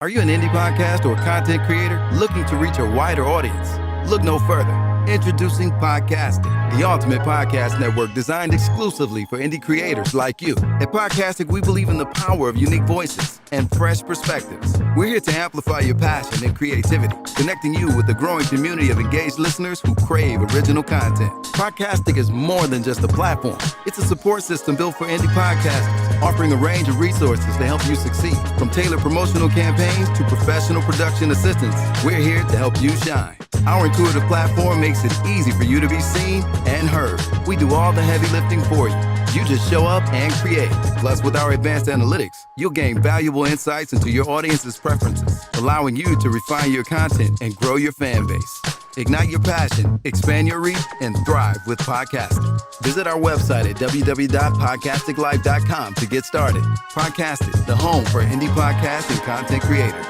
Are you an indie podcast or content creator looking to reach a wider audience? Look no further. Introducing Podcastic, the ultimate podcast network designed exclusively for indie creators like you. At Podcastic, we believe in the power of unique voices and fresh perspectives. We're here to amplify your passion and creativity, connecting you with the growing community of engaged listeners who crave original content. Podcastic is more than just a platform. It's a support system built for indie podcasters, offering a range of resources to help you succeed. From tailored promotional campaigns to professional production assistance, we're here to help you shine. Our intuitive platform makes it easy for you to be seen and heard. We do all the heavy lifting for you. You just show up and create. Plus, with our advanced analytics, you'll gain valuable insights into your audience's preferences, allowing you to refine your content and grow your fan base. Ignite your passion, expand your reach, and thrive with podcasting. Visit our website at www.podcasticlife.com to get started. Podcastic, the home for indie podcasts and content creators.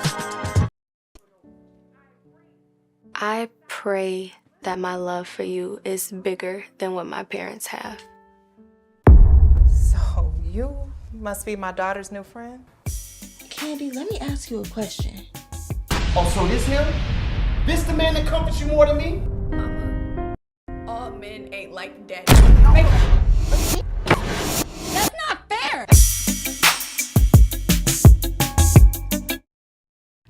I pray that my love for you is bigger than what my parents have. So you must be my daughter's new friend? Candy, let me ask you a question. Oh, so this him? This the man that comforts you more than me? Mama, all men ain't like daddy. That's not fair!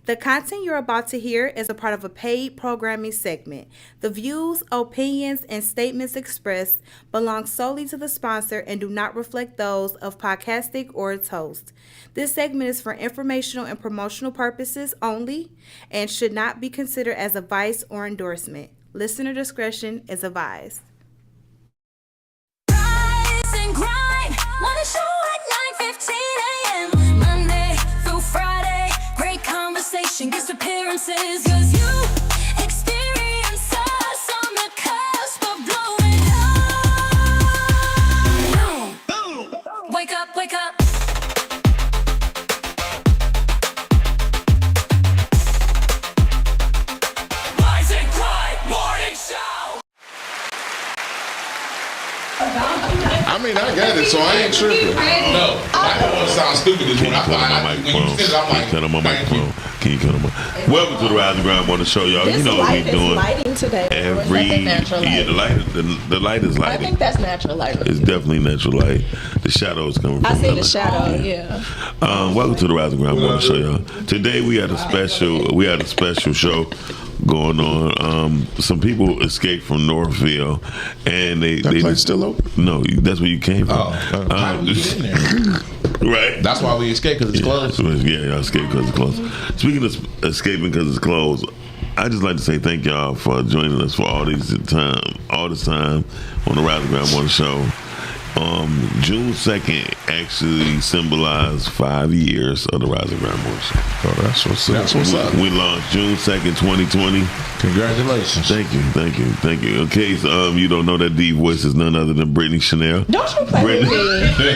The content you're about to hear is a part of a paid programming segment. The views, opinions, and statements expressed belong solely to the sponsor and do not reflect those of Podcastic or its host. This segment is for informational and promotional purposes only and should not be considered as advice or endorsement. Listener discretion is advised. Rise and grind, wanna show at 9:15 a.m. Monday through Friday, great conversation, guest appearances, 'cause you experience us on the cusp of blowing up. Boom. Wake up, wake up. Rise and grind, morning show. I mean, I got it, so I ain't tripping. No, I don't want to sound stupid as when I Cut on my when you microphone. finish, I'm like, Cut on my thank you. microphone. Can you cut on my? Welcome to the Rise and Grind Morning Show, y'all. This You know what we light is doing lighting today. Natural light. yeah, the light is I lighting. think that's natural light. It's definitely natural light. The shadow is coming from. I see the nothing. shadow, yeah. Welcome to the Rise and Grind Morning Show, y'all. Today we had a special show going on. Some people escaped from Northville, and That place still open? No, that's where you came from. How did we get in there? Right. That's why we escaped, because it's closed. Yeah, y'all escaped because it's closed. Speaking of escaping because it's closed, I just like to say thank y'all for joining us for all this time on the Rise and Grind Morning Show. June 2nd actually symbolized 5 years of the Rise and Grind Morning Show. Oh, that's what's up. We launched June 2nd, 2020. Congratulations. Thank you. In case you don't know, that deep voice is none other than Brittany Chanie. Don't you play with me.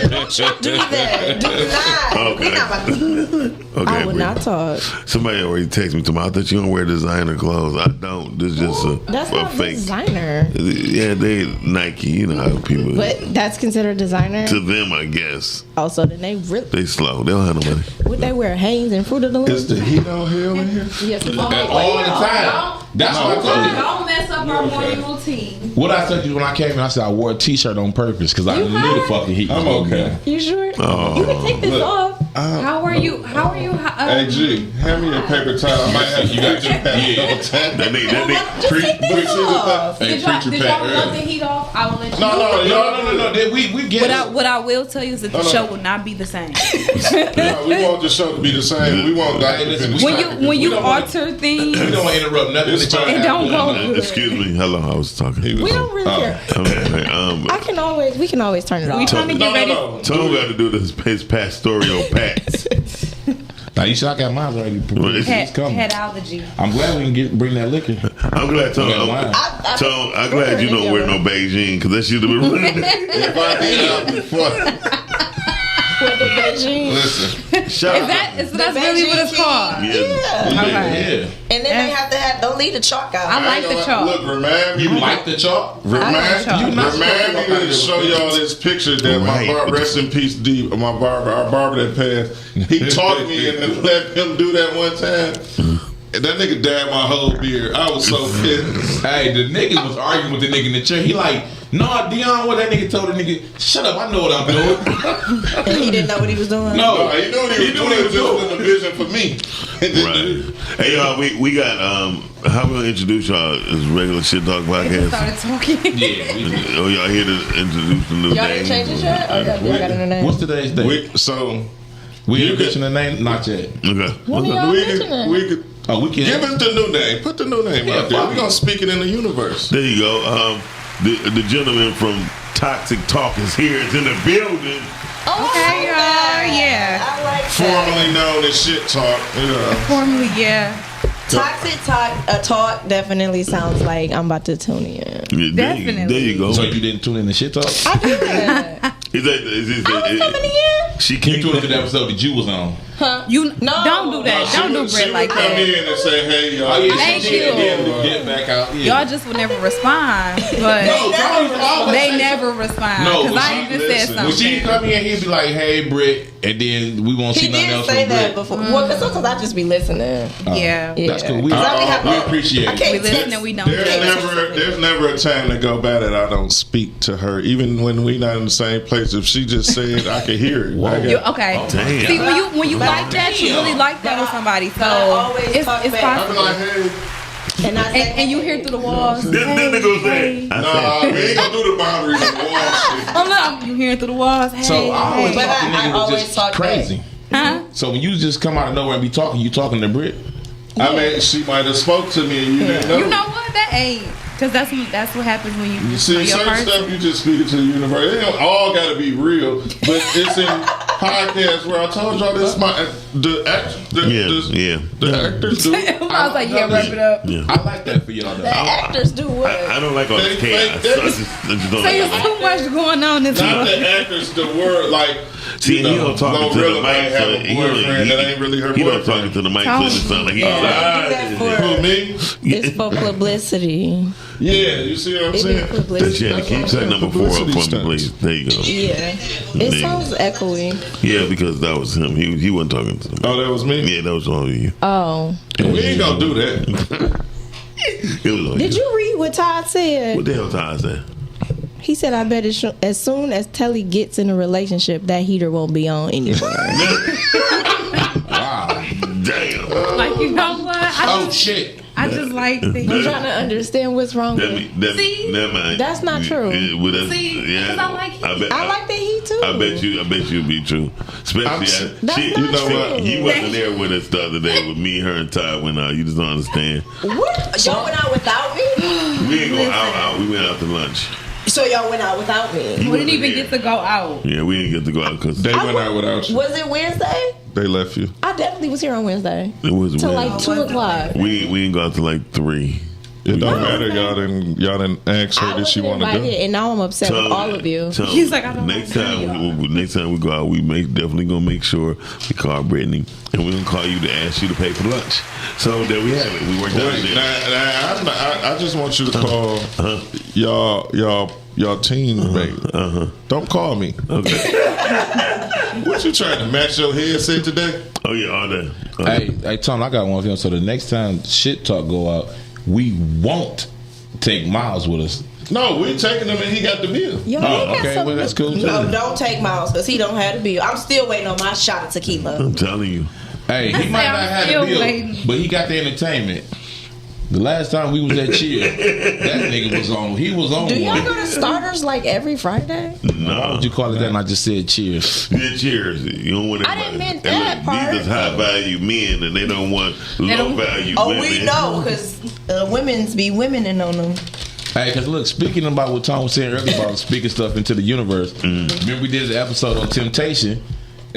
Don't you do that. Do not. Okay. We're not about to. Okay, I would not talk. Somebody already texted me tomorrow. I thought you don't wear designer clothes. I don't. This is just That's a not fake. designer. Yeah, they Nike. You know how people. But that's considered designer. To them, I guess. Also, then they really. They slow. They don't have no money. Would they wear Hanes and Fruit of the Loom? Is the heat on here in here? Yes. All the time. That's what I told you. Don't mess up our morning routine. What I told you when I came in, I said I wore a t-shirt on purpose because I knew the fucking heat. I'm okay. You sure? Oh. You can take this off. How are you? Hey, G, hand me a paper towel. I might have you got your double tap. That Just take this off. Hey, Did y'all preacher want Pat. the heat off? I will let you No. We get it. What I will tell you is that the show will not be the same. No, we want the show to be the same. We want that to finish. When you alter things, We don't want to interrupt nothing. It's fine. it don't go good. Excuse me. Hello, I was talking. We don't really care. Okay, We can always turn it off. We trying to get ready. Tom got to do his pastoral pats. Now you should. I got mine already. It's coming. Had allergy. I'm glad we can bring that liquor. I'm glad, Tom. I'm glad you don't wear no Beijing because that should have been running. If I did, I'd be fucked. With the Beijing. Listen, shout out. That's really what it's called. Yeah. Okay. And then they have to don't leave the chalk out. I like the chalk. Look, remind me. You like the chalk? Remind me to show you y'all this picture that my barber, rest in peace, D, our barber that passed. He taught me and then let him do that one time. And that nigga dyed my whole beard. I was so pissed. Hey, the nigga was arguing with the nigga in the chair. He like, nah, Dion, what that nigga told the nigga, shut up, I know what I'm doing. And he didn't know what he was doing? No, he knew what he was doing. It was just in the vision for me. Right. Hey, y'all, we got, how we gonna introduce y'all as regular Shit Talk Podcast? Started talking. Yeah. Oh, y'all here to introduce the new Y'all name? didn't change it yet? Or y'all got a new name? What's today's date? We didn't mention the name? Not yet. Okay. When are y'all mentioning? We could give us the new name. Put the new name out there. We're going to speak it in the universe. There you go. The gentleman from Toxic Talk is here. It's in the building. Okay, yeah. I like that. Formerly known as Shit Talk. Formerly, yeah. Toxic talk definitely sounds like I'm about to tune in. Yeah, Definitely. There you go. So you didn't tune in to Shit Talk? I did. I was coming in. She You came tuned into the episode that you was on. Huh? You don't do that. Don't do Britt like come that. in and say, hey, y'all. Oh, yeah, Thank she did. you. And then get back out. Yeah. Y'all just would never respond, but they never respond. No, Because I when even said When she something. come in, he'd be like, hey, Britt, and then we won't see He nothing did else say from that Britt. before. Well, because sometimes I just be listening. Yeah. That's cool. We I appreciate I it. can't We listen and we don't. There's never a time to go by that I don't speak to her. Even when we not in the same place. If she just said, I can hear it. Okay. Damn. See, when you like that, you really like that with somebody. So it's I'm possible. like, hey. And you hear through the walls. This nigga say. Nah, we ain't going to do the boundaries and walls shit. You hearing through the walls. Hey, So I always But thought the I nigga was always just talk crazy. Huh? So when you just come out of nowhere and be talking, you talking to Britt? I mean, she might have spoke to me and you didn't know. You know what? That ain't. Because that's what happens when You see, certain stuff you just speak it to the universe. It don't all got to be real, but it's in podcasts where I told y'all this. The actors do. I was like, yeah, wrap it up. Yeah. I like that for y'all. the actors do what? I don't like all this chaos. I just don't Say like there's it. too much going on this Not month. the actors, the word like. See, he don't talk to the mic. Have a boyfriend that ain't really her He don't boyfriend. talk to the mic, so it sound like he's Who, me? It's for publicity. Yeah, you see what I'm It saying? is publicity. Chanie, keep saying number 4 up for me, please. There you go. Yeah. It sounds echoey. Yeah, because that was him. He wasn't talking to me. Oh, that was me? Yeah, that was all of you. Oh. We ain't gonna do that. It was all Did you read what Todd said? What the hell Todd said? He said, I bet as soon as Telly gets in a relationship, that heater won't be on anymore. Wow. Damn. Like, you know what? Shit. I just like the I'm trying to understand what's wrong with See? Never mind. That's not true. See? Yeah. 'Cause I like heat. I like the heat too. I bet you'll be true. Especially That's she, not you know true. what? You wasn't there with us the other day with me, her, and Todd went out. You just don't understand. What? Y'all went out without me? We ain't going out. We went out to lunch. So y'all went out without me? We didn't even get to go out. Yeah, we didn't get to go out because They went out without you. Was it Wednesday? They left you. I definitely was here on Wednesday. it was Till weird. like 2 o'clock. We didn't go out to like 3. It don't matter. Y'all didn't ask her I did she wasn't want to invited, go. and now I'm upset with all of you. So He's like, I don't next like time we go out, we definitely gonna make sure we call Brittany, and we're gonna call you to ask you to pay for lunch. So there we have it. We worked out Wait, there. I just want you to call y'all teammate. Don't call me. Okay. What you trying to match your headset today? Oh yeah, all that. Hey, Tom, I got one for him. So the next time Shit Talk go out, we won't take Miles with us. No, we taking him and he got the bill. Yo, Oh, he got okay, something well, that's cool, too. No, don't take Miles because he don't have the bill. I'm still waiting on my shot of tequila. I'm telling you. Hey, he might not have still the bill, waiting. but he got the entertainment. The last time we was at Cheer, that nigga was on. He was on Do y'all one. go to starters like every Friday? Why would you call it that? And I just said cheers. Yeah, cheers. You don't want I didn't mean and that look, part. These is high value men, and they don't want low value Oh, women. we know because women's be women on them. Hey, because look, speaking about what Tom was saying earlier about speaking stuff into the universe, remember we did an episode on temptation,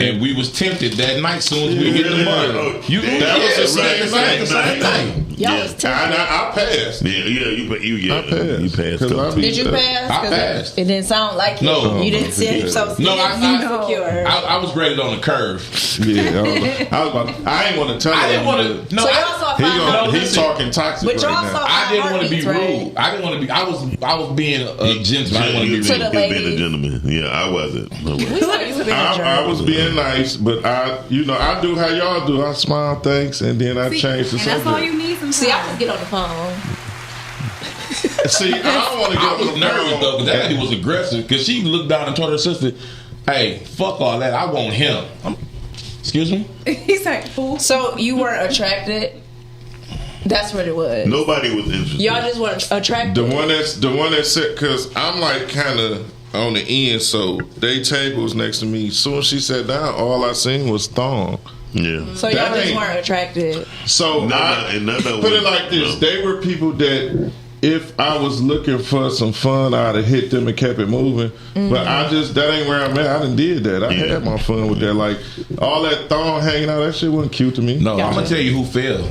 And we was tempted that night soon as we hit the mud. That was the same night. Y'all was tempted. I passed. You passed. Did you pass? I passed. It didn't sound like No. you didn't seem so No, secure. I was graded on the curve. Yeah, I ain't want to tell him. I didn't want to. No, So y'all saw 500. He's talking toxic But y'all right now. saw I didn't want to be heartbeats, rude. I didn't want to be. I was being a gentleman. I didn't want to be To rude. the Being a ladies. gentleman. Yeah, I wasn't. We thought you were being a I jerk. was being nice, but I do how y'all do. I smile, thanks, and then I change the And that's all subject. you need sometimes. See, I just get on the phone. See, I don't want to I get was on the nervous phone. though, because that lady was aggressive. Because she looked down and told her sister, "Hey, fuck all that. I want him." Excuse me. He's like, fool. So you weren't attracted? That's what it was. Nobody was interested. Y'all just weren't attracted. The one that said, because I'm like kind of on the end, so they table was next to me. Soon as she sat down, all I seen was thong. Yeah. So y'all That just ain't- weren't attracted. So put it like this: they were people that if I was looking for some fun, I'd have hit them and kept it moving. But that ain't where I'm at. I done did that. I had my fun with that. Like all that thong hanging out, that shit wasn't cute to me. No, I'm gonna tell you who fell.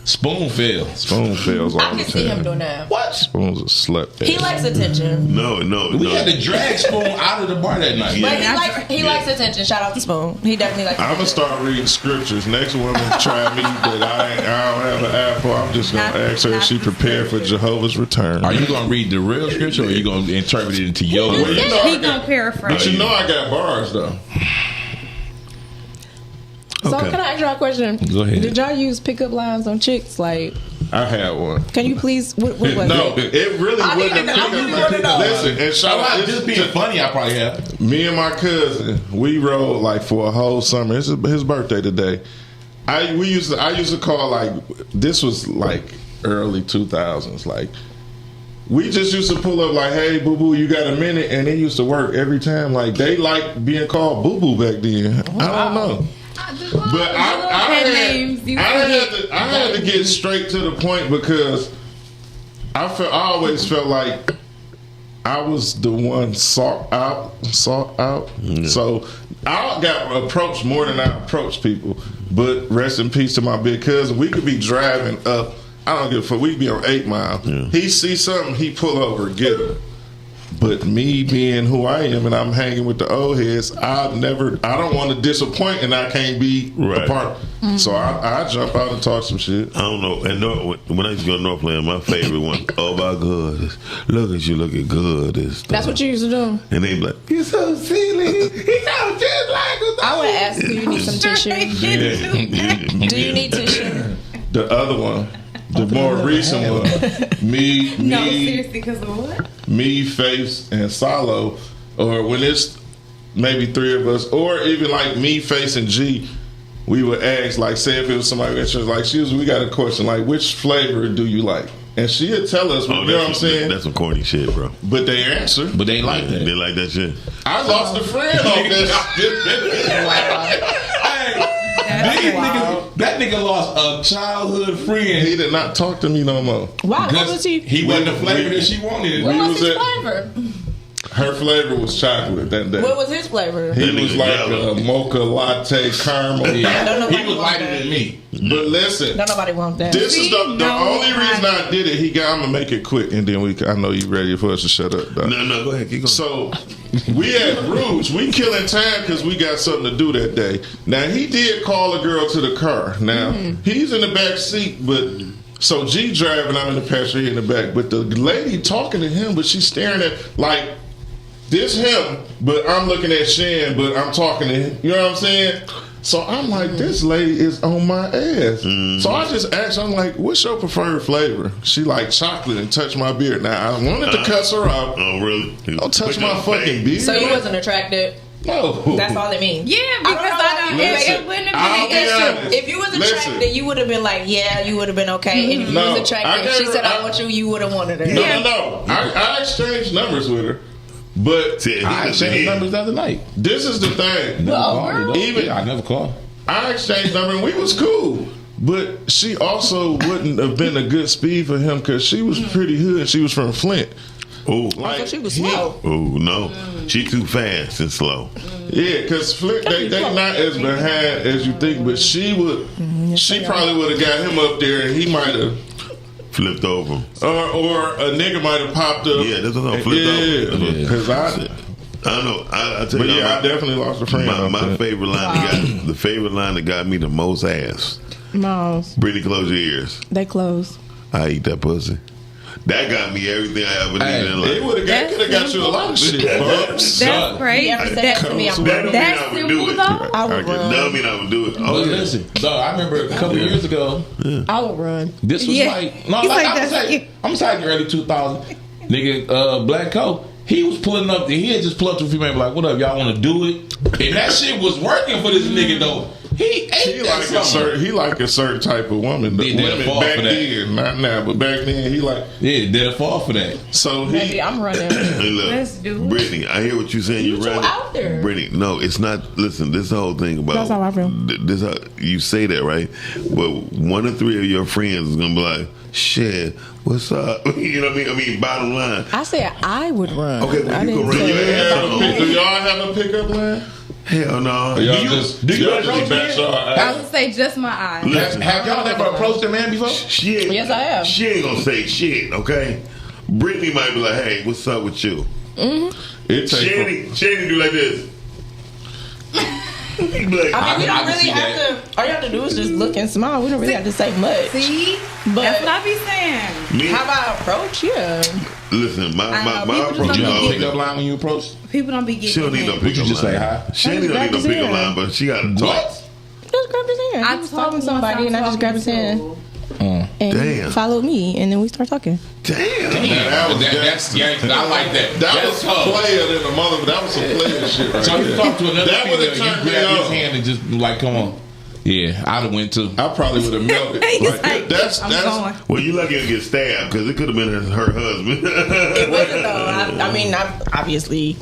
Spoon fell. Spoon fails all I the can see him time. doing that. What? Spoon's a slut. He likes attention. No. We had to drag Spoon out of the bar that night. But he likes attention. Shout out to Spoon. He definitely likes I'm attention. gonna start reading scriptures. Next woman try me, but I don't have an apple. I'm just gonna ask her if she prepared for Jehovah's return. Are you gonna read the real scripture, or are you gonna interpret it into your Well, way? you know, He gonna paraphrase. but you know I got bars though. So Okay. can I ask y'all a question? Go ahead. Did y'all use pickup lines on chicks? Like, I had one. can you please? What was No, it? it really I wasn't a need to know. I really wanna pickup know. line. Listen, and shout out Just being funny, I probably have. me and my cousin, we rode like for a whole summer. It's his birthday today. I used to call like this was like early 2000s. Like we just used to pull up like, hey boo boo, you got a minute, and it used to work every time. Like they liked being called boo boo back then. I don't know. But I had to get straight to the point because I always felt like I was the one sought out. So I got approached more than I approached people. But rest in peace to my big cousin. We could be driving up. I don't give a fuck. We could be on 8 Mile. Yeah. He see something, he pull over, get him. But me being who I am and I'm hanging with the old heads, I don't want to disappoint and I can't be a part. So I jump out and talk some shit. I don't know. And when I used to go to Northland, my favorite one, oh my God, look at you looking good. That's what you used to do. And they be like, you're so silly. He sounds just like us. I would ask, do you need some tissue? Do you need tissue? The other one, the more recent one, No, seriously, because of what? me, Face, and Solo, or when it's maybe 3 of us, or even like me, Face, and G, we would ask, like, say if it was somebody that was like, we got a question, like, which flavor do you like? And she'd tell us, you know what I'm saying? That's some corny shit, bro. But they answer. But they like that. They like that shit. I lost a friend on this. That nigga lost a childhood friend. He did not talk to me no more. Why? What Because was he? he wasn't the flavor that she wanted. What we was was his at- flavor? Her flavor was chocolate that day. What was his flavor? He That was nigga like yellow. a mocha latte caramel. Don't He nobody was want lighter that. than me. But listen, Don't nobody want that. this is the No, only reason I did it. I'm gonna make it quick, and then I know you ready for us to shut up. Doc. No, go ahead. Keep going. So we had Rouge. We killing time because we got something to do that day. Now he did call a girl to the car. Now he's in the back seat, but so G driving, I'm in the passenger, he in the back. But the lady talking to him, but she's staring at like this him, but I'm looking at Shan, but I'm talking to him. You know what I'm saying? So I'm like, this lady is on my ass. So I just asked, I'm like, what's your preferred flavor? She like chocolate and touched my beard. Now I wanted to cuss her out. Oh, really? Don't touch my fucking beard. So you wasn't attracted? No. That's all it means. Yeah, because it wouldn't I'll have be been an issue. honest. If you was attracted, you would have been like, yeah, you would have been okay. And if you No, was attracted, I she gave said, her- I want you, you would have wanted her. No. I exchanged numbers with her. But See, I exchanged numbers the other night. this is the thing. Even I never called. I exchanged numbers and we was cool. But she also wouldn't have been a good speed for him because she was pretty hood. She was from Flint. Oh, I thought she was slow. Oh no, she too fast and slow. Yeah, because Flick, they not as behind as you think, but she probably would have got him up there and he might have flipped over. Or a nigga might have popped up. Yeah, that's what I'm flipped over. Yeah, because I don't know. I tell but you, I definitely lost a friend. My favorite line, the favorite line that got me the most ass. Moms. Brittany, close your ears. They close. I eat that pussy. That got me everything I ever needed in life. It could have got you a lot of shit. That's crazy. You ever said that to me? That don't mean I would do it. I would run. That don't mean I would do it. Oh, listen, dog, I remember a couple years ago. I would run. This was I'm saying early 2000. Nigga, Black Coat. He was pulling up. He had just pulled up to a female like, "What up, y'all want to do it?" And that shit was working for this nigga though. He like a certain type of woman. The women back then, not now, but back then he like they'll fall for that. So Maybe I'm running. Hey, look, Let's do it. Brittany, I hear what you're saying. You're running out there. Brittany, no, it's not. Listen, this whole thing about That's how I feel. This you say that right, but 1 or 3 of your friends is gonna be like, "Shit, what's up?" You know what I mean? Bottom line. I said I would run. Okay, well, you can run your ass. Do y'all have a pickup line? Hell no. Do you approach men? I would say just my eyes. Have y'all ever approached a man before? Yes, I have. She ain't gonna say shit, okay? Brittany might be like, "Hey, what's up with you?" Chanie do like this. Like, I mean, we don't really have to. All you have to do is just look and smile. We don't really have to say much. See? But That's what I be saying. how about approach? Yeah. Listen, my approach. You know, pick up line when you approach. People don't be getting. She don't need no Would pick you up just line. say hi? She don't need no pick up line, but she got to talk. What? Just grabbed his hand. I He was told talking to somebody, and I just grabbed his hand. And Damn. he followed me, and then we start talking. Damn. That's gangster. I like that. That was some player than the mother. That was some player shit right So you there. talk to another That female, would've you turned grab me his on. hand and just like, come on. Yeah, I'd have went too. I probably would have melted. Like, that's going. Well, you lucky to get stabbed because it could have been her husband. It wasn't though. I mean, obviously,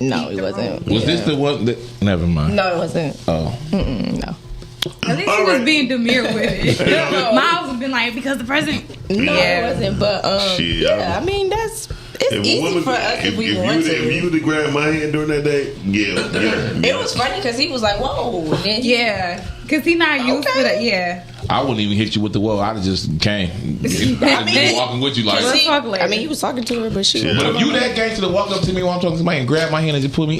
no, it wasn't. Was this the one that? Never mind. No, it wasn't. Oh, No. At least he was being demure with it. Miles would been like, because the president. No, it wasn't. But Shit, yeah, I mean it's easy for us if we want to. If you would have grabbed my hand during that day, yeah. It was funny because he was like, "Whoa!" Then Yeah, because he not used to that. Yeah. I wouldn't even hit you with the whoa. I'd have just came. I'd be walking with you like. Let's talk later. I mean, he was talking to her, but she. Yeah. But if you that gangster to walk up to me while I'm talking to somebody and grab my hand and just put me,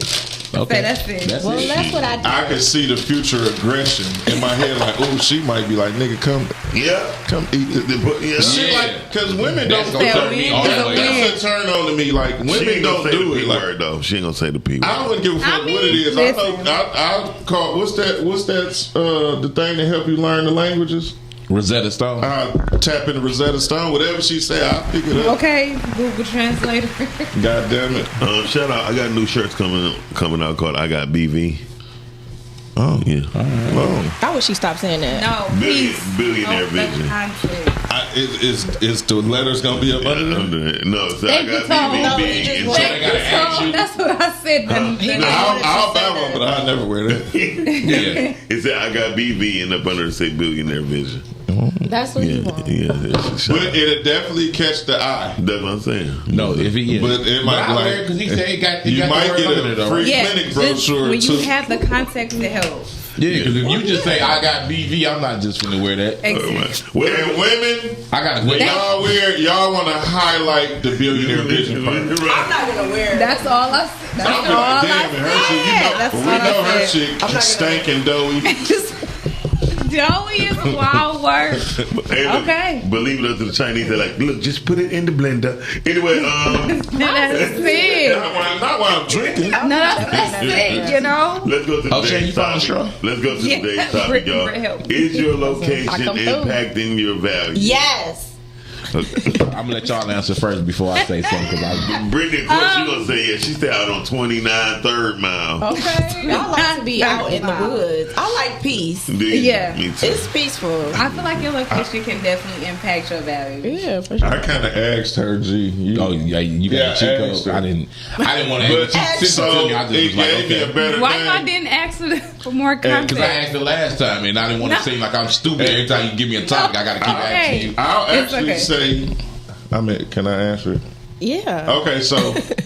okay, Say that's it. That's Well, it. that's what I did. I could see the future aggression in my head. Like, oh, she might be like, nigga, come eat this. Yeah. Shit, like, because women That's don't. gonna turn me all the way. That's a turn on to me. Like, She women ain't gonna don't say do the it. P Like, word though. She ain't gonna say the P word. I wouldn't give a fuck what it is. listen. I call what's that? The thing that help you learn the languages? Rosetta Stone. I tap into Rosetta Stone. Whatever she say, I pick it up. Okay, Google Translator. God damn it! Shout out! I got new shirts coming out called "I Got BV." Oh Yeah. I wish she stopped saying that. No, please. Billionaire Oh, that's vision. content. Is the letters gonna be up under there? No, so I Thank you, got Tom. BV. No, and just so they gotta ask you. That's what I said. I'll buy one, but I never wear that. Yeah. It said I got BV and up under it say billionaire vision. That's what you want. But it'll definitely catch the eye. That's what I'm saying. No, if he is. But it might I like wear because he said he got. you got might the get word under a it, though, free right? Yeah, clinic just brochure when too. you have the context, it helps. Yeah, because if you just say I got BV, I'm not just gonna wear that. Exactly. And women, I got when y'all want to highlight the billionaire vision part. I'm not gonna wear it. That's all I said. That's I'm all like, I damn it, her shit, said. That's we all know I her said. shit stankin' doughy. Joey is a wild word. Hey, look, Okay. believe it or not, to the Chinese, they're like, look, just put it in the blender. Anyway, No, that's it. Not while I'm drinking. No, that's it. You know. let's go to Okay, today's you found the topic. straw? Let's go to Yeah. today's topic, y'all. Britt help. Is your I location come through. impacting your value? Yes. I'm gonna let y'all answer first before I say something because Brittany, of course, she gonna say, yeah, she stay out on 29 3rd Mile. Okay. I like to be out in the woods. I like peace. Do you? Yeah. Me too. It's peaceful. I feel like your location can definitely impact your value. Yeah, for sure. I kind of asked her, G. oh yeah, you got Yeah, a cheat asked code. her. I didn't want to. But She sent it to so me. I just it was like, gave me a okay. better Why thing. y'all didn't ask for more Because I content? asked the last time and I didn't want to seem like I'm stupid every time you give me a topic. I got to keep asking you. I'll It's actually okay. say, can I answer it? Yeah. Okay, so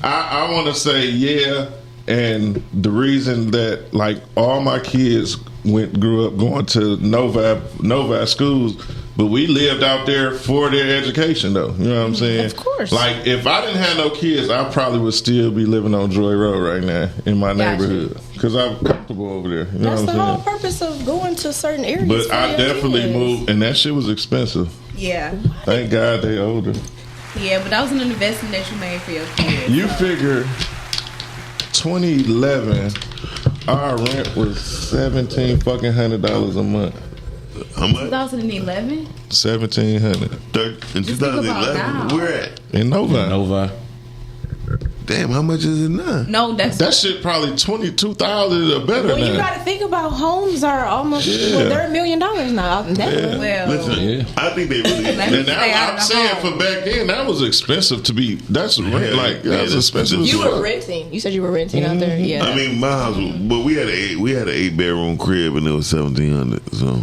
I want to say yeah, and the reason that like all my kids grew up going to Novi schools, but we lived out there for their education though. You know what I'm saying? Of course. Like if I didn't have no kids, I probably would still be living on Joy Road right now in my neighborhood because I'm comfortable over there. You know That's what the I'm whole saying? purpose of going to certain areas. But for I your definitely kids. moved, and that shit was expensive. Yeah. Thank God they older. Yeah, but that was an investment that you made for your kids. You figure 2011, our rent was $1,700 a month. How much? 2011? $1,700 In 2011, where at? in Novi. Damn, how much is it now? No, That shit probably $22,000 or better Well, you now. got to think about homes are almost Yeah. they're $1 million now. Yeah. Well, Listen, I think they really. And now I'm saying for back then that was expensive to be. That's rent like that was expensive. as You fuck. were renting. You said you were renting out there. Yeah. I mean, my house, but we had an 8-bedroom crib and it was $1,700. So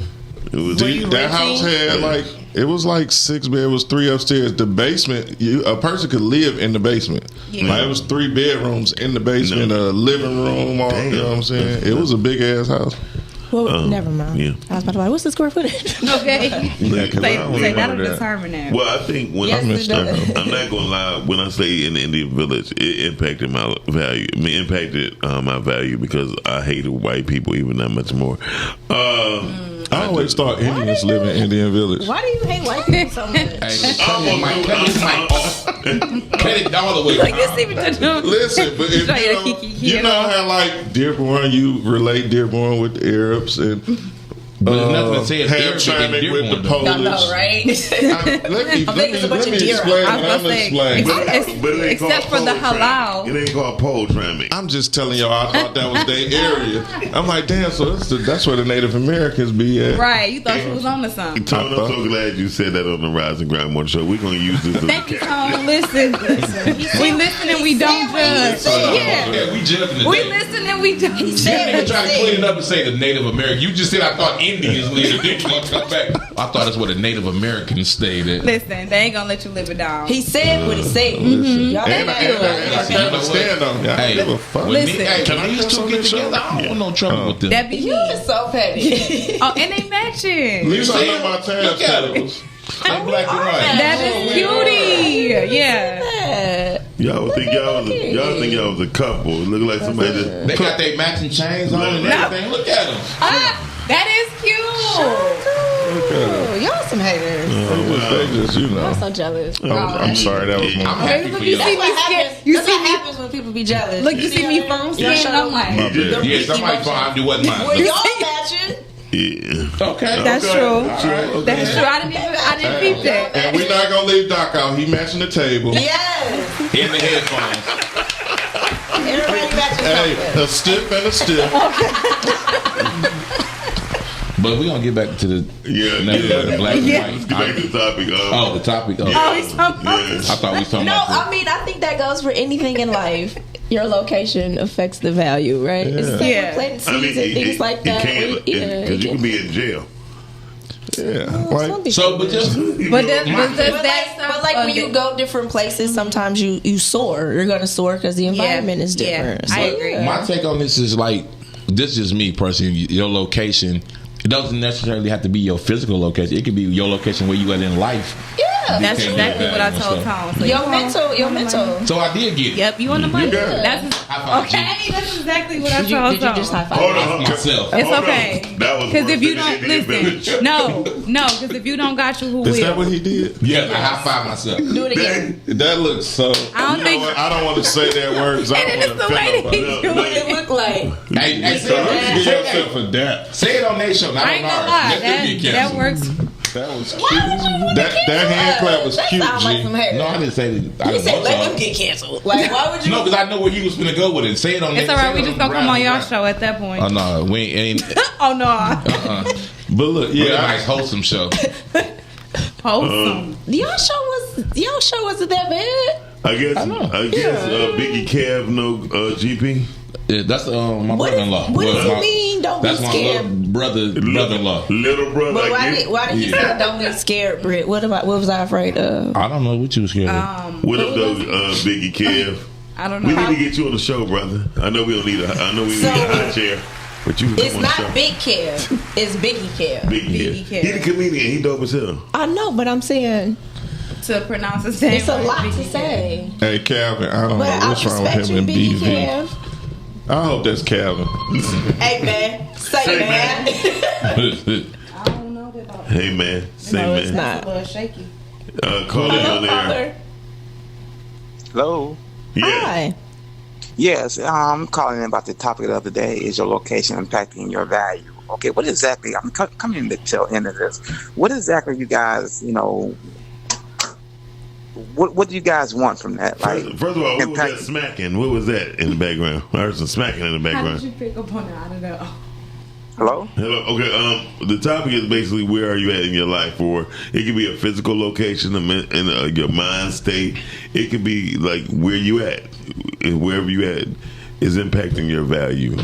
it was. That house had like it was like 6 beds. It was 3 upstairs. The basement, a person could live in the basement. Yeah. Like it was 3 bedrooms in the basement, a living room. All, you know what I'm saying? It was a big ass house. Well, never mind. Yeah. I was about to be like, what's the square footage? Okay. Yeah, 'cause I don't Say remember that'll that. determine that. Well, I think when Yes, it does. I'm not gonna lie. When I say in the Indian village, it impacted my value. I mean, impacted my value because I hated white people even that much more. I always thought Indians live in Indian village. Why do you hate white people so much? Hey, cut it all the way. Like this even Listen, but if you know how like Dearborn, you relate Dearborn with the Arabs and But there's nothing to say it's Hamtramck Arabic with the in Dearborn, Polish. I know, right? Let me explain. I was I'm gonna say, explaining. But it ain't except called for the pole halal. tramming. It ain't called pole tramming. I'm just telling y'all, I thought that was their area. I'm like, damn, so that's where the Native Americans be at. Right, you thought she was on to something. Tone, I'm so glad you said that on the Rise and Grind Morning Show. We're gonna use this. Thank you, Tone. Listen. We listen and we don't judge. Yeah. Yeah, we judging We today. listen and we don't You judge. nigga try to clean it up and say the Native American. You just said I thought Indians lived. Then you gonna come back. I thought that's where the Native Americans stayed at. Listen, they ain't gonna let you live it down. He said what he said. Y'all And I can't stand on y'all. Hey, Give a fuck. when Listen. hey, Can I these cuss two on get this show? together, I don't want no trouble with them. That be You me. are so petty. Oh, and they matching. At least I know my Look tab at 'em. tables. They black and white. That is cutie. Yeah. Y'all think y'all was a couple. It look like somebody just. They got their matching chains on and everything. Look at them. That is cute. Oh, y'all some haters. They just, you know. I'm so jealous. I'm sorry, that was I'm my. happy for You you. see me scared. You That's see what me. happens when people be jealous. Look, you see me phone scanning. I'm like, Yeah, somebody thought I do wasn't mine. Well, y'all matching. Yeah. Okay. that's true. Okay. That's true. I didn't peep that. And we're not gonna leave Doc out. He matching the table. Yes. In the headphones. Everybody matching Hey, something. a stiff and a stiff. But we're going to get back to the the black and Yeah. white. Let's get back to the topic. Oh, the topic. Oh, Oh, he's talking about. I thought we was talking No, about I mean, I think that goes for anything in life. Your location affects the value, right? It's the same Yeah. with planting seeds and things like that. Because you can be in jail. Yeah. Some Like, people So, but just But But like when you go different places, sometimes you soar. You're gonna soar because the environment is different. Yeah, I agree. my take on this is like, this is me personally. Your location, it doesn't necessarily have to be your physical location. It could be your location where you at in life. Yeah, That's Okay, exactly yeah, what I yeah, told so- Tom. So your mental. So I did get it. Yep, you on the money. got it. That's High five, G. okay. That's exactly what I Did you told just high Tom. five? Hold on. Myself. It's Hold on. okay. That was Because worse if you than don't the Indian listen, village. no, because if you don't got you, who is that will? what he did? Yeah, I high five myself. Do it again. That looks so. I don't you think- know what? I don't want to say that word because I And don't then want it's to the way offend that he nobody. do What it. it look like? Hey, So you give yourself a dap. say it on their show, not I ain't on gonna ours. lie. Let them get That canceled. works. That was cute. That hand clap was That cute, sound like some G. haters. No, I didn't say that. I You didn't said want let to. them get canceled. Like, why would you? No, because I know where he was going to go with it. Say it on It's their alright. We say it just gonna come on the y'all Rise and show at that point. Grind. Oh, no. We ain't. Oh no, But look, Yeah, yeah, a nice wholesome show. wholesome. Y'all show wasn't that bad. I guess Biggie Kev no GP. Yeah, that's my brother-in-law. What does he mean? Don't be scared. That's my brother-in-law. Little brother. But why did you say don't be scared, Britt? What was I afraid of? I don't know what you was scared of. What up, though, Biggie Kev? I don't know. We need to get you on the show, brother. I know we don't need a high chair. But you it's not Big Kev. It's Biggie Kev. Biggie Kev. He the comedian. He dope as hell. I know, but I'm saying to pronounce his name. It's a lot to say. Hey, Calvin, I don't know what's wrong with him and BV. I hope that's Calvin. Hey, man. Say, man. I don't know about that. Hey, man. Say, no, man. It's not. A little shaky. Caller on there. Hello. Yeah. Hi. Yes, I'm calling in about the topic of the other day. Is your location impacting your value? Okay, what exactly? I'm coming in the tail end of this. What exactly you guys, what do you guys want from that? Like, first of all, what was that smacking? What was that in the background? I heard some smacking in the background. How did you pick up on that? I don't know. Hello? Okay. The topic is basically where are you at in your life, or it could be a physical location in your mind state. It could be like where you at, wherever you at is impacting your value,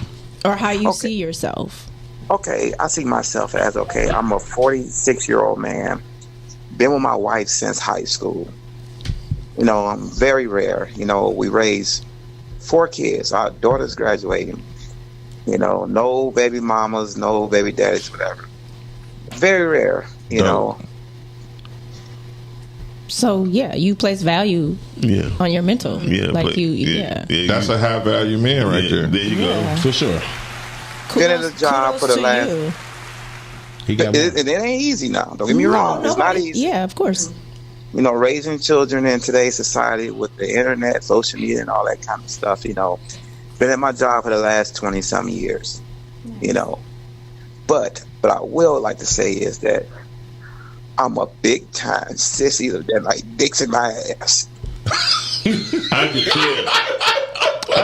or how you see yourself. Okay, I see myself as I'm a 46-year-old man, been with my wife since high school. I'm very rare. We raised 4 kids. Our daughter's graduating. No baby mamas, no baby daddies, whatever. Very rare, So you place value on your mental. That's a high value man right there. There you go. For sure. Been at a job for the last. It ain't easy now. Don't get me wrong. It's not easy. Yeah, of course. Raising children in today's society with the internet, social media, and all that kind of stuff. Been at my job for the last 20-some years. But what I will like to say is that I'm a big time sissy that like Dixon my ass. I can tell.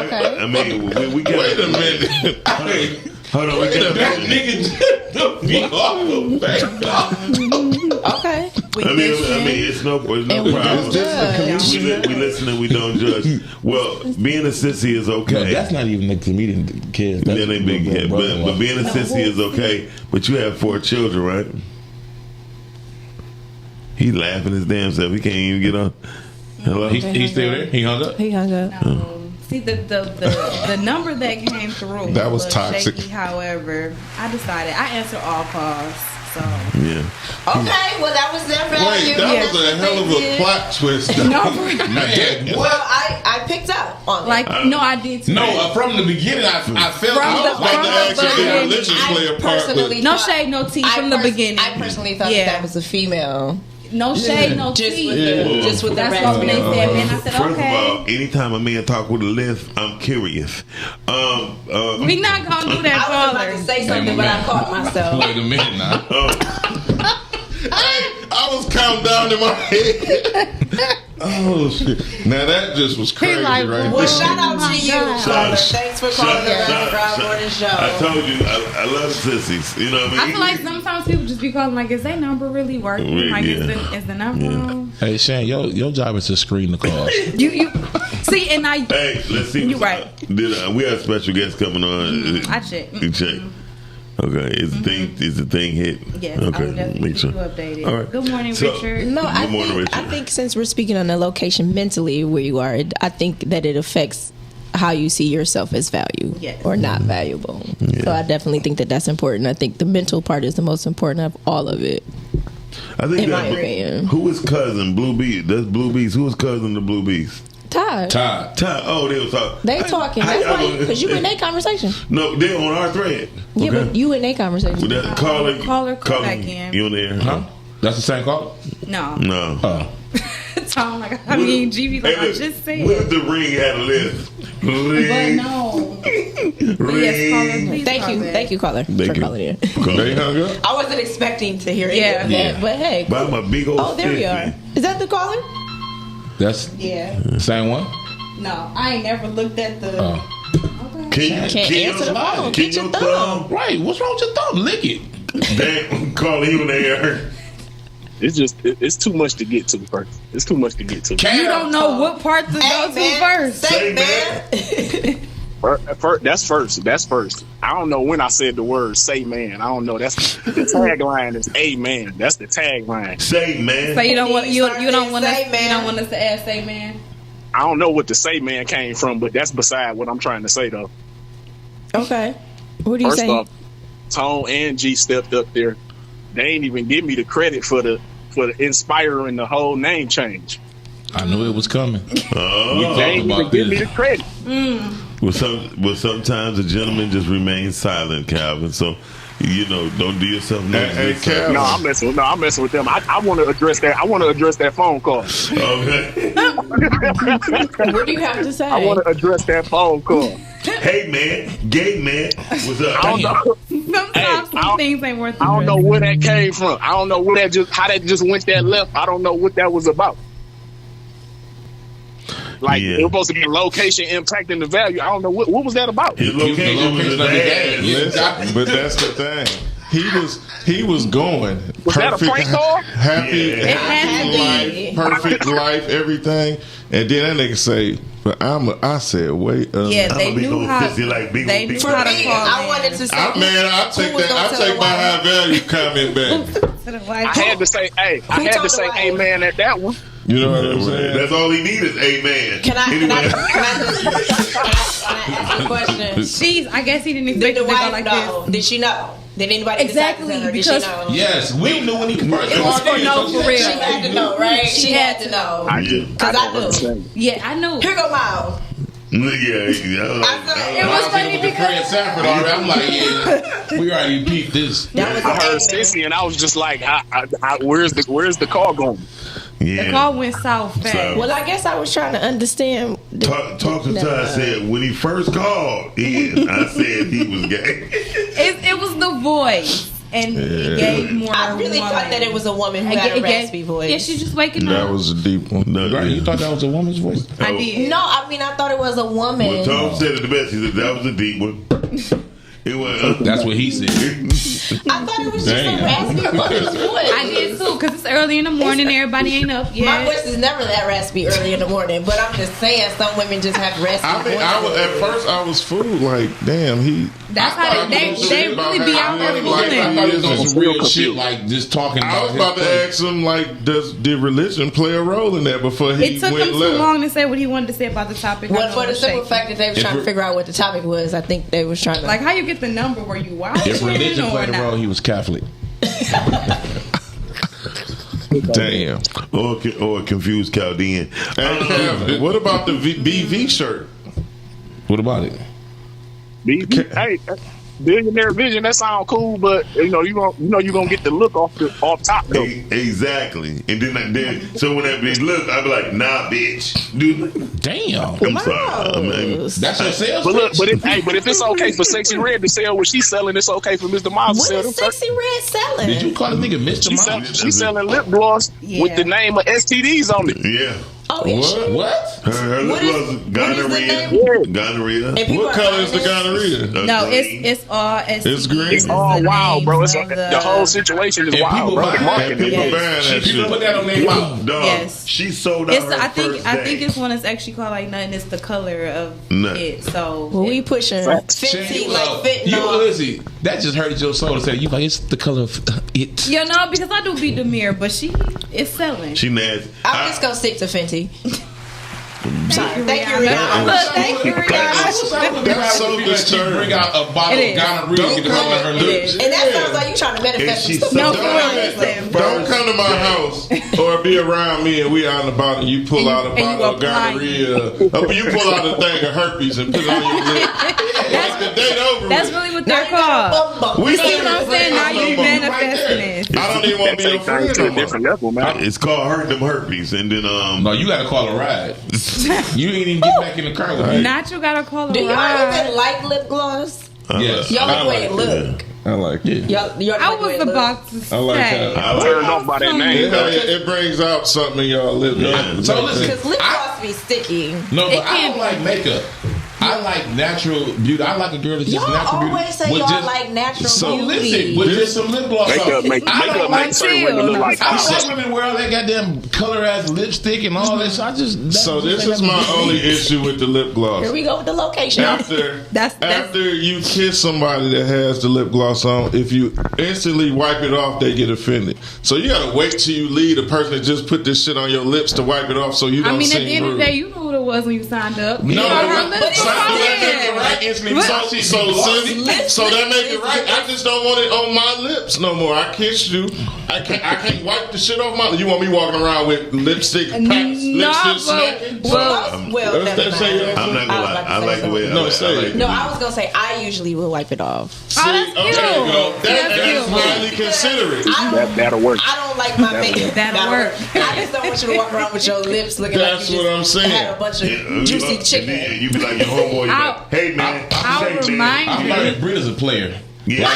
Okay. I mean, we got. Wait a minute. Hold on, we got that nigga just be off Okay. I mean, it's no problem. We listen and we don't judge. Well, being a sissy is okay. No, that's not even a comedian kid. That ain't big kid. But being a sissy is okay. But you have 4 children, right? He laughing his damn self. He can't even get on. Hello? He still there? He hung up? He hung up. No. See, the number that came through that was toxic. Shaky, however, I decided I answer all calls. So yeah. Okay, well that was their value. Wait, that was a hell of a plot twist. Man. Well, I picked up on it. No, I did too. No, from the beginning, I felt I was about to actually get religion play a part. No shade, no tea from the beginning. I personally thought that was a female. No shade, no tea. Just with the that's what they said, man. I said, First okay. of all, anytime a man talk with a lisp, I'm curious. We not gonna do that, I was about to say something, but I caught myself. Wait a minute now. I was counting down in my head. Oh shit! Now that just was crazy, right? Well, shout out to you, caller. Thanks for calling the Round Morning Show. I told you, I love sissies. You know what I mean? I feel like sometimes people just be calling like, is their number really working? Like, is the number on? Hey, Shane, your job is to screen the calls. you see, and I. Hey, let's see. You right. We have special guests coming on. I check. You check. Okay, is the thing hit? Yes, okay, I'll definitely make sure. keep you updated. All right. Good morning, Richard. No, Richard. I think since we're speaking on the location mentally where you are, I think that it affects how you see yourself as value or not valuable. Yeah. So I definitely think that that's important. I think the mental part is the most important of all of it. I think in my opinion. Who is cousin Blue Beast? That's Blue Beast. Who is cousin to Blue Beast? Todd. Oh, they was talking. They talking. That's why, because you in their conversation. No, they're on our thread. Yeah, okay. But you in their conversation. Caller, call back in. You on there? Huh? That's the same call? No. Oh. Tom, like, I mean, GB, like I just said. What if the ring had a list? But no. Yes, caller, please. Thank you, caller, for calling in. I wasn't expecting to hear any of that, but hey. But I'm a big old. Oh, there we are. Is that the caller? That's same one? No, I ain't never looked at the. Can't answer the phone. Get your thumb. Right. What's wrong with your thumb? Lick it. Damn, call you in there. It's too much to get to first. It's too much to get to. You don't know what part to go to first. Say, man. That's first. I don't know when I said the word "say man." I don't know. That's the tagline. Is "Amen." That's the tagline. Say man. So you don't want us to add "say man." I don't know what the "say man" came from, but that's beside what I'm trying to say though. Okay. What do you say? First off, Tone and G stepped up there. They ain't even give me the credit for the inspiring the whole name change. I knew it was coming. They ain't even give me the credit. Well, sometimes a gentleman just remains silent, Calvin. So, don't do yourself no. No, I'm messing with them. I want to address that. I want to address that phone call. Okay. What do you have to say? I want to address that phone call. Hey man, gay man, what's up? I don't know. Sometimes some things ain't worth. I don't know where that came from. I don't know how that just went that left. I don't know what that was about. Like it was supposed to be location impacting the value. I don't know what was that about. His location was bad. Listen, but that's the thing. He was going. Was that a prank call? Happy life, perfect life, everything. And then that nigga say, but I said, wait. They knew how. They knew how to call. I wanted to say. I take my high value comment back. I had to say, amen at that one. You know what I'm saying? That's all he needs is amen. Can I ask a question? I guess he didn't expect Did the it to go wife like know? this. Did she know? Did anybody Exactly, decide to because tell her? Did she know? Yes, we knew when he first. It was for real. She had to know, right? She had to know. I do. Because I knew. Yeah, I knew. Here go Miles. It was funny because Sanford already. I'm like, yeah, we already peeped this. I heard Sissy and I was just like, where's the call going? Yeah. The call went south fast. Well, I guess I was trying to understand. Talk to Ty said when he first called in, I said he was gay. It was the voice. And it gave more. I really thought that it was a woman who had a raspy voice. Yeah, she's just waking up. That was a deep one. Right, you thought that was a woman's voice? I did. No, I mean I thought it was a woman. Well, Tom said it the best. He said that was a deep one. It was. That's what he said. I thought it was just a raspy woman's voice. I did too, because it's early in the morning. Everybody ain't up yet. My voice is never that raspy early in the morning, but I'm just saying some women just have raspy voices. At first I was fooled. Like, damn, That's how they really be out there fooling. I thought he was on some real shit, like just talking about. I was about to ask him, like, did religion play a role in that before he It took went him left? too long to say what he wanted to say about the topic. Well, for the simple fact that they was trying to figure out what the topic was, I think they was trying to like how you get the number. Were you wild? If religion played a role, he was Catholic. Damn. Or a confused Chaldean. What about the BV shirt? What about it? BV, hey, billionaire vision. That sound cool, but you gonna get the look off top though. Exactly. And then so when that bitch look, I be like, nah, bitch. Dude. Damn. I'm sorry. That's your sales. But look, but if it's okay for Sexy Red to sell what she's selling, it's okay for Mr. Miles to sell what them. is Sexy Red selling? Did you call the nigga Mr. Miles? She's selling lip gloss with the name of STDs on it. Yeah. Oh, is she? What? Her lip gloss is gonorrhea. Gonorrhea. What color is the gonorrhea? No, it's all It's green. It's all wild, bro. The whole situation is wild, bro. People buying that People put that on their mouth. Dog, Yes. she sold out her I think day. it's one that's actually called like nothing. It's the color of it. So well, we pushing Chanie, listen, that just hurt your soul to say you like it's the color of it. you know because I do beat the mirror, but she is selling. She nasty. I'm just gonna stick to Fenty. Sorry, thank you, Rihanna. Thank you, Rihanna. That's so disturbing. Bring out a bottle of gonorrhea and cover her lips. And that sounds like you trying to manifest some stuff. Don't come to my house or be around me and we out and about and you pull out a bottle of gonorrhea. Or you pull out a thing of herpes and put it on your lip. That's really what they're called. You see what I'm saying? Now you manifesting it. I don't even want to be your friend to a different level, man. It's called herpes, and then no, you gotta call a ride. You ain't even get back in the car with me. Not you gotta call a ride. Do y'all even like lip gloss? Yes. Y'all like the way it look. I like it. I was about to say. I like that. I'm turned off by that name. It brings out something in y'all lip. So listen, Because lip gloss be sticky. No, but I don't like makeup. I like natural beauty. I like a girl that's just Y'all natural beauty. always say with y'all just, like natural so beauty. listen, with just some lip gloss on. Makeup I don't like certain women look like I don't like women wear all that goddamn color ass lipstick and all this. So this is my only issue with the lip gloss. Here we go with the location. After you kiss somebody that has the lip gloss on, if you instantly wipe it off, they get offended. So you gotta wait till you leave the person that just put this shit on your lips to wipe it off, so you don't. I mean, at seem the end of rude. the day, you know who it was when you signed up. No, but so that make it right. I just don't want it on my lips no more. I kissed you. I can't wipe the shit off my. You want me walking around with lipstick packs, lipstick smacking? I'm not gonna lie. I like the way. I was gonna say I usually will wipe it off. See, okay, go. That's highly considerate. That'll work. I don't like my makeup. That'll work. I just don't want you to walk around with your lips looking like you just had a bunch of juicy chicken. You be like your homeboy. Hey man, I'll remind you. I'm like Britta's a player. Yeah,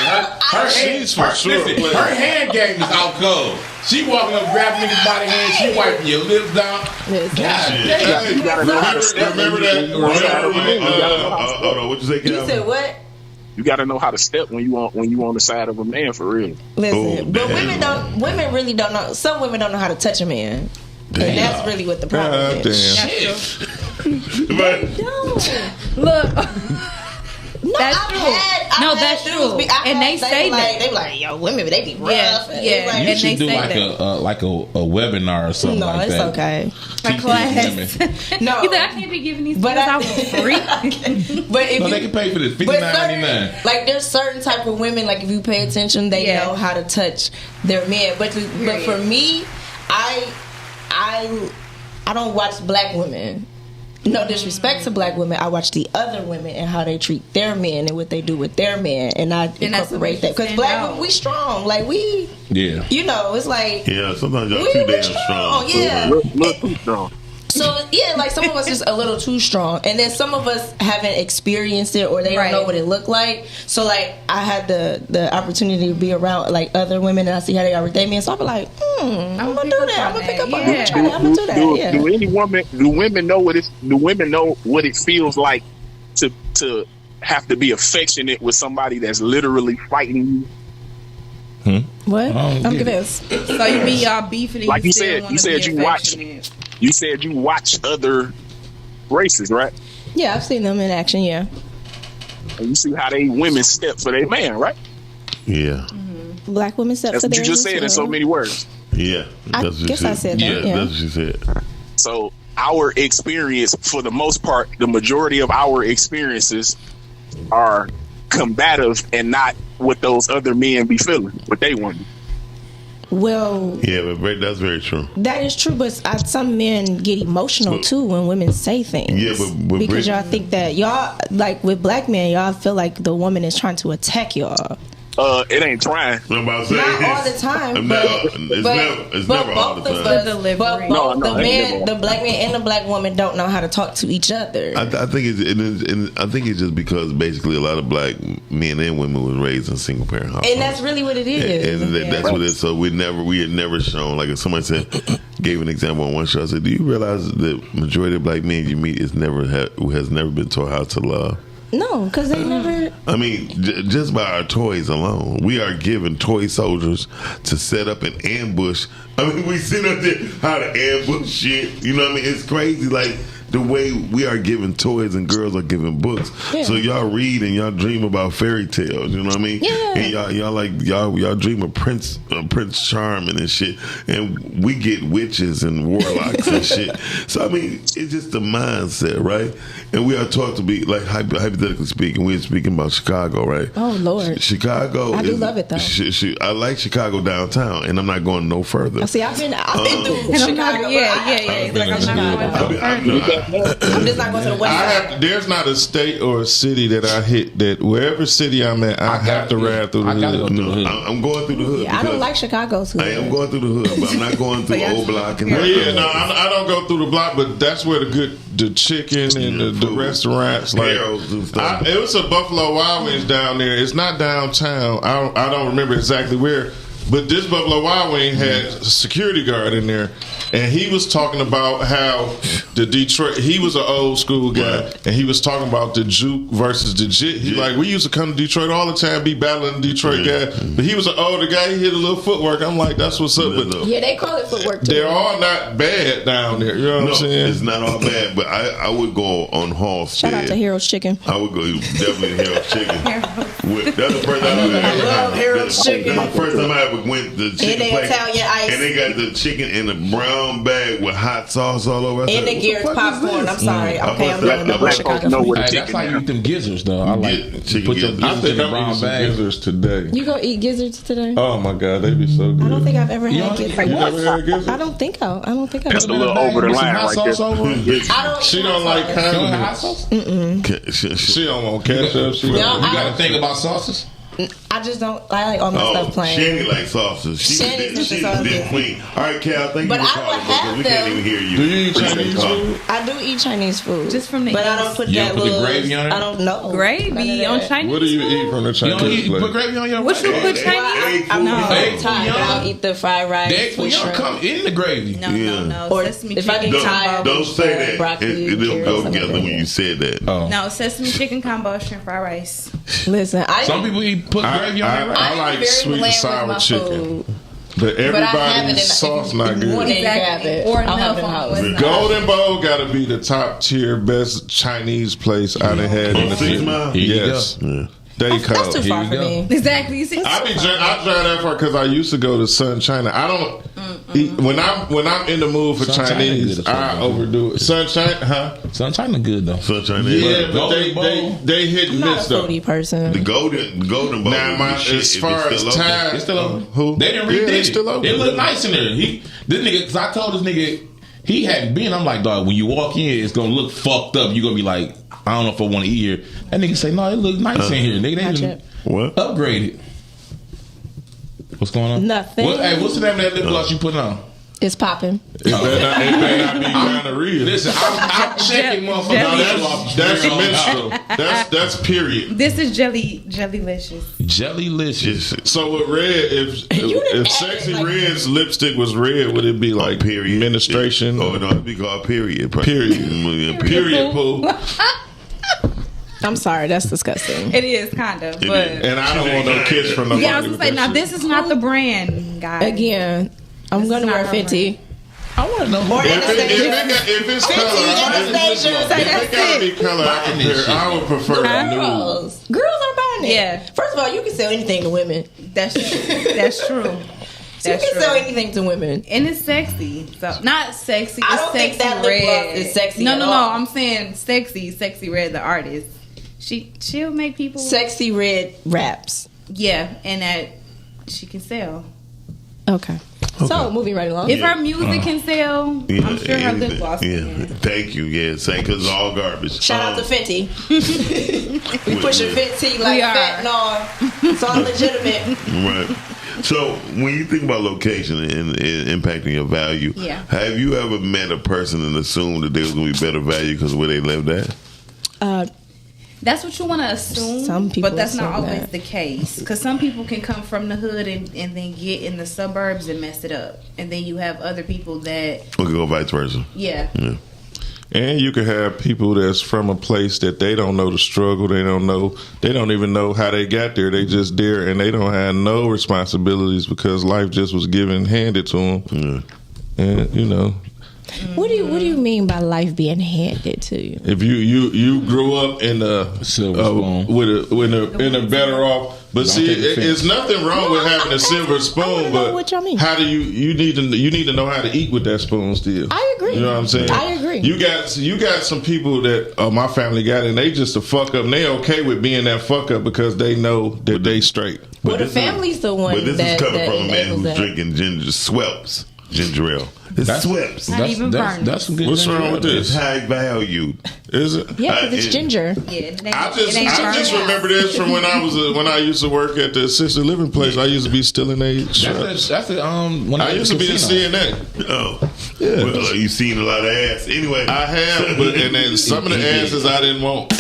her hand game is out cold. She walking up, grabbing niggas by the hand. She wiping your lips down. You gotta know how to step. Remember that? Hold on, what you say? You said what? You got to know how to step when you on the side of a man for real. Listen, but women really don't know. Some women don't know how to touch a man. And that's really what the problem is. Look. No, that's true. That's true. And they say that they be like, yo, women, they be rough. Yeah. You and should do say like a webinar or something like that. No, it's okay. A class. No, you I can't be giving these things out for free. But if they can pay for this $59.99. Like there's certain type of women. Like if you pay attention, they know how to touch their men. But for me, I don't watch black women. No disrespect to black women, I watch the other women and how they treat their men and what they do with their men, and I incorporate that because black women, we strong, like we, you know, it's like sometimes y'all too damn strong. Look too strong. So like some of us is a little too strong, and then some of us haven't experienced it or they don't know what it looked like. So like I had the opportunity to be around like other women and I see how they are with their men. So I'm like, I'm gonna do that. I'm gonna pick up on that. I'm gonna do that. Do women know what it feels like to have to be affectionate with somebody that's literally fighting you? What? I'm confused. So you mean y'all beefing? Like you said you said you watch other races, right? Yeah, I've seen them in action. Yeah. And you see how they women step for their man, right? Yeah. Mm-hmm. Black women step for their man. That's what you just said in so many words. Yeah. I guess I said that. Yeah, that's what you said. So our experience, for the most part, the majority of our experiences are combative and not what those other men be feeling, what they want. Well, yeah, but that's very true. That is true, but some men get emotional too when women say things. Yeah, but because y'all think that y'all, like with black men, y'all feel like the woman is trying to attack y'all. It ain't trying. Not all the time, but never all the time. But both the black man and the black woman don't know how to talk to each other. I think it's just because basically a lot of black men and women was raised in single parent households, and that's really what it is. And that's what it is. So we had never shown, like if somebody gave an example on one show, I said, "Do you realize the majority of black men you meet has never been taught how to love?" No, because they never. I mean, just by our toys alone, we are given toy soldiers to set up an ambush. I mean, we sit up there how to ambush shit. You know what I mean? It's crazy, like the way we are given toys and girls are given books. Yeah. So y'all read and y'all dream about fairy tales. You know what I mean? Yeah. And y'all dream of Prince Charming and shit. And we get witches and warlocks and shit. So I mean, it's just the mindset, right? And we are taught to be, like, hypothetically speaking, we're speaking about Chicago, right? Oh, Lord. Chicago. I do love it, though. I like Chicago downtown, and I'm not going no further. See, I've been through Chicago. I'm just not going to the west side. There's not a state or a city that I hit that wherever city I'm at, I have to ride through the hood. I'm going through the hood. Yeah, I don't like Chicago's hood. I am going through the hood, but I'm not going through Old Block. And I don't go through the block, but that's where the chicken and the restaurants, like it was a Buffalo Wild Wings down there. It's not downtown. I don't remember exactly where, But this Buffalo Wild Wing had a security guard in there, and he was talking about how the Detroit. He was an old school guy, and he was talking about the juke versus the jit. He like, we used to come to Detroit all the time, be battling the Detroit guy. But he was an older guy. He hit a little footwork. I'm like, that's what's up. But yeah, they call it footwork too. They're all not bad down there. You know what I'm saying? It's not all bad, but I would go on Halstead. Shout out to Harold's Chicken. I would go definitely Harold's Chicken. That's the first time I love Harold's Chicken. The first time I ever went to chicken And they place, Italian ice. and they got the chicken in a brown bag with hot sauce all over. And the Garrett's popcorn. I'm sorry. Okay, I'm going to double Chicago. That's how you eat them gizzards, though. I like chicken put your gizzards. I gizzards think in the I'm brown eating some bag. gizzards today. You gonna eat gizzards today? Oh my God, they be so good. I don't think I've ever had You gizzards. never had gizzards? I don't think I That's a little over the line right there. She don't like condiments. She don't want ketchup. You gotta think about sauces. I just don't. I like all my stuff plain. Chanie likes sauces. She's the damn queen. All right, Cal, thank But you for I would calling have because we can't them. even hear you. Do you eat Chinese food? I do eat Chinese food, Just from the but I east. don't put You that don't put the little gravy on it? I don't know Gravy on Chinese What do you food? eat from the You don't Chinese put place? gravy on your What you put Chinese? I'm No. not Egg tired. fouillon? I'll eat the fried rice. The egg with fouillon shrimp. come in the gravy. No. Or Sesame if I chicken get tired, Don't say that. broccoli, It don't go carrots, together something when you said that. Oh. No, sesame chicken combo, shrimp fried rice. Listen, Some people put gravy on their rice. I like very sweet and bland with sour my chicken. food. But But I have it everybody's in sauce not good. One day you have it. Or I'll have it in enough house. on The Golden Bowl got to be the top tier best Chinese place I done had in the 6 city. Mile? Here you Yes, go. they That's cold. too far you for go. me. Exactly. You see, I drive that far because I used to go to Sun China. I don't eat, when I'm in the mood for Sun China Chinese. good as I fuck, overdo it. Sun China, huh? Sun China good though. Sunshine. Yeah, but Golden Bowl. they hit I'm and not miss a though. foodie person. The golden bowl. Now, would be shit as if far it's as still open. time, It's still open. who? They didn't Yeah, redid they it. still open. It looked nice in there. This nigga, because I told this nigga he hadn't been. I'm like, dog, when you walk in, it's gonna look fucked up. You gonna be like, I don't know if I want to eat here. That nigga say, no, it look nice in here. Nigga, they Not didn't yet. What? upgrade it. What's going on? Nothing. What's the name of that lip gloss you putting on? It's popping. It better not be gonorrhea. Listen, I'm checking motherfuckers. No, that's menstrual. That's period. this is Jellylicious. Jellylicious. So with red, if Sexy Red's lipstick was red, would it be like Period. menstruation? Oh no, it'd be called period. Period. Period poo. I'm sorry, that's disgusting. It is kind of, but And I don't want no kiss from nobody. yeah, I was with gonna say that now shit. this is not the brand, guys. Again, I'm This gonna is wear not 50. I want to know more. If it's color, if it gotta be color, I would prefer nude. Girls are buying it. Yeah. First of all, you can sell anything to women. That's true. So you can sell anything to women. And it's sexy. So not sexy. I it's don't think sexy that lip red. gloss is sexy No, at no, all. I'm saying sexy red. The artist. She'll make people Sexy red raps. Yeah, and that she can sell. Okay. So moving right along. If her music can sell, I'm sure her lip gloss Yeah, can. thank you. Yeah, say because it's all garbage. Shout out to Fenty. We pushing Fenty like We are. fentanyl. It's all legitimate. Right. So when you think about location and impacting your value, Yeah. have you ever met a person and assumed that they was going to be better value because of where they lived at? That's what you want to assume. Some people but that's not assume always that. the case. Because some people can come from the hood and then get in the suburbs and mess it up, and then you have other people that We could go vice versa. yeah. And you could have people that's from a place that they don't know the struggle. They don't even know how they got there. They just there and they don't have no responsibilities because life just was handed to them. Yeah. And you know, What do you mean by life being handed to you? if you grew up in a Silver spoon. in a better off. But see, take offense. it's nothing wrong with having a silver spoon. know But what y'all mean. how do you need to know how to eat with that spoon still? I agree. You know what I'm saying? I agree. You got some people that my family got, and they just a fuck up. And they okay with being that fuck up because they know that they straight. Well, the this family's the one But this that is coming that from a man enables who's that. drinking ginger ale. It's Sweps. Not even burned. That's some good. What's wrong with It's this? high value. Is it? Yeah, because it's it- ginger. Yeah, it ain't, I it ain't just burned. remember this from when I used to work at the assisted living place. I used to be stealing That's the when I used to be in CNA. Oh, Yeah. well, you seen a lot of ass anyway. I have, but and then some of the asses I didn't want.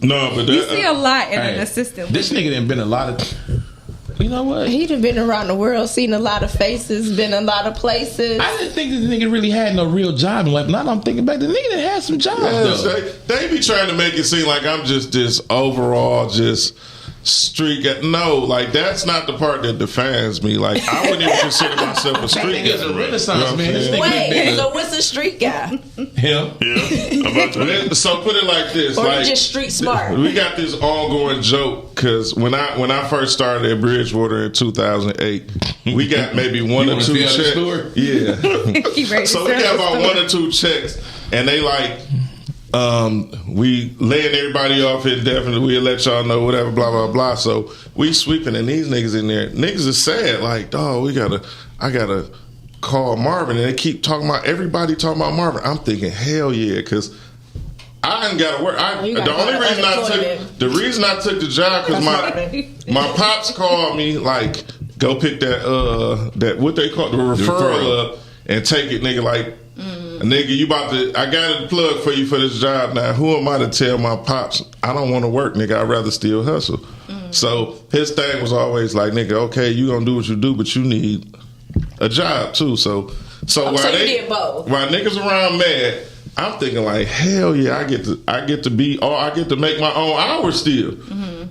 No, but You see a lot in an assistant. This nigga done been a lot of. You know what? He done been around the world, seen a lot of faces, been a lot of places. I didn't think this nigga really had no real job in life. Now I'm thinking back, the nigga that had some jobs though. They be trying to make it seem like I'm just this overall just street guy. No, like that's not the part that defines me. Like I wouldn't even consider myself a street guy. Nigga's a renaissance man. Wait, so what's a street guy? Him. Yeah. So put it like this, or like just street smart. We got this ongoing joke because when I first started at Bridgewater in 2008, we got maybe one or two checks. Yeah. So we got about one or two checks, and they like. We laying everybody off indefinitely. We'll let y'all know whatever, blah blah blah. So we sweeping, and these niggas in there, niggas is sad. Like, dog, I gotta call Marvin, and they keep talking about everybody talking about Marvin. I'm thinking, hell yeah, because I ain't gotta work. The reason I took the job because my pops called me like, go pick that what they call the referral up and take it, nigga. Like. Nigga, I got a plug for you for this job now. Who am I to tell my pops I don't want to work, nigga? I'd rather still hustle. So his thing was always like, nigga, okay, you gonna do what you do, but you need a job too. So while niggas around mad, I'm thinking like, hell yeah, I get to make my own hours still.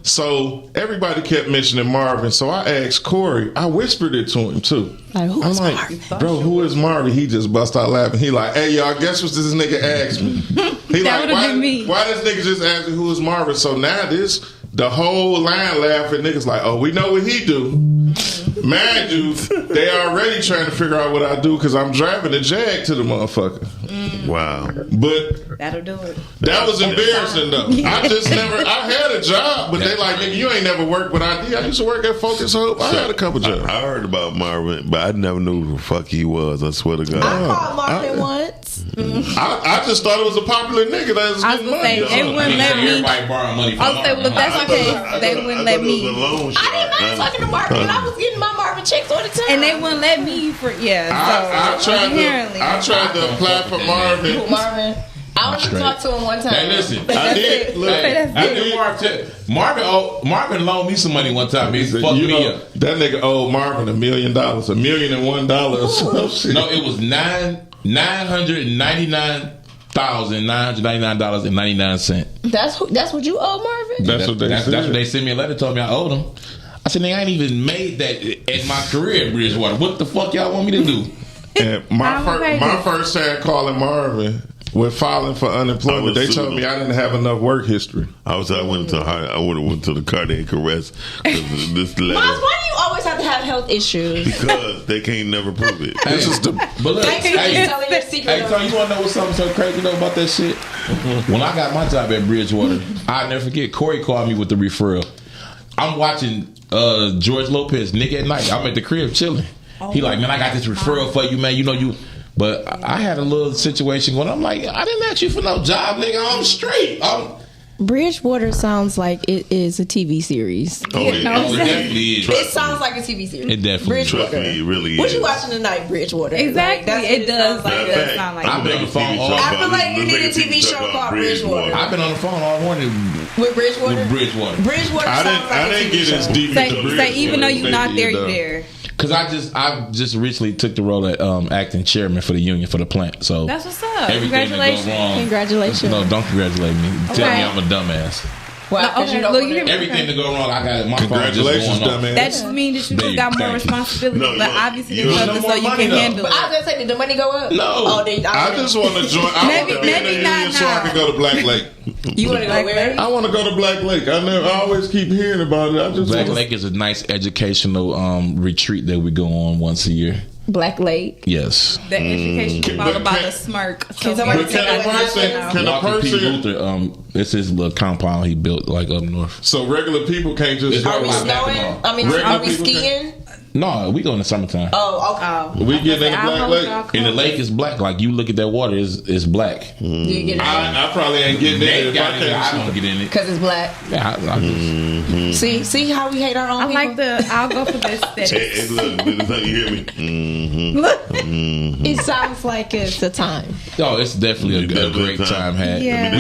So everybody kept mentioning Marvin. So I asked Corey. I whispered it to him too. I'm like, bro, who is Marvin? He just bust out laughing. He like, hey y'all, guess what this nigga asked me? He like, why this nigga just asked me who is Marvin? So now the whole line laughing. Niggas like, oh, we know what he do. Mind you, they already trying to figure out what I do because I'm driving the Jag to the motherfucker. Wow. But that'll do it. That was embarrassing though. I had a job, but they like, nigga, you ain't never worked with ID. I used to work at Focus Hope. I had a couple jobs. I heard about Marvin, but I never knew who the fuck he was. I swear to God. I called Marvin once. I just thought it was a popular nigga that was getting money. They wouldn't let me. Everybody borrow money from Marvin. Look, that's okay. They wouldn't let me. I didn't mind talking to Marvin. I was getting my Marvin checks all the time. And they wouldn't let me I tried to apply for Marvin. I only talked to him one time. Hey, listen. I did. Marvin loaned me some money one time. He fucked me up. That nigga owed Marvin $1 million, $1,001 or some shit. No, it was $999,999.99. That's what you owe Marvin? That's what they sent me a letter, told me I owed them. I said, nigga, I ain't even made that in my career at Bridgewater. What the fuck y'all want me to do? And my first time calling Marvin with filing for unemployment, they told me I didn't have enough work history. I would have went to the cardiac arrest. This letter. Mom, why do you always have to have health issues? Because they can't never prove it. But look, telling your secret. Hey, Tony, you want to know what's something so crazy though about that shit? When I got my job at Bridgewater, I'll never forget. Corey called me with the referral. I'm watching George Lopez, Nick at Night. I'm at the crib chilling. He like, man, I got this referral for you, man. You know you. But I had a little situation when I'm like, I didn't ask you for no job, nigga. I'm straight. Bridgewater sounds like it is a TV series. Oh, it definitely is. It sounds like a TV series. It definitely is. Bridgewater. It really is. What you watching tonight, Bridgewater? Exactly. Like, it does. Like that sound like. I've been on the phone all. I feel like you need a TV show called Bridgewater. I've been on the phone all morning with Bridgewater. Bridgewater. I didn't get as deep into Bridgewater. Say even though you're not there, you're there. Because I just recently took the role at acting chairman for the union for the plant. So that's what's up. Congratulations. Congratulations. No, don't congratulate me. Okay. Tell me I'm a dumbass. Well, everything to go wrong, I got it. My congratulations, dumbass. That just means that you got more responsibility, but obviously there's nothing so you can handle it. I was gonna say, did the money go up? No. I just want to join. I want to be in the union so I can go to Black Lake. You want to go where? I want to go to Black Lake. I always keep hearing about it. Black Lake is a nice educational retreat that we go on once a year. Black Lake. Yes. The education all about a smirk. Can a person? It's his little compound he built like up north. So regular people can't just. Are we snowing? I mean, are we skiing? No, we go in the summertime. Oh, okay. We get in the Black Lake. And the lake is black. Like you look at that water, it's black. I probably ain't getting in it if I can't. I don't get in it because it's black. Yeah, I just, See how we hate our own people? I'll go for this. Hey, look, you hear me? It sounds like it's a time. Oh, it's definitely a great time had. Yeah.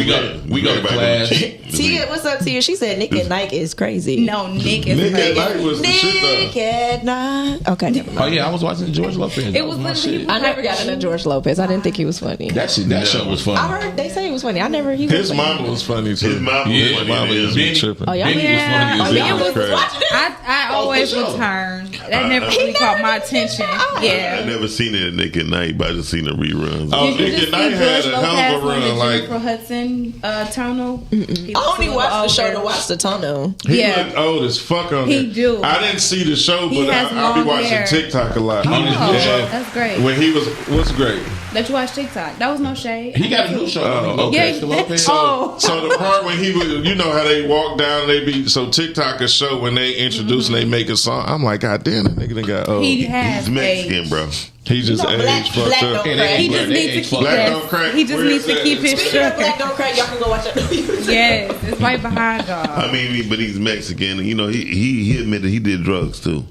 We go to class. Tia, what's up, Tia? She said Nick at Night is crazy. No, Nick is Nick crazy. at Night was the shit though. Nick at Night. Okay, never mind. Oh yeah, I was watching George Lopez. It was literally. I never got into George Lopez. I didn't think he was funny. That show was funny. I heard they say he was funny. I never. He His was funny. mama was funny too. His mama was funny. Tripping. Oh, y'all Benny was funny. Oh, yeah, as hell. I always return. That never really caught my attention. I never seen it at Nick at Night, but I just seen the reruns. Oh, Nick at Night had a hell of a run. Like Jennifer Hudson tunnel. I only watched the show to watch the tunnel. he looked old as fuck on He there. do. I didn't see the show, He but has I'll be long watching hair. TikTok a lot. Oh, Yeah. that's great. When he was, what's great? Let you watch TikTok. That was no shade. He got a new show. Yeah. So the part when he was, you know how they walk down, they be so TikTokers show when they introduce and they make a song. I'm like, God damn, that nigga done got old. He has He's Mexican, bro. He just aged fucked up. He just needs to keep that. He just needs to keep his Speaking of Black Don't Crack, y'all can go watch that. Yes, it's right behind y'all. I mean, but he's Mexican. You know, he admitted he did drugs too.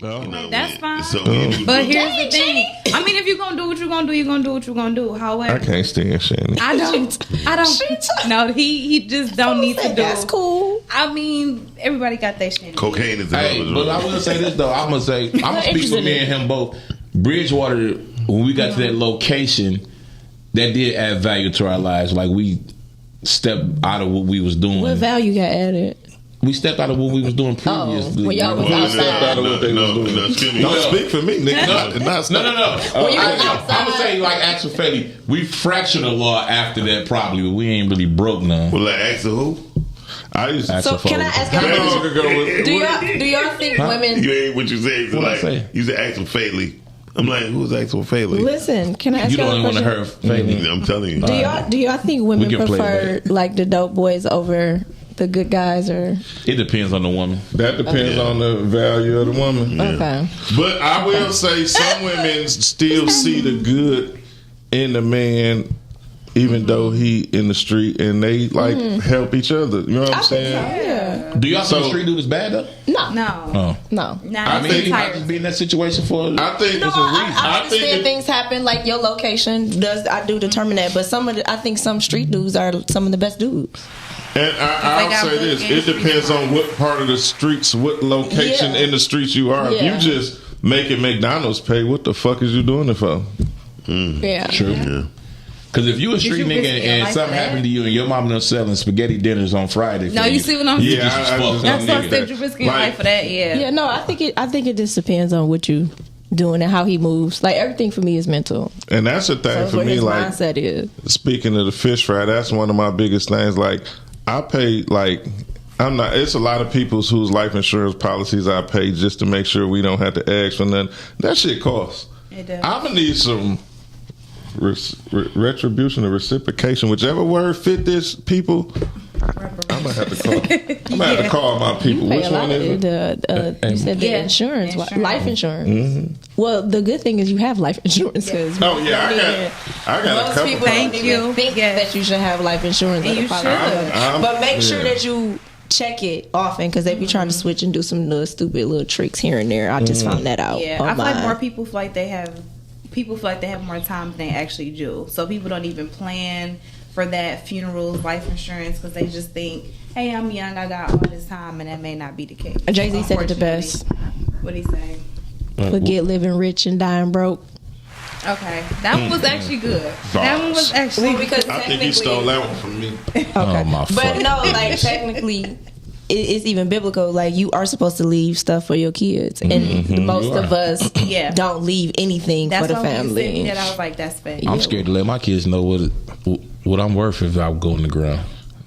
Oh. You know, That's fine. So But here's the thing. I mean, if you're gonna do what you're gonna do, you're gonna do what you're gonna do. However, I can't stand Chanie. I don't. No, he just don't need to do. That's cool. I mean, everybody got their shit. cocaine is Hey, but I will say this though. I'm gonna speak for me and him both. Bridgewater, when we got to that location, that did add value to our lives. Like we stepped out of what we was doing. What value got added? We stepped out of what we was doing previously. when y'all was outside. Don't speak for me, nigga. No. I'm gonna say like Axel Felly, we fractured the law after that probably, but we ain't really broke none. Well, like Axel who? I used to. So can I ask y'all? Do y'all think women? You ain't what you say. So What I like, say? you said Axel Faley. I'm like, who's Axel Faley? Listen, can I ask You the y'all only a one to question? hear Faley. I'm telling you. Do y'all think women We can play prefer like the dope boys over the good guys, or It depends on the woman. That depends on the value of the woman. okay? But I will say some women still see the good in the man, even though he in the street, and they like help each other. You know what I'm saying? Yeah. Do y'all think street dude is bad though? No. Oh. I mean, he might just be in that situation for. I think No, it's a reason. I understand things happen. Like your location I do determine that, but I think some street dudes are some of the best dudes. And I'll say this: it depends on what part of the streets, what location in the streets you are. If Yeah. you just making McDonald's pay, what the fuck is you doing it for? Yeah. True. Yeah. Because if you a street you nigga risk your and life something for that? happened to you and your mom done selling spaghetti dinners on Friday, No, you see what I'm saying? Yeah, I just That's don't what I need said. that. You're risking your life for that. Yeah. Yeah, no, I think it just depends on what you doing and how he moves. Like everything for me is mental. And that's the So thing it's for what me. his Like mindset is. speaking of the fish fry, that's one of my biggest things. Like I pay like. I'm not. It's a lot of people's whose life insurance policies I pay just to make sure we don't have to ask for nothing. That shit costs. It does. I'm gonna need some retribution or reciprocation, whichever word fit this people. I'm gonna have to call. I'm gonna have to call my people. Pay Which a lot one is of it? you said the Yeah. insurance, Insurance. life insurance. Mm-hmm. Well, the good thing is you have life insurance because Oh yeah, I got a most couple. people Thank don't you. even think that you should have life insurance. And on the you policy. should. But make sure yeah. that you check it often because they be trying to switch and do some little stupid little tricks here and there. I just found that out. Yeah, on I feel like mine. more people feel like they have more time than they actually do. So people don't even plan for that funerals, life insurance, because they just think, "Hey, I'm young, I got all this time," and that may not be the case. Jay-Z said it the best. What he say? Forget living rich and dying broke. Okay, that one was actually good. That one was actually because I think he stole that one from me. Okay. Oh my But fuck. no, like technically, it's even biblical. Like you are supposed to leave stuff for your kids, and most of us don't leave anything That's for the why when you said family. that, I was like, "That's fake." I'm scared to let my kids know what I'm worth if I go in the ground.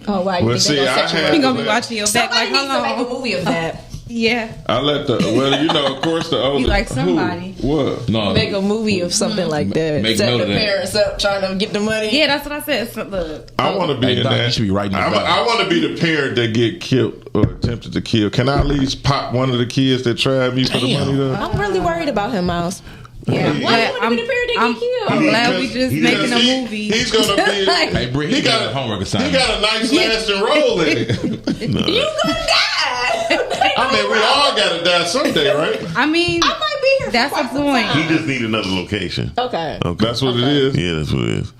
Oh, wow! Well, see, I had You gonna be watching your back like, Somebody needs to make "Hello." a movie of that. Yeah. I let the of course the older. You like somebody. What? No. Make a movie of something like that. Make Set note the of that. parents up trying to get the money. Yeah, that's what I said. So, look. I want to be in Doc, that. you should be writing that down. I want to be the parent that get killed or attempted to kill. Can I at least pop one of the kids that tried me for the money though? I'm really worried about him, Miles. Yeah, Why you want to be the parent that get killed? I'm glad we just making a movie. He's gonna be. Hey, Britt, he got a homework assignment. He got a nice lasting role in it. You gonna die. I mean, we all gotta die someday, right? I mean, I might be here. that's the point. He just need another location. Okay. That's what it is. Yeah, that's what it is.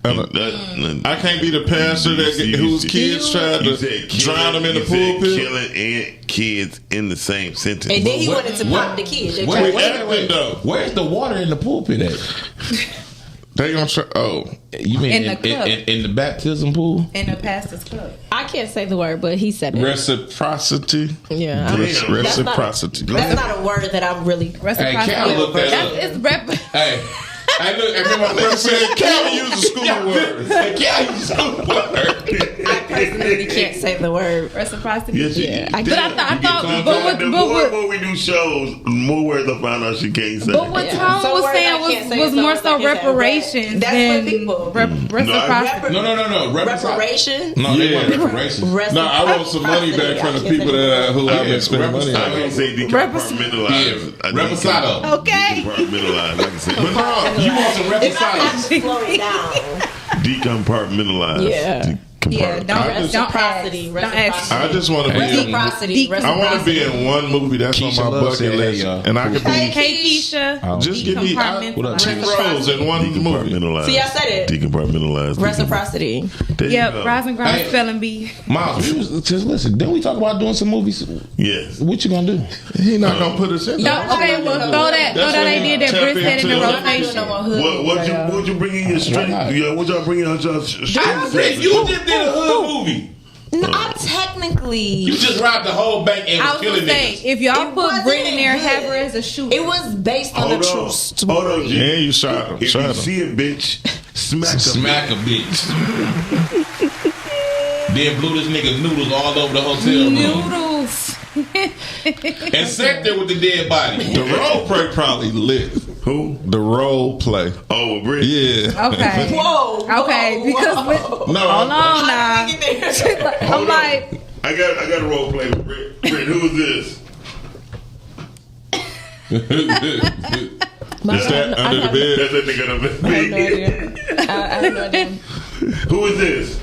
I can't be the pastor whose kids tried to drown them in the pulpit. Killing and kids in the same sentence. And then he wanted to pop the kids. Where's the water in the pulpit at? They gonna try. Oh, you mean In the cup. in the baptism pool? In the pastor's club. I can't say the word, but he said it. Reciprocity. Yeah. Reciprocity. That's not a word that I'm really. Hey, Cal looked that up. It's rep. Hey. I remember my friend said, Cal used a school word. Cal used a school word. I personally can't say the word. Reciprocity. Yes, Yeah. But I thought, the more we do shows, the more words I find out she can't say. But what Tom So was words I can't saying say, was so more words I so can't say. reparations That's than for people. reciprocity. No. Reparation? No, they want reparations. No, I want some money back from the people that who I've been spending money I on. can say decompartmentalize. Reposado. Okay. Decompartmentalize. I can say. But no, you want some If I have reposado. to slow it down. Decompartmentalize. Yeah. Yeah, don't ask. Reciprocity. Don't ask. I just want to be. Reciprocity. I want to be in one movie that's Keisha on my Love said bucket that, list, y'all. and I could Hey, be. Keisha. Just give me Decompartmentalize. 2 roles in one movie. Decompartmentalize. See, I said it. Decompartmentalize. Reciprocity. There you Yep, go. Rise and Grind Hey. spelling bee. Miles, just listen. Didn't we talk about doing some movies? Yes. What you gonna do? He not gonna put us in. Okay, well, throw that idea that Britt said in the rotation. What you bring in your straight? Yeah, what y'all bring in your straight? You just did a hood movie. No, technically. You just robbed the whole bank and I was was killing gonna say, niggas. if y'all It put wasn't Britt in there, good. have her as a shooter. It was based on a true story. Hold on, G. And you shot him. If Shot you him. see a bitch, Smack a bitch. Then blew this nigga noodles all over the hotel room. Noodles. And sat there with the dead body. The role play probably lit. Who? The role play. Oh, with Britt? Yeah. Okay. Whoa. Okay, because with, No. hold on now. I'm like, I got a role play with Britt. Britt, who is this? Is that under the bed? That's that nigga under the I have no bed. idea. I have no idea. Who is this?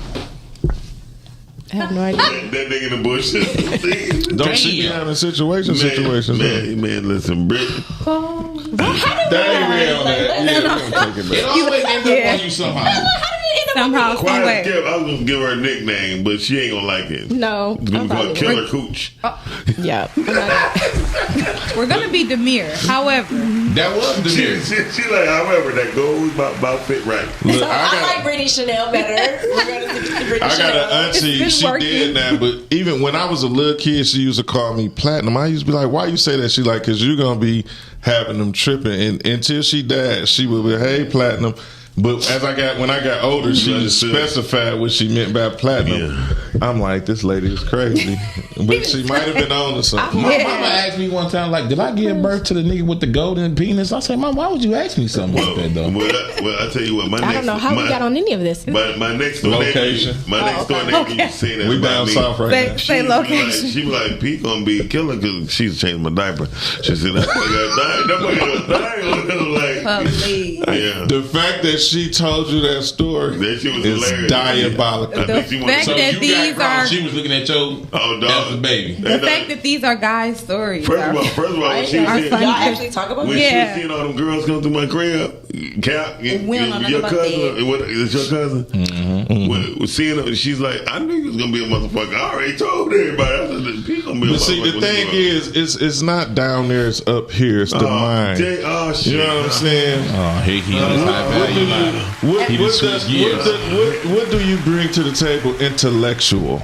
I have no idea. That nigga in the bushes. Don't she be having situations? Man, listen, Britt. That ain't real, man. Yeah, we're gonna take it It back. always ends up on you somehow. somehow, Quiet somewhere. as kept, I was gonna give her a nickname, but she ain't gonna like it. No. It's gonna be called Killer Cooch. Yeah. We're gonna be Demir. However, That was the She like, however, that goes about fit right. Look, So I I like Brittany Chanel better. We're gonna do Brittany got Chanel. an auntie. It's She working. did now, but even when I was a little kid, she used to call me Platinum. I used to be like, "Why you say that?" She like, "Cause you're gonna be having them tripping." And until she died, she would be, "Hey, Platinum." But when I got older, she just specified what she meant by platinum. I'm like, this lady is crazy, but she might have been on to something. My mama asked me one time, like, did I give birth to the nigga with the golden penis? I said, Mom, why would you ask me something like that, though? Well, I tell you what, I don't know how we got on any of this. My next door Location. neighbor, my next door neighbor used to say that. We about down me. south right now. say location. She was like, Pete gonna be a killer because she's changed my diaper. She said, that boy got dying. Please. Yeah. The fact that she told you that story That shit was is hilarious. diabolical. I think she wanted fact So that you these got grown, are- she was looking at your as a baby. The fact that these are guys' stories. First of all, when she was are seeing, funny. Y'all actually talk about when it? she was Yeah. seeing all them girls come through my crib, Cap, We don't know nothing your about cousin, that. what, is your cousin? When seeing her, she's like, I knew you was gonna be a motherfucker. I already told everybody. I said, Pete gonna be a But see, motherfucker. the thing is, it's not down there; it's up here. It's the mind. Shit. You know what I'm saying? Oh, he on his high value line. He just switched gears. What do you bring to the table? Intellectual.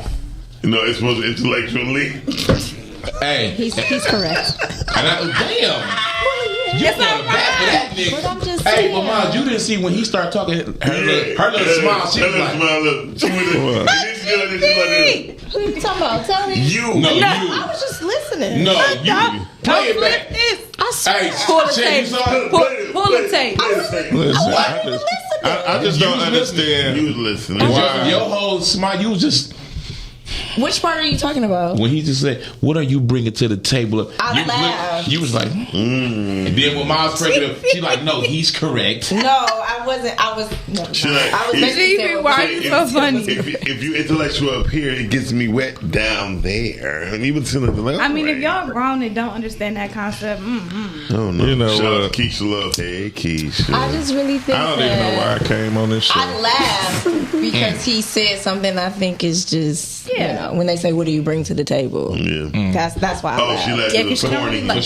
No, it's supposed to intellectually. Hey, He's correct. and damn. You got a back for that nigga. But I'm just Hey, saying. but Mom, you didn't see when he started talking, her little smile, she was like, good that you like Who you talking about? Tell me. You. No, you. I was just listening. No, you. Play it back. I swear. Hey, Pull the Chanie, tape. you saw it? Pull the tape. Listen, I just don't understand. You was listening. Your whole smile, you was just. Which part are you talking about? When he just said, "What are you bringing to the table?" I laughed. You was like, And then when Miles pregnant, she like, "No, he's correct." No, I wasn't. I was. No, I was Stevie, why are you so funny? If you intellectual up here, it gets me wet down there. And even like, I mean, if y'all grown and don't understand that concept, I don't know. You know Shout out what? to Keisha Love. Hey, Keisha. I just really think I don't even know why I came on this show. I laughed because he said something I think is just, you know, when they say, "What do you bring to the table?" Yeah. That's why I laughed. She like because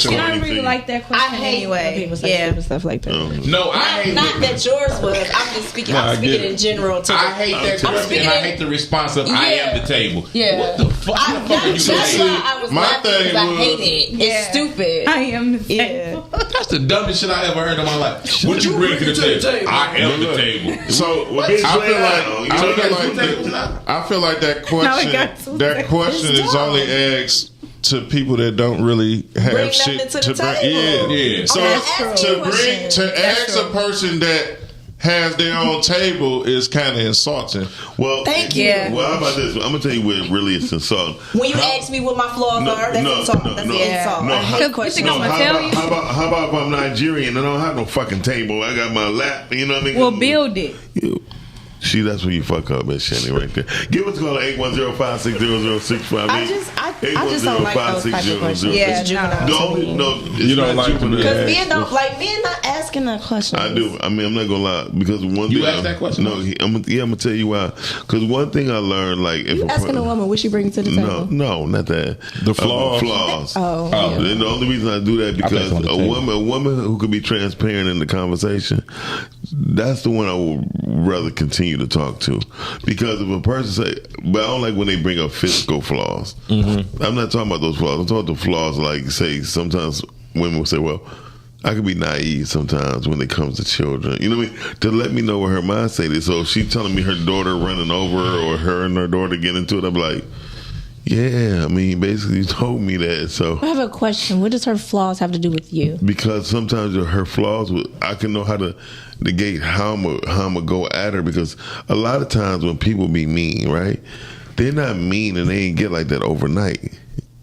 she don't really like that question anyway. People say stupid stuff like that. No, I hate not that yours was. I'm just speaking. I'm speaking in general. To I hate that question, and I hate the response of "I am the table." Yeah. What the fuck? That's why I was laughing because I hate it. It's stupid. I am the table. That's the dumbest shit I ever heard in my life. What you bring to the table? I am the table. So I feel like that question. That question is only asked to people that don't really have shit to bring. Yeah. So to ask a person that has their own table is kind of insulting. Well, thank you. Well, how about this? I'm gonna tell you what really is insulting. When you ask me what my flaws are, that's insulting. That's an insult. I hate questions. How about if I'm Nigerian and I don't have no fucking table? I got my lap. You know what I mean? Well, build it. See, that's where you fuck up, Miss Chanie, right there. Give us a call at 810-560-0658. I just don't like those type of questions. Yeah, it's juvenile. You don't like to because men not asking that question. I do. I mean, I'm not gonna lie because one thing. You asked that question? No, I'm gonna tell you why. Because one thing I learned, like, if you asking a woman what she brings to the table. No, not that. The flaws. And the only reason I do that because a woman who could be transparent in the conversation, that's the one I would rather continue to talk to. Because if a person say, but I don't like when they bring up physical flaws. Mm-hmm. I'm not talking about those flaws. I'm talking about the flaws, like, say, sometimes women will say, well, I can be naive sometimes when it comes to children. You know what I mean? To let me know where her mindset is. So if she's telling me her daughter running over or her and her daughter get into it, I'm like, yeah, I mean, basically you told me that. So I have a question. What does her flaws have to do with you? Because sometimes her flaws, I can know how to negate how I'm gonna go at her. Because a lot of times when people be mean, right? They're not mean and they ain't get like that overnight.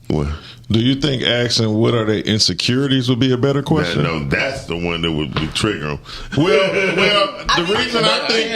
Well, do you think asking what are their insecurities would be a better question? No, that's the one that would trigger them. Well, the reason I think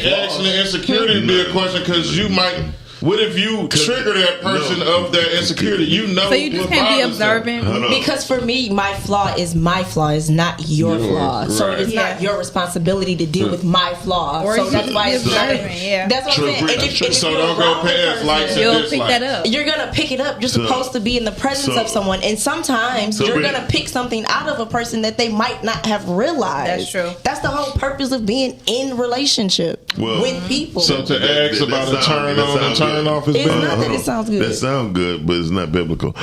asking the insecurity would be a question because you might. What if you trigger that person of their insecurity? You know, so you just can't be observant. Because for me, my flaw is not your flaw. Right. So it's not your responsibility to deal with my flaw. Or so that's why it's observant. That's what I'm saying. So don't go past likes and dislikes. You'll pick that up. You're gonna pick it up. You're supposed to be in the presence of someone, and sometimes you're gonna pick something out of a person that they might not have realized. That's true. That's the whole purpose of being in relationship with people. So to ask about a turn on and turn off is bad. Not that it sounds good. That sounds good, but it's not biblical.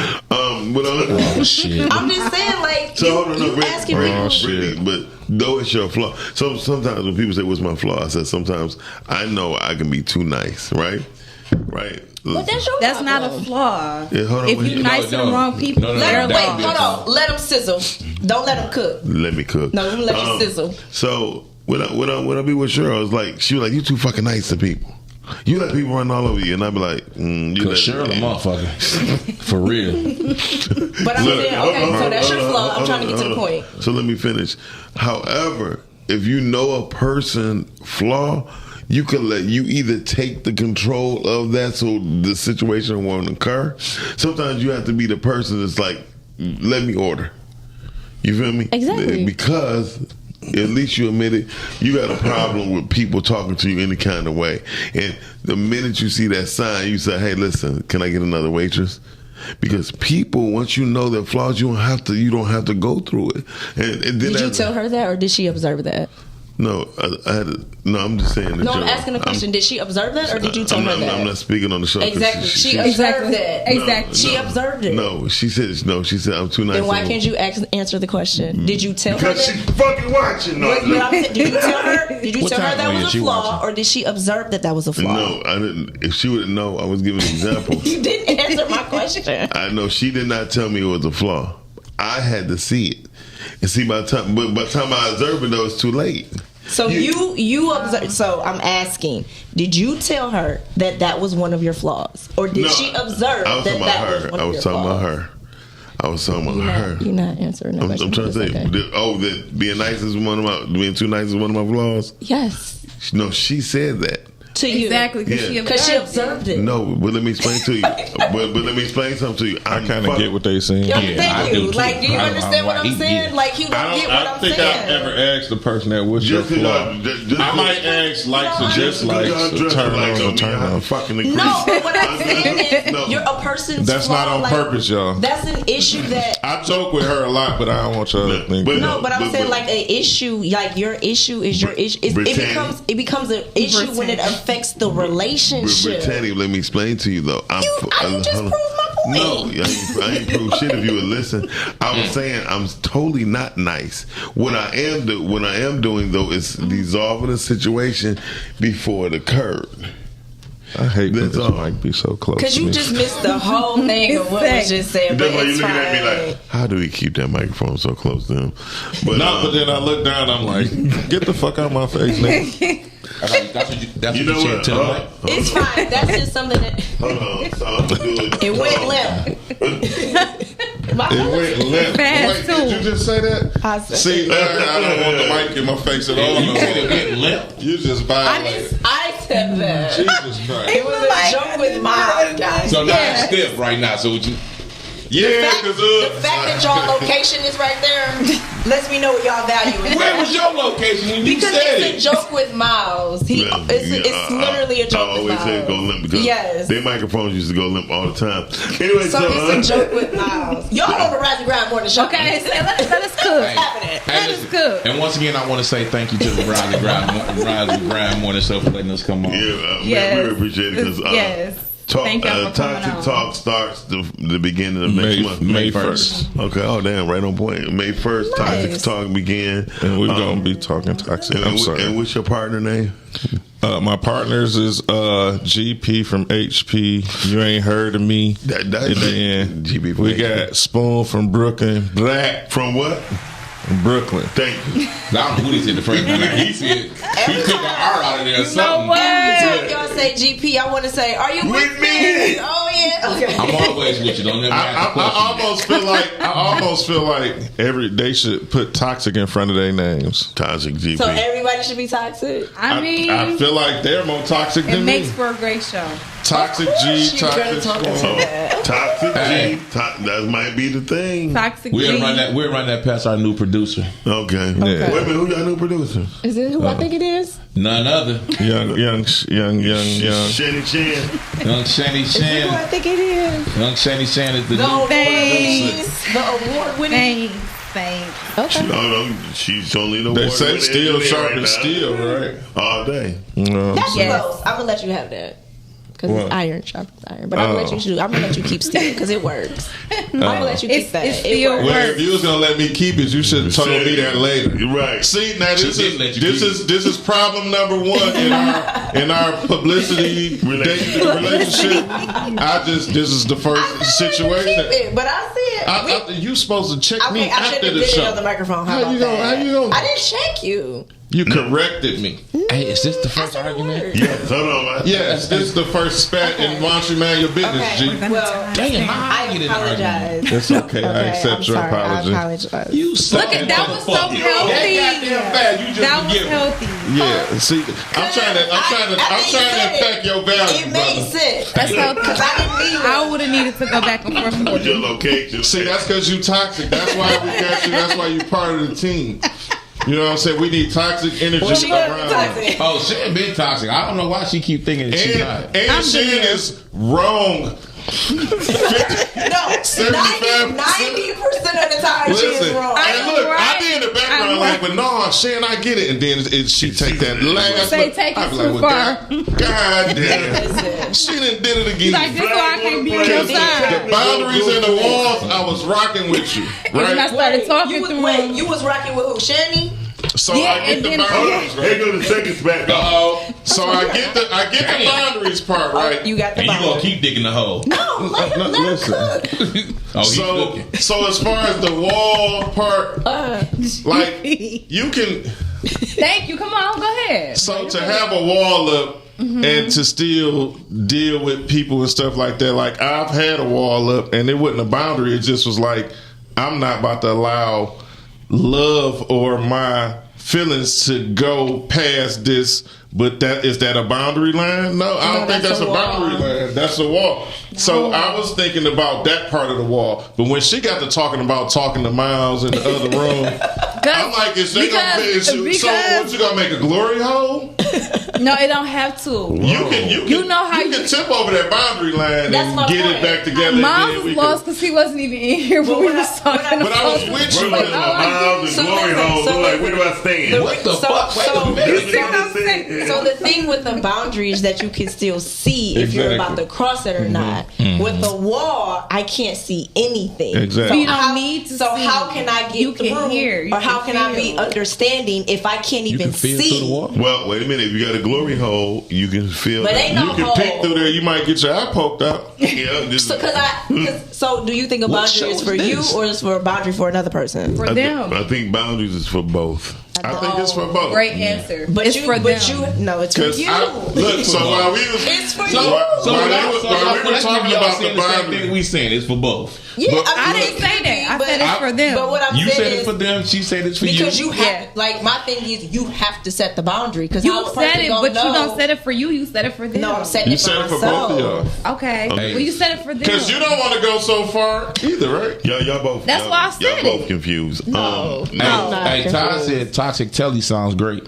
Shit. I'm just saying, like, you asking people. But though it's your flaw. So sometimes when people say, "What's my flaw?" I said, sometimes I know I can be too nice, right? Right. But that's not a flaw. Yeah, hold on, if you're nice to the wrong people, hold on. Let them sizzle. Don't let them cook. Let me cook. No, let you sizzle. So when I be with Cheryl, it's like she was like, "You too fucking nice to people. You let people run all over you," and I be like, "Cause Cheryl a motherfucker, for real." But I'm saying, okay, so that's your flaw. I'm trying to get to the point. So let me finish. However, if you know a person flaw, you can let you either take the control of that so the situation won't occur. Sometimes you have to be the person that's like, let me order. You feel me? Exactly. Because at least you admit it, you got a problem with people talking to you any kind of way. And the minute you see that sign, you say, hey, listen, can I get another waitress? Because people, once you know their flaws, you don't have to go through it. And then did you tell her that, or did she observe that? No, I had to, no, I'm just saying. No, I'm asking a question. Did she observe that, or did you tell her that? I'm not speaking on the show. Exactly. She observed it. Exactly. She observed it. No, she said I'm too nice. Then why can't you answer the question? Did you tell her? Because she's fucking watching. No, did you tell her? Did you tell her that was a flaw, or did she observe that was a flaw? No, I didn't. If she would know, I was giving an example. You didn't answer my question. I know she did not tell me it was a flaw. I had to see it, and see by the time I observed it, though, it's too late. So you observe. So I'm asking, did you tell her that was one of your flaws, or did she observe that was one of your flaws? I was talking about her. You're not answering. I'm trying to say, that being nice is being too nice is one of my flaws. Yes. No, she said that. To you. Exactly, because she observed it. No, but let me explain to you. but let me explain something to you. I kind of get what they saying. Thank you. Like, do you understand what I'm saying? Like, he don't get what I'm saying. I don't think I've ever asked the person that what's your flaw. I might ask likes or dislikes, turn on or turn off. No, but what I'm saying is, you're a person's That's flaw, not on purpose, y'all. That's an issue that I joke with her a lot, but I don't want y'all to think. No, but I'm saying like an issue, like your issue is your issue. It becomes an issue when it affects the relationship. Brittany, let me explain to you though. I just proved my point. No, I ain't proved shit if you would listen. I was saying I'm totally not nice. What I am doing though is dissolving the situation before it occurred. I hate that this mic be so close. Because you just missed the whole thing of what was just said. That's why you looking at me like, how do we keep that microphone so close to him? But then I look down, I'm like, get the fuck out of my face, nigga. That's what you said to him. It's fine. That's just something that. Hold on. So I'm gonna do it. It went limp. It went limp. Wait, did you just say that? I said See, I don't want the mic in my face at all. You said it went limp. You just violated. I said that. Jesus Christ. It was a joke with my guys. So now it's stiff right now. So would you? Yeah, because the fact that y'all location is right there lets me know what y'all value is. Where was your location when you because said it's a joke with Miles. It's literally a joke with Miles. I always say go limp because their microphones used to go limp all the time. Anyway, so it's a joke with Miles. Y'all on the Rise and Grind Morning Show. Okay, so let us cook. Let us cook. And once again, I want to say thank you to the Rise and Grind Morning Show for letting us come on. Yeah, we really appreciate it because Toxic Talk starts the beginning of next month. May 1st. Okay, oh damn, right on point. May 1st, Toxic Talk begin. And we're going to be talking toxic. I'm sorry. And what's your partner name? My partners is GP from HP. You ain't heard of me. GP from we got Spoon from Brooklyn. Black. From what? Brooklyn. Thank you. I don't know who this is the first time. He said he took an R out of there or something. Every time y'all say GP, I want to say, are you with me? Oh yeah. Okay. I'm always with you. Don't ever ask the I almost feel like they should put toxic in front of their names. Toxic GP. So everybody should be toxic. I mean, I feel like they're more toxic than me. It makes for a great show. Toxic G, Toxic Spoon. Toxic G. That might be the thing. Toxic G. We'll run that past our new producer. Okay. Yeah. Wait a minute, who your new producer? Is it who I think it is? None other. Young. Chanie Chan. Young Chanie Chan. Who I think it is? Young Chanie Chan is the new producer. The award-winning. Thanks. Okay. She's only the They say steel sharp as steel, right? All day. That's close. I'm gonna let you have that. Because it's iron sharpens iron. But I'm gonna let you keep steel because it works. I'm gonna let you keep that. It works. Well, if you was gonna let me keep it, you should have told me that later. Right. See, now this is problem number one in our publicity relationship. This is the first situation. Keep it, but I see it. You supposed to check me I after the show. show. On the microphone. How you gonna? I didn't check you. You corrected me. Hey, is this the first argument? Yes, hold on. Yes, this is the first spat in Why Don't You Mind Your Business, G. Well, damn, I apologize. It's okay. I accept your apology. I apologize. You look at that was so healthy. That was healthy. Yeah. See, I'm trying to affect your values. It made sense. That's healthy. Because I didn't need it. I would have needed to go back and forth with your location. See, that's because you toxic. That's why we got you. That's why you part of the team. You know what I'm saying? We need toxic energy around. Oh, she ain't been toxic. I don't know why she keep thinking that she's not. And she is wrong. 90% of the time she is wrong. Hey, look, I be in the background like but no, Shan, I get it. And then she take that last. Say take it too far. God damn. She done did it again. Like, this why I can't be on your side. The boundaries and the walls, I was rocking with you. Right? And I started talking through Wait, you was rocking with who? Chanie? So I get the boundaries. Here go the second smack. So I get the boundaries part right. You got the and you gonna keep digging the hole. No, let cook. So as far as the wall part, like you can. Thank you. Come on, go ahead. So to have a wall up and to still deal with people and stuff like that, like I've had a wall up and it wasn't a boundary. It just was like I'm not about to allow love or my feelings to go past this. But is that a boundary line? No, I don't think that's a boundary line. That's a wall. So I was thinking about that part of the wall. But when she got to talking to Miles in the other room, I'm like, so what, you gonna make a glory hole? No, it don't have to. You can tip over that boundary line and get it back together. Miles was lost because he wasn't even in here when we was talking. But I was with you. Miles and glory holes. Like, where do I stand? What the fuck? So the thing with the boundary is that you can still see if you're about to cross it or not. With the wall, I can't see anything. Exactly. So you don't need to see. How can I get through? Or how can I be understanding if I can't even see? Well, wait a minute. If you got a glory hole, you can feel. But ain't no you can hole. peek through there. You might get your eye poked out. Yeah. So do you think a boundary is for you or is for a boundary for another person? For them. I think boundaries is for both. I think it's for both. Great answer. But it's for them. No, it's for you. So while we was, it's for so, you. While we were talking about the boundary, we saying it's for both. Yeah, I didn't say that. I said it's for them. But what I'm You saying said it's for them. She said it's for you. Because you have, like, my thing is you have to set the boundary. Because you said it, but you don't set it for you. You set it for them. No, I'm setting it for myself. You said it for both of y'all. Okay. Well, you said it for them. Because you don't want to go so far either, right? Y'all both. That's why I said y'all both confused. No. Hey, Todd said Toxic Telly sounds great.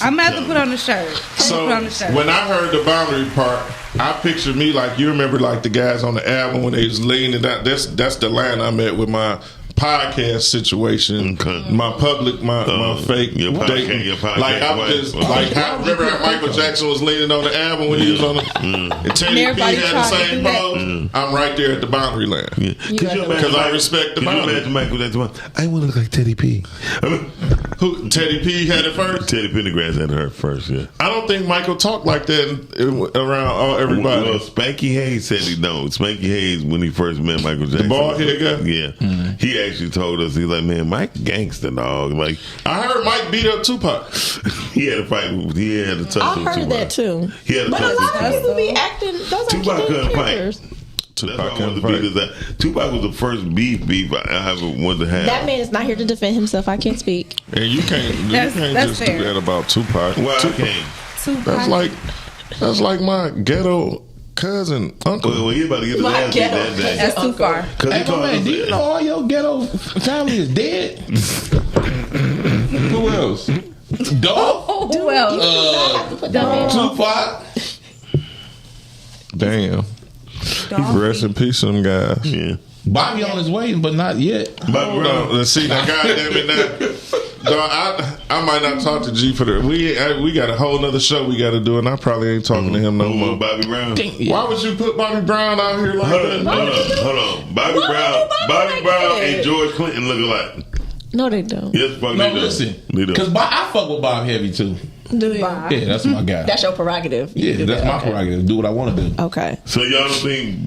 I'm about to put on the shirt. So when I heard the boundary part, I pictured me like you remember like the guys on the album when they was laying it out. That's the line I met with my podcast situation, my public, my fake dating. Like I was just like, remember how Michael Jackson was leaning on the album when he was on the and Teddy P had the same pose. I'm right there at the boundary line because I respect the boundary. Michael Jackson. I want to look like Teddy P. Who Teddy P had it first? Teddy Pendergrass had her first. Yeah. I don't think Michael talked like that around everybody. Well, Spanky Hayes said he don't. Spanky Hayes when he first met Michael Jackson, the bald head guy. Yeah, he actually told us, he's like, man, Mike gangster dog. Like I heard Mike beat up Tupac. He had a fight. He had a tussle with Tupac. I heard that too. He had a but a lot of people be acting. Those Tupac are couldn't characters. fight. Tupac was the first beef I ever wanted to have. That man is not here to defend himself. I can't speak. And you can't just fair. do that about Tupac. Well, I can't. That's like my ghetto cousin, uncle. Well, he about to get his ass beat that day. That's too far. Hey, man, do you know all your ghetto family is dead? Who else? Dog? Who else? Tupac? Damn. Rest in peace, them guys. Yeah. Bobby on his way, but not yet. Bobby Brown. Let's see. Now, goddamn it, now. Dog, I might not talk to G for the. We got a whole nother show we got to do, and I probably ain't talking to him no more. Bobby Brown. Why would you put Bobby Brown out here like that? Hold on. Bobby Brown and George Clinton look alike. No, they don't. Yes, fuck No, they listen. do. Because I fuck with Bob Heavy too. Do you? Yeah, that's my guy. That's your prerogative. Yeah, that's my prerogative. Do what I want to do. Okay. So y'all don't think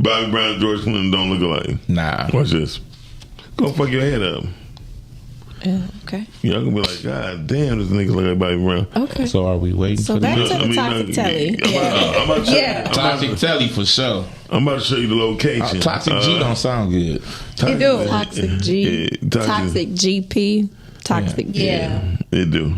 Bobby Brown and George Clinton don't look alike? Nah. Watch this. Go fuck your head up. Yeah, okay. Y'all gonna be like, God damn, this nigga look like Bobby Brown. Okay. So are we waiting So for back the to the Toxic Telly. I'm about to Toxic Telly for sure. I'm about to show you the location. Toxic G don't sound good. It do. Toxic G. Toxic GP. Toxic G. Yeah. It do.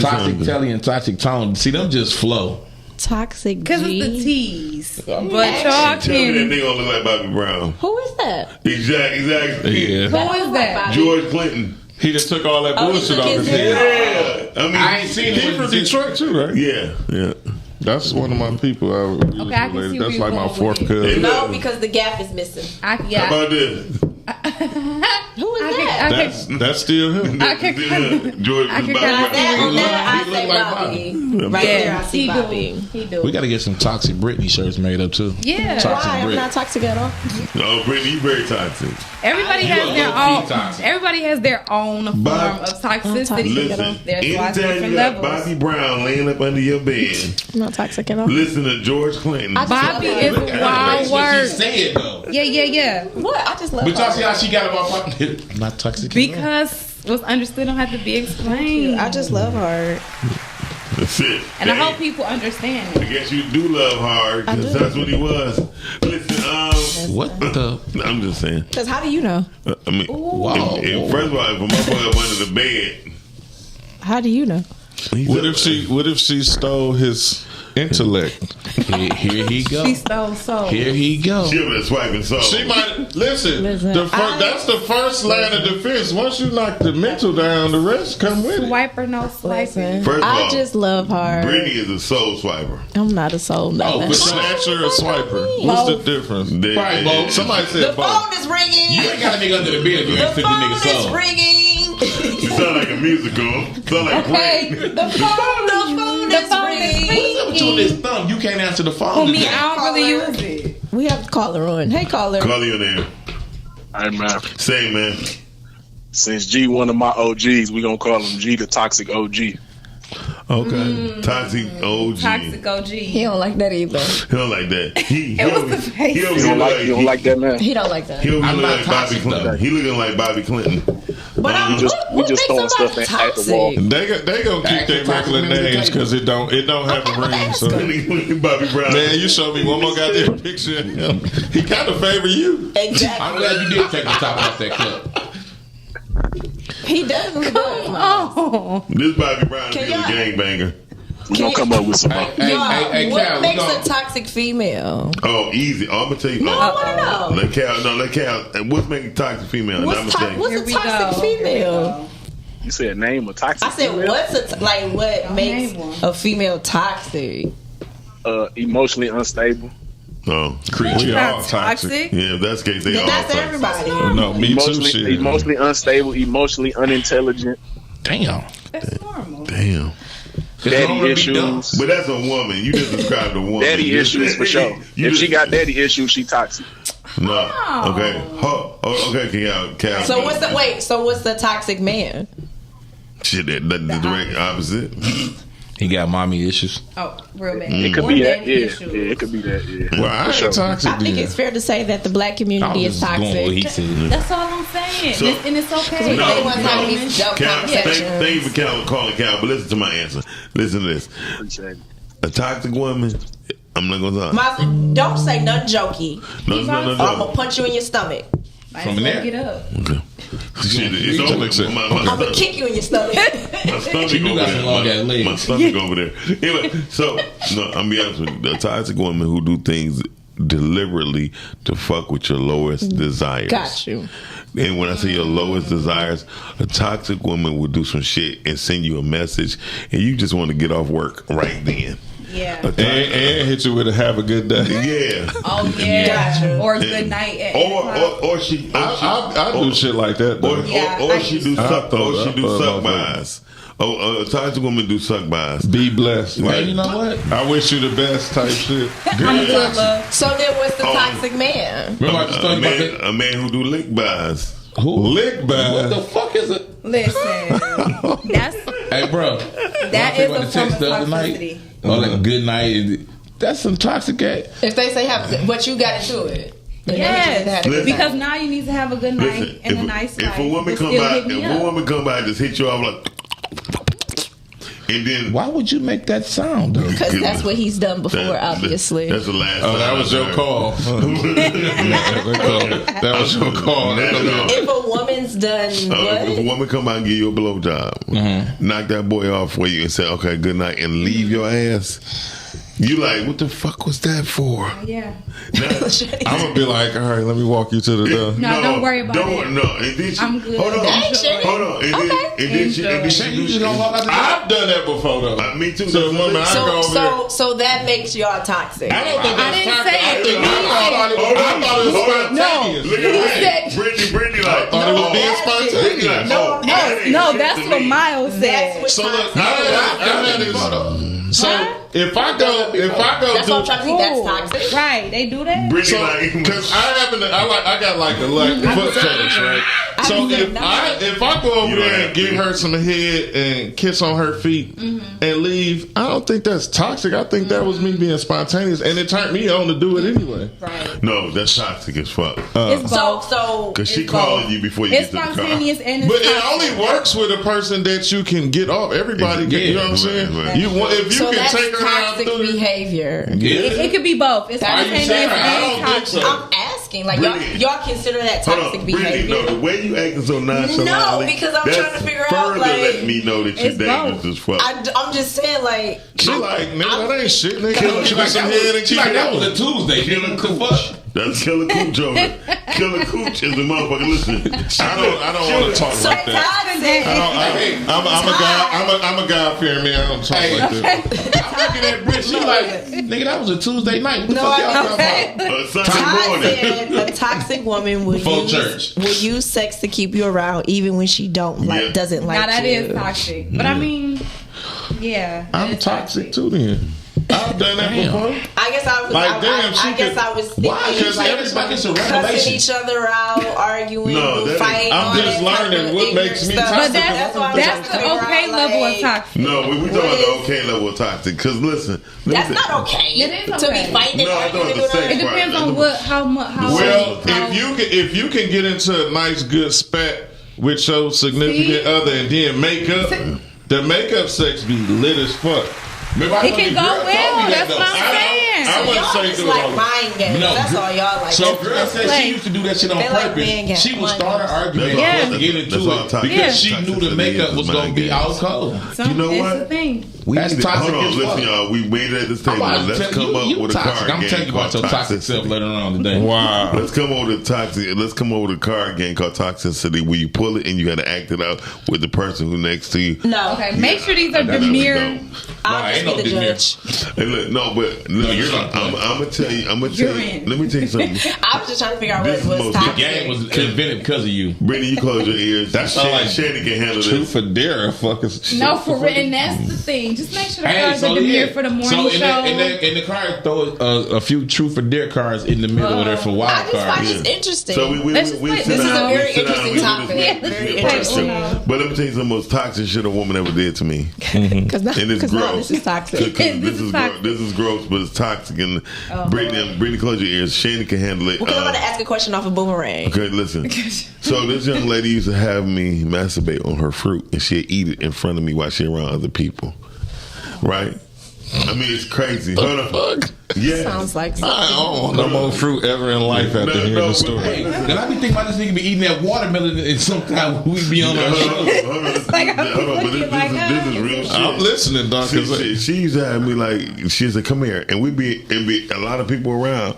Toxic Telly and Toxic Tone. See, them just flow. Toxic G. Because it's the T's. But y'all Tell me that can. nigga don't look like Bobby Brown. Who is that? Exactly. Yeah. Who is that? George Clinton. He just took all that bullshit off his head. Yeah. I mean, I ain't seen He him from Detroit too, right? Yeah. That's one of my people. I can see That's where like you're my going fourth with cousin. No, because the gap is missing. How about this? Who is that? That's still him. George I say Bobby. Right there, I see Bobby. He do. We got to get some toxic Brittany shirts made up too. Yeah. Why? I'm not toxic at all. No, Brittany, you very toxic. Everybody has their own. Everybody has their own form of toxicity. Listen, There's lots of anytime different you got levels. Bobby Brown laying up under your bed, I'm not toxic at all. listen to George Clinton. Bobby is a wild word. Say it though. Yeah. What? I just love But y'all her. see how she got about I'm not toxic. Because what's understood don't have to be explained. I just love her. That's it. And I hope people understand I it. guess you do love hard because that's what he was. Listen, what the? I'm just saying. Because how do you know? I mean, first of all, if a motherfucker up under the bed, how do you know? What if she stole his intellect? Here he go. She stole soul. Here he go. She was swiping soul. She might listen. That's the first line of defense. Once you knock the mental down, the rest come with it. Swiper, no swiping. First of I all, just love her. Brittany is a soul swiper. I'm not a soul. But snatcher or swiper? What's the difference? Right, both. Somebody said both. phone is ringing. You ain't got to nigga under the bed if you ain't fit the nigga phone is soul. ringing. You sound like a musical. Sound like Okay, Queen. the phone is ringing. What's up with you and this thumb? You can't answer the phone. For me, I don't really use it. We have to call her on. Hey, caller. Call you in there. All right, man. Say, man. Since G one of my OGs, we gonna call him G the toxic OG. Okay. Toxic OG. Toxic OG. He don't like that either. He don't like that. He You don't like that, man? He don't like that. He don't I'm look not like Bobby toxic, Clinton. though. He looking like Bobby Clinton. But we just throwing stuff at the wall. They gonna keep their regular names because it don't have a ring. So Bobby Brown. man, you show me one more goddamn picture of him. He kind of favor you. Exactly. I'm glad you did take the top off that clip. He definitely does. Oh. This Bobby Brown is a gangbanger. We gonna come up with some. Hey, What Cal, makes we a toxic female? Oh, easy. I'm gonna tell you. No, I want to know. Let Cal. What's making a toxic female? What's a toxic female? You said name a toxic. I said, female? what makes a female toxic? Emotionally unstable. Oh, We all toxic. Yeah, if that's the case, they all That's toxic. everybody. No, me too. Shit. Emotionally unstable, emotionally unintelligent. Damn. That's normal. Damn. Daddy issues. But that's a woman. You just described a woman. Daddy issues for sure. If she got daddy issues, she toxic. No. Okay. Okay, Cal. So what's the toxic man? Shit, that's the direct opposite. He got mommy issues. Oh, real bad. It could Or be that. daddy Yeah, issues. it could be that. Yeah. Well, I ain't toxic. I think it's fair to say that the black community is toxic. That's all I'm saying. So- and it's okay. No, They want to have these dope Cal, conversations. thank you for calling Cal, but listen to my answer. Listen to this. A toxic woman, I'm not gonna lie. Don't say nothing jokey. No, it's not I'm gonna punch you in your stomach. From there. Get up. Okay. Shit, it's over. I'm gonna kick you in your stomach. My stomach You over got some long ass there. legs. My stomach over there. Anyway, so no, I'm be honest with you. A toxic woman who do things deliberately to fuck with your lowest desires. Got you. And when I say your lowest desires, a toxic woman will do some shit and send you a message, and you just want to get off work right then. Yeah. A toxic- And hit you with a have a good day. Yeah. Oh yeah. Gotcha. Or good night at 8 o'clock. Or she. I do shit like that though. Or she do suck. Or she do suck about buys. Oh, a toxic woman do suck buys. Be blessed. Like, You know what? I wish you the best type shit. I'm good, love. So then what's the toxic man? Remember I just told you about that? A man who do lick buys. Who? Lick What buys. the fuck is it? Listen. That's Hey, bro. that is a form of toxicity. Oh, like good night. That's some toxic ass. If they say but you got into it. Then Yes, they had a good because time. now you need to have a good night Listen, and a nice life. if a woman but come still by, hit me up. just hit you off like, and then Why would you make that sound though? Because that's what he's done before, obviously. That's the last. Oh, that time was I your heard. call. That was your call. If a woman's done If a what? woman come out and give you a blowjob, knock that boy off for you and say, "Okay, good night," and leave your ass. You like, what the fuck was that for? Yeah. I'm gonna be like, all right, let me walk you to the door. No, don't worry about it. No, and then she, I'm good. Hold on, Enjoy. hold on, and then she You just gonna walk out the door? I've done that before though. Me too. So, woman, I go over there. So that makes y'all toxic. I don't think I that's didn't toxic. say it. I thought it was spontaneous. Look at said- Brittany spontaneous. No, that's what Miles said. So look, I had this. So if I go, that's what I'm trying to see. That's toxic, right? They do that. Because I got like a foot fetish, right? So if I go over there and give her some head and kiss on her feet and leave, I don't think that's toxic. I think that was me being spontaneous, and it turned me on to do it anyway. Right? No, that's toxic as fuck. It's both. So because she calling you before you get to the car. Spontaneous and it's but it only works with a person that you can get off. Everybody can, you know what I'm saying? Right. If you can take her out toxic behavior. It could be both. It's spontaneous and toxic. I'm asking, like y'all consider that toxic behavior? No, the way you acting so nonchalant. No, because I'm trying to figure out, like, let me know that you're dangerous as fuck. I'm just saying, like, she like, nigga, that ain't shit, nigga. Give me some head and keep it that going. was a Tuesday. Killer Cooch. That's Killer Cooch over. Killer Cooch is a motherfucker. Listen, I don't want to talk like that. I'm a God-fearing man. I don't talk like that. I'm looking at Britt. She like, nigga, that was a Tuesday night. What the fuck y'all talking about? Sunday morning. A toxic woman will use sex to keep you around even when she doesn't like you. Now that is toxic. But I mean, yeah. I'm toxic too then. I've done that before. I guess I was like, I was thinking, why? Because everybody's a cussing revelation. each other out, arguing, fighting. I'm just learning what makes me toxic. But that's the okay level of toxic. No, we talking about the okay level of toxic. Because listen, that's not okay. It is okay. To be fighting. No, I don't understand. It depends on how much. Well, if you can get into a nice good spat with your significant other and then make up, the makeup sex be lit as fuck. It can go well. That's what I'm saying. I wouldn't say do it like mind games. That's all y'all like. So girl said she used to do that shit on purpose. She would start an argument and get into it because she knew the makeup was going to be out cold. You know what? That's toxic. Hold on, listen, y'all. We made it at this table. Let's come up with a card game. I'm telling you about your toxic self later on today. Wow. Let's come over to toxic. Let's come over to a card game called Toxicity, where you pull it and you got to act it out with the person who's next to you. No. Okay. Make sure these are demure. I'll just be the judge. Hey, look, I'm gonna tell you. Let me tell you something. I was just trying to figure out what was toxic. The game was invented because of you. Brittany, you close your ears. That's like Chanie can handle this. Truth or dare, fuckers. No, for real, and that's the thing. Just make sure the cards are demure for the morning show. In the card, throw a few truth or dare cards in the middle of there for wild cards. I just find it interesting. So this is a very interesting topic. Very interesting. But let me tell you the most toxic shit a woman ever did to me. Because now this is toxic. This is gross, but it's toxic. And Brittany, close your ears. Chanie can handle it. I'm going to ask a question off a boomerang. Okay, listen. So this young lady used to have me masturbate on her fruit, and she'd eat it in front of me while she around other people. Right? I mean, it's crazy. Hold on. Yeah. Sounds like I don't want no more fruit ever in life after hearing the story. Hey, and I be thinking about this nigga be eating that watermelon and sometimes we be on our show. Hold on. But this is real shit. I'm listening, Doc. She used to have me like, she said, come here. And it'd be a lot of people around.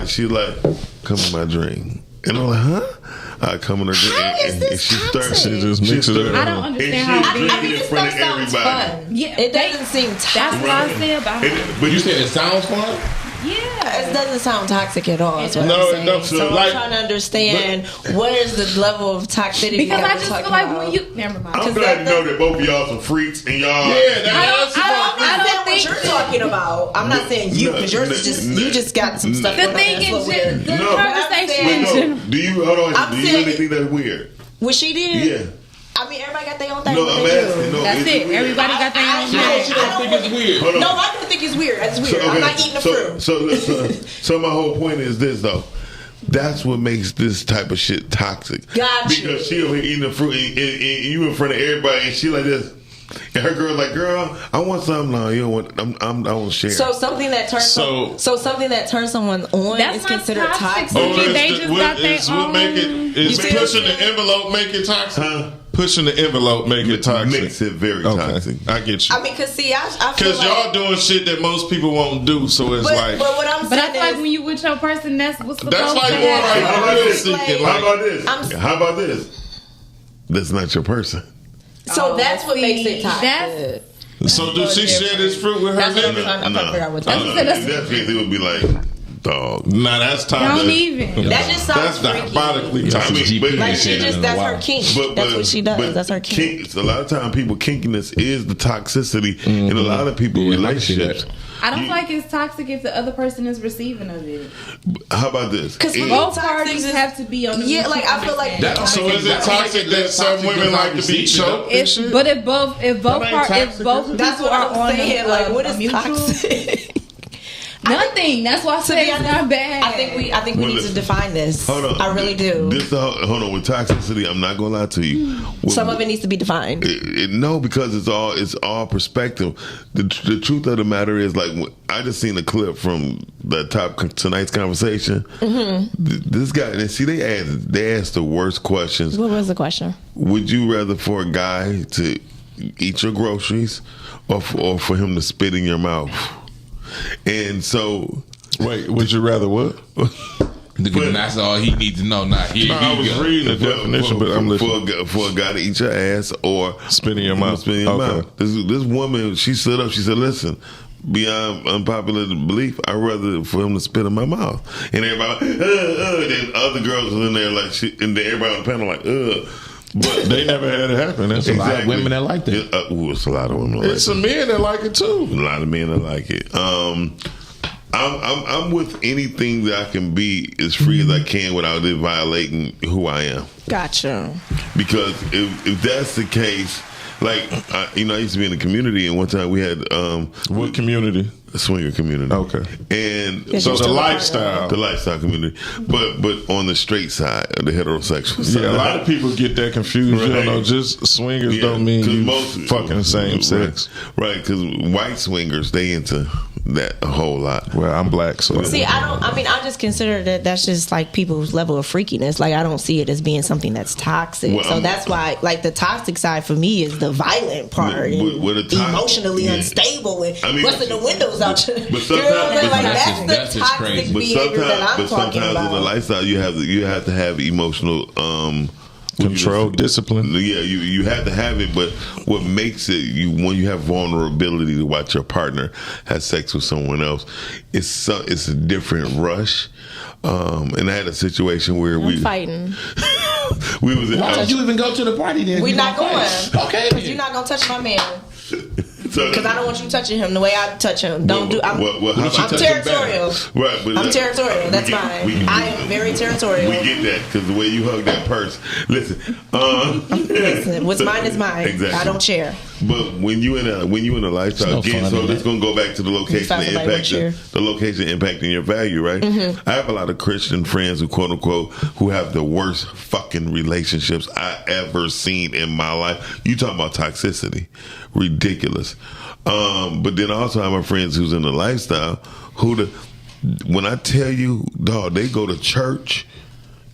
She's like, come in my drink. And I'm like, huh? I come in her drink and she starts. She just mixes it up. I don't understand how it in front of everybody. Yeah, it doesn't seem toxic. That's what I say about it. But you said it sounds fun? Yeah. It doesn't sound toxic at all. So I'm trying to understand what is the level of toxicity. Because I just feel like when you never mind. I'm glad to know that both of y'all some freaks and y'all. I don't think what you're talking about. I'm not saying you because you just got some stuff. The thing is, the conversation in general. Do you hold on? Do you really think that's weird? What she did? Yeah. I mean, everybody got their own thing. No, I'm asking. No, that's it. Everybody got their own thing. I don't think it's weird. No, I don't think it's weird. It's weird. I'm not eating the fruit. So my whole point is this, though. That's what makes this type of shit toxic. Gotcha. Because she over here eating the fruit and you in front of everybody and she like this. And her girl like, girl, I want something. No, you don't want. I won't share. So something that turns something that turns someone on is considered toxic. They just got their own. Is pushing the envelope make it toxic? Huh? Pushing the envelope make it toxic. Makes it very toxic. I get you. I mean, cause see, I feel because y'all doing shit that most people won't do. So it's like. But what I'm saying that's like when you with your person. That's what's supposed to happen. How about this? That's not your person. So that's what makes it toxic. So do she share this fruit with her nigga? No. In that case, it would be like, dog. Nah, that's toxic. Don't even. That just sounds That's freaky. diabolically toxic. Like she just, that's her kink. That's what she does. That's her kink. A lot of time, people kinkiness is the toxicity in a lot of people relationships. I don't feel like it's toxic if the other person is receiving of it. How about this? Because both parties have to be on the I feel like so is it toxic that some women like to be choked? But if both people are on saying, like, what is toxic? Nothing. That's why I say it's not bad. I think we need to define this. Hold on. I really do. Hold on. With toxicity, I'm not gonna lie to you. Some of it needs to be defined. No, because it's all perspective. The truth of the matter is, like, I just seen a clip from tonight's conversation. Mm-hmm. This guy, and see, they asked the worst questions. What was the question? Would you rather for a guy to eat your groceries, or for him to spit in your mouth? And so, wait, would you rather what? That's all he needs to know. I was reading the definition, but I'm listening. For a guy to eat your ass or spit in your mouth. Mouth. This woman, she stood up. She said, "Listen, beyond unpopular belief, I'd rather for him to spit in my mouth." And everybody, then other girls was in there like, and then everybody on the panel like, But they never had it happen. That's a lot of women that like that. It's a lot of women. It's some men that like it too. A lot of men that like it. I'm with anything that I can be as free as I can without it violating who I am. Gotcha. Because if that's the case, like I used to be in the community, and one time we had what community? A swinger community. Okay. And so the lifestyle community, but on the straight side, the heterosexual side. Yeah, a lot of people get that confused. Right. You don't know, just swingers don't mean you fucking the same sex. Right, because white swingers, they into that a whole lot. Well, I'm black, so see, I just consider that's just like people's level of freakiness. Like, I don't see it as being something that's toxic. Well, so that's why, like, the toxic side for me is the violent part, emotionally unstable, and busting the windows out. But sometimes that's the toxic behavior that I'm talking about. In the lifestyle, you have to have emotional control, discipline. Yeah, you have to have it. But what makes it when you have vulnerability to watch your partner have sex with someone else, it's a different rush. And I had a situation where we fighting. We was. Why did you even go to the party then? We're not going. Okay, because you're not gonna touch my man. Because I don't want you touching him the way I touch him. I'm territorial. Right, but I'm territorial. That's fine. I am very territorial. We get that because the way you hug that purse. Listen, what's mine is mine. Exactly. I don't share. But when you in a lifestyle again, so this gonna go back to the location impacting your value, right? Mm-hmm. I have a lot of Christian friends who quote unquote who have the worst fucking relationships I ever seen in my life. You talking about toxicity, ridiculous. But then also I have my friends who's in the lifestyle when I tell you, dog, they go to church.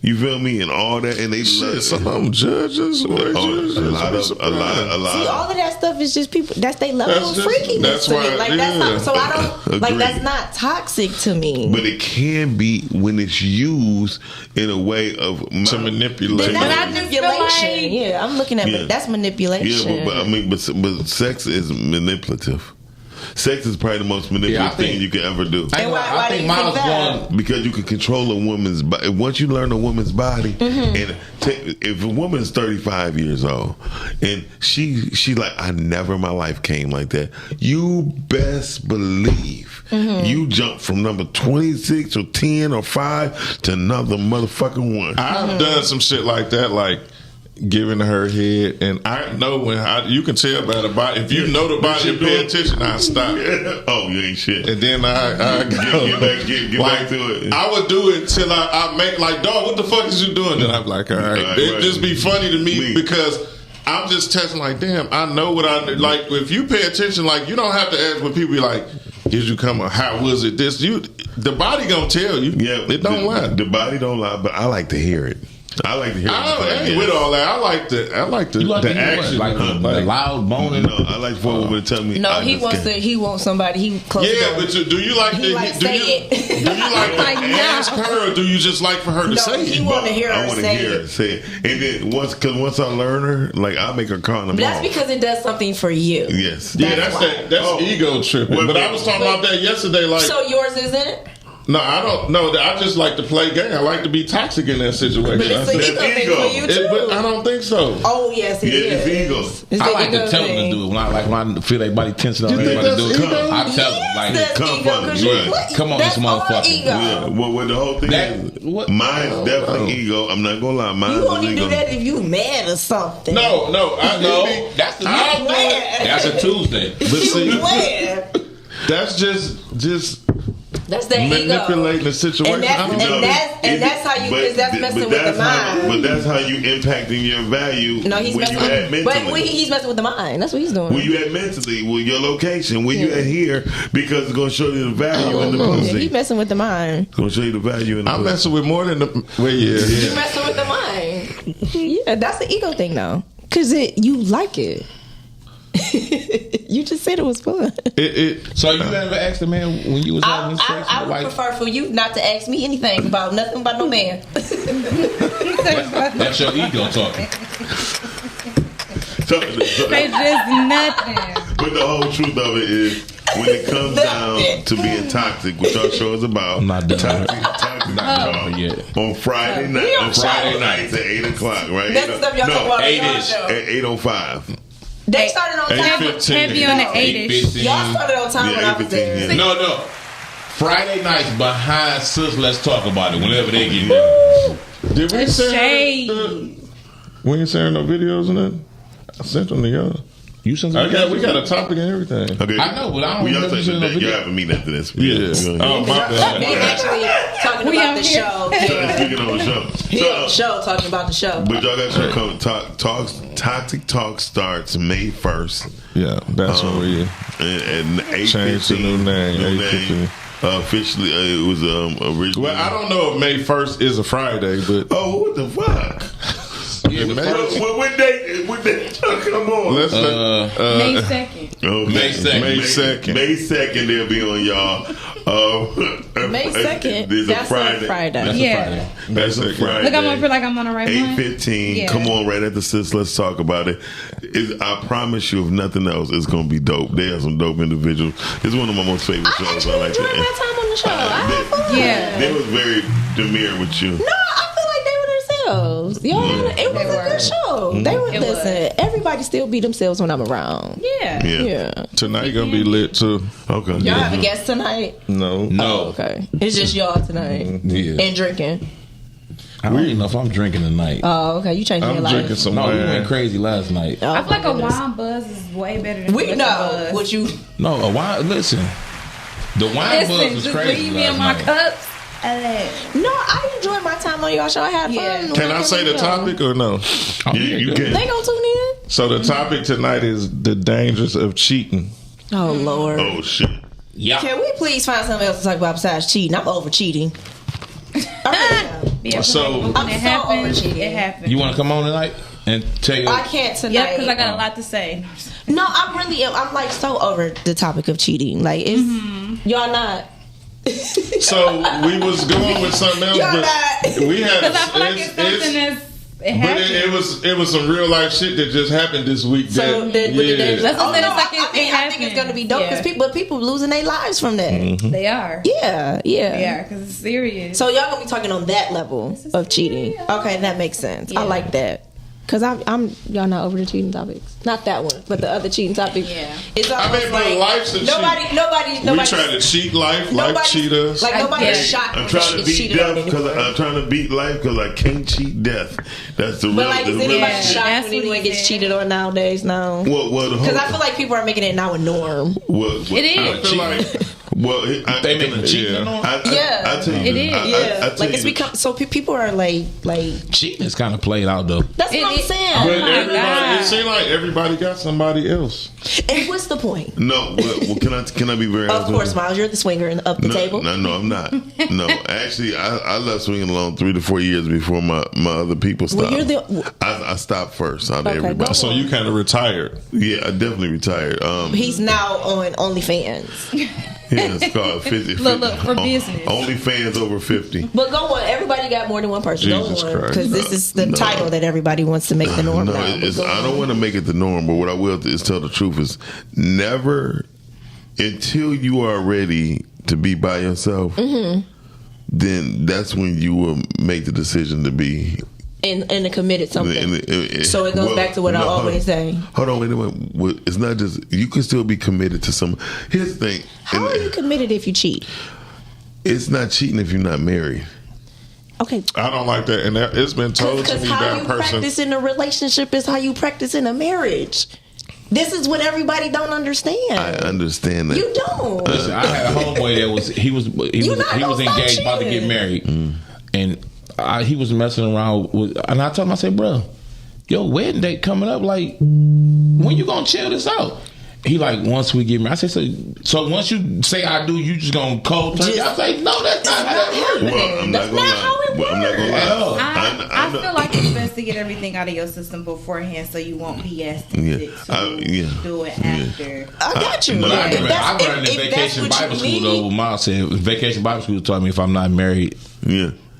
You feel me? And all that, and they some judges. A lot. See, all of that stuff is just people. That's their level of freakiness to me. Like that's not. So I don't like. That's not toxic to me. But it can be when it's used in a way of to manipulate. That's manipulation. Yeah, I'm looking at. But that's manipulation. Yeah, but sex is manipulative. Sex is probably the most manipulative thing you can ever do. I think mine was one because you can control a woman's body. Once you learn a woman's body, and if a woman is 35 years old and she like, I never in my life came like that, you best believe you jump from number 26 or 10 or 5 to another motherfucking one. I've done some shit like that, like giving her head, and I know when you can tell by the body. If you know the body and pay attention, I stop. Oh, you ain't shit. And then I go. Get back to it. I would do it till I make like, dog, what the fuck is you doing? And I'm like, all right. It just be funny to me because I'm just testing like, damn, I know what I like. If you pay attention, like, you don't have to ask when people be like, did you come? How was it? The body gonna tell you. Yeah, it don't lie. The body don't lie, but I like to hear it. I like to hear. I ain't with all that. I like the action, like the loud moaning. No, I like for a woman to tell me. No, he wants somebody. He close. Yeah, but do you like do you like to ask her, or do you just like for her to say it? He want to hear her I want to hear her say it, and then once I learn her, like I make her call in the But that's because it does something for you. Yes. That's ego tripping. But I was talking about that yesterday. Like, so yours isn't it? No, I don't. No, I just like to play game. I like to be toxic in that situation. But it's an ego thing for you too. But I don't think so. Oh yes, it is. It's ego. It's I the like ego to tell them thing. to do it. When I feel everybody tension on everybody to do it. I tell them like, That's come ego, on, 'cause you- come on, this that's all motherfucker. ego. Yeah, well, the whole thing is, mine's definitely ego. I'm not gonna lie, mine's You only ego. do that if you mad or something. No, I No, that's the That's a Tuesday. But see, Mad. that's just That's that manipulating ego. the situation. And that's how you. Because that's messing with the mind. But that's how you impacting your value. No, he's when messing you at with. mentally. But he's messing with the mind. That's what he's doing. Where you at mentally, with your location, where you at here, because it's gonna show you the value in the pussy. Yeah, he's messing with the mind. It's gonna show you the value in the I'm pussy. messing with more than the. Well, yeah. He's messing with the mind. Yeah, that's the ego thing though. Cause you like it. You just said it was fun. So you ever asked a man when you was having sex? I would prefer for you not to ask me anything about nothing about no man. That's your ego talking. They just nothing. But the whole truth of it is, when it comes down to being toxic, which our show is about, I'm not done. toxic talk yet. on Friday night, on Friday nights at 8:00, right? That's the stuff y'all talk about on y'all 8-ish. show. At 8:05. They started on time. 8:15. Heavy on the 8-ish. Y'all started on time when I was there. Yeah. No. Friday nights behind Sis, let's talk about it whenever they get there. Did we It's send shade. we ain't sharing no videos and that? I sent them to y'all. You sent We got a topic and everything. Okay. I know, but I don't We remember seeing no you video. have a meeting after this. Yeah. Oh, my bad. They actually talking We about on the here. show. Speaking on the show. He on the show talking about the show. But y'all got your come. Toxic Talk starts May 1st. Yeah, that's when we And 8:15. changed the new name. 8:15. Officially, it was originally. Well, I don't know if May 1st is a Friday, but Oh, what the fuck? Yeah, May- When they come on? let's May 2nd. Okay. May 2nd. May 2nd. May 2nd, they'll be on y'all. May 2nd. There's That's a a Friday. Friday. Yeah. That's a Friday. Look, I'm gonna feel like I'm on the right one. 8:15. Yeah. Come on, right after Sis. Let's talk about it. I promise you, if nothing else, it's gonna be dope. They have some dope individuals. It's one of my most favorite shows. I like Enjoyed it. my time on the show. I had fun. Yeah. They was very demure with you. No, I feel like they were themselves. Y'all, it was a good show. They were listen. Everybody still be themselves when I'm around. Yeah. Yeah. tonight gonna be lit too. Okay. Y'all have a guest tonight? No. Oh, okay. It's just y'all tonight Yeah. and drinking. I don't even know if I'm drinking tonight. Oh, okay. You changing your I'm life. drinking some No, we wine. went crazy last night. Oh, I feel like my a goodness. wine buzz is way better than We a know buzz. what you. No, a wine. Listen, the wine Listen, buzz was just crazy leave me last in my night. cups. No, I enjoyed my time on y'all show. I had fun. Can I say the topic or no? You can. They gonna tune in. So the topic tonight is the dangers of cheating. Oh Lord. Oh shit. Yeah. Can we please find something else to talk about besides cheating? I'm over cheating. Yeah, So- when I'm it so happens, overcheated. it happens. You want to come on tonight and tell you? I can't tonight. Yeah, because I got a lot to say. No, I really am. I'm like so over the topic of cheating. Like it's y'all not. So we was going with something else, Y'all but not. we had. Because I feel like it's something that's it But happens. it was some real life shit that just happened this week. So that, with the dangers. Let's just Oh, say no, it's like I think it's gonna be dope because people losing their lives from that. They are. Yeah. They are because it's serious. So y'all gonna be talking on that level of cheating. Okay, that makes sense. I like that. Cause I'm y'all not over the cheating topics. Not that one, but the other cheating topic. Yeah, it's I almost mean, but like life's a nobody. We try to cheat life. Life cheat us. Like nobody's shocked. I'm trying to when beat cheated on death because anyone. I'm trying to beat life because I can't cheat death. That's the real. But like, is anybody Yeah, shocked that's when what anyone he gets said. cheated on nowadays? No. Well, the Because I whole. feel like people are making it now a norm. It is. I feel like They make them cheat. Yeah. Yeah. I tell you, It is. I tell Like you it's the- become so people are like Cheating is kind of played out though. that's what I'm is. saying. Oh But my everybody, God. it seemed like everybody got somebody else. And what's the point? No, well, can I be very Of honest with course, you? Miles, you're the swinger of the table. No, I'm not. No, actually, I left swinging alone 3 to 4 years before my other people stopped. Well, you're the. I stopped first out of Okay, everybody. go So you kind of retired. Yeah, I definitely retired. He's now on OnlyFans. Yeah, it's called 50. Look, for business. Only fans over 50. But go on. Everybody got more than one person. Jesus Go on. Christ. Because this is the title that everybody wants to make the norm No, now. I don't want to make it the norm, but what I will is tell the truth is never until you are ready to be by yourself. then that's when you will make the decision to be in a committed something. So it goes back to what I always say. Hold on, wait a minute. It's not just, you can still be committed to some. Here's the thing. How are you committed if you cheat? It's not cheating if you're not married. Okay. I don't like that, and it's been told to me how by you a person. practice in a relationship is how you practice in a marriage. This is what everybody don't understand. I understand that. You don't. Listen, I had a homeboy that was engaged, about to get married, and he was messing around with. And I told him, I said, bro, your wedding date coming up. Like, when you gonna chill this out? He like, once we get married. I said, so once you say I do, you just gonna cold turkey? I say, no, that's not how it works. Well, I'm not gonna lie. I feel like it's best to get everything out of your system beforehand, so you won't be as tempted to do it after. I got you. I learned in Vacation Bible School though. Mom said Vacation Bible School taught me if I'm not married,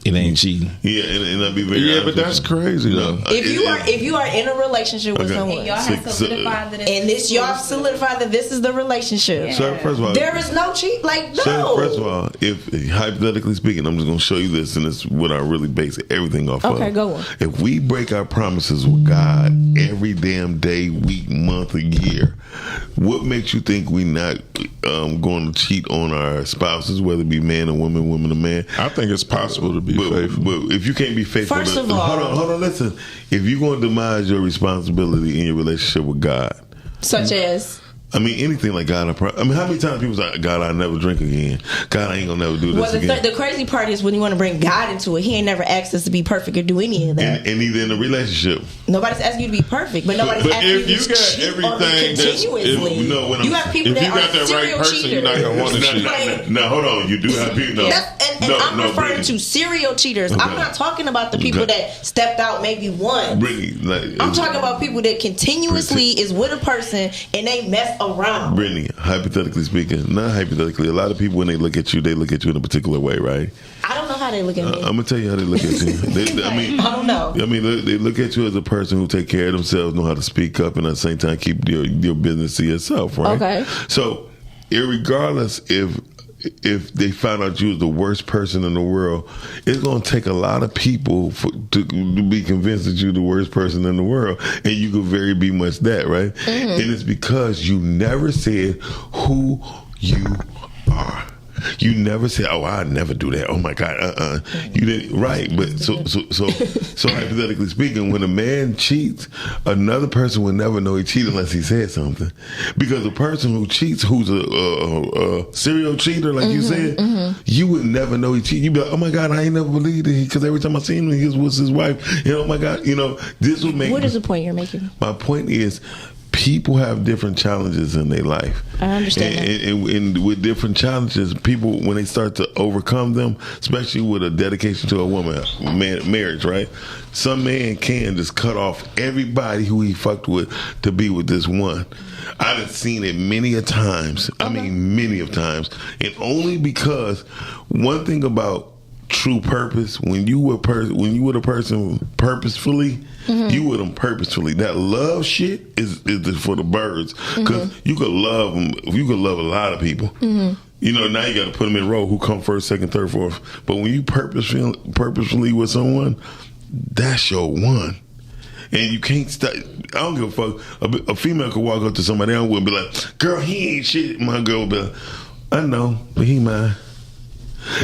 it ain't cheating. Yeah, and I'd be very but that's crazy though. If you are in a relationship with someone, and y'all have solidified that, and y'all solidified that this is the relationship. Yeah. So first of all, there is no cheat. Like no. So first of all, if hypothetically speaking, I'm just gonna show you this, and it's what I really base everything off of. Okay, go on. If we break our promises with God every damn day, week, month, or year, what makes you think we not going to cheat on our spouses, whether it be man or woman, woman or man? I think it's possible to be faithful. But if you can't be faithful, first of all, hold on, listen. If you're going to demise your responsibility in your relationship with God, such as. I mean, anything like God. How many times people say, God, I'll never drink again. God, I ain't going to never do this again. The crazy part is when you want to bring God into it, he ain't never asked us to be perfect or do any of that. And either in a relationship. Nobody's asking you to be perfect, but nobody's asking you to cheat on me continuously. You have people that are serial cheaters. You're not going to want to cheat. Now, hold on. You do have people. I'm referring to serial cheaters. Okay. I'm not talking about the people that stepped out maybe once. Brittany, I'm talking about people that continuously is with a person and they mess around. Brittany, hypothetically speaking, not hypothetically, a lot of people when they look at you in a particular way, right? I don't know how they look at me. I'm gonna tell you how they look at you. I don't know. I mean, they look at you as a person who take care of themselves, know how to speak up, and at the same time keep your business to yourself, right? Okay. So, irregardless if they found out you was the worst person in the world, it's going to take a lot of people to be convinced that you're the worst person in the world, and you could very be much that, right? Mm-hmm. And it's because you never said who you are. You never said, "Oh, I'd never do that." Oh my God, You didn't, right? But so hypothetically speaking, when a man cheats, another person will never know he cheated unless he said something. Because a person who cheats, who's a serial cheater, like you said, you would never know he cheated. You'd be like, "Oh my God, I ain't never believed it," because every time I seen him, he was his wife. Oh my God, this would make. What is the point you're making? My point is, people have different challenges in their life. I understand and with different challenges, people, when they start to overcome them, especially with a dedication to a woman, marriage, right? Some man can just cut off everybody who he fucked with to be with this one. I've seen it many a times. I mean, many of times. And only because one thing about true purpose, when you with a person purposefully, you with them purposefully. That love shit is for the birds, because you could love them. You could love a lot of people. Now you got to put them in a row. Who come first, second, third, fourth? But when you purposefully with someone, that's your one. And you can't stop. I don't give a fuck. A female could walk up to somebody else and be like, "Girl, he ain't shit." My girl would be like, "I know, but he mine."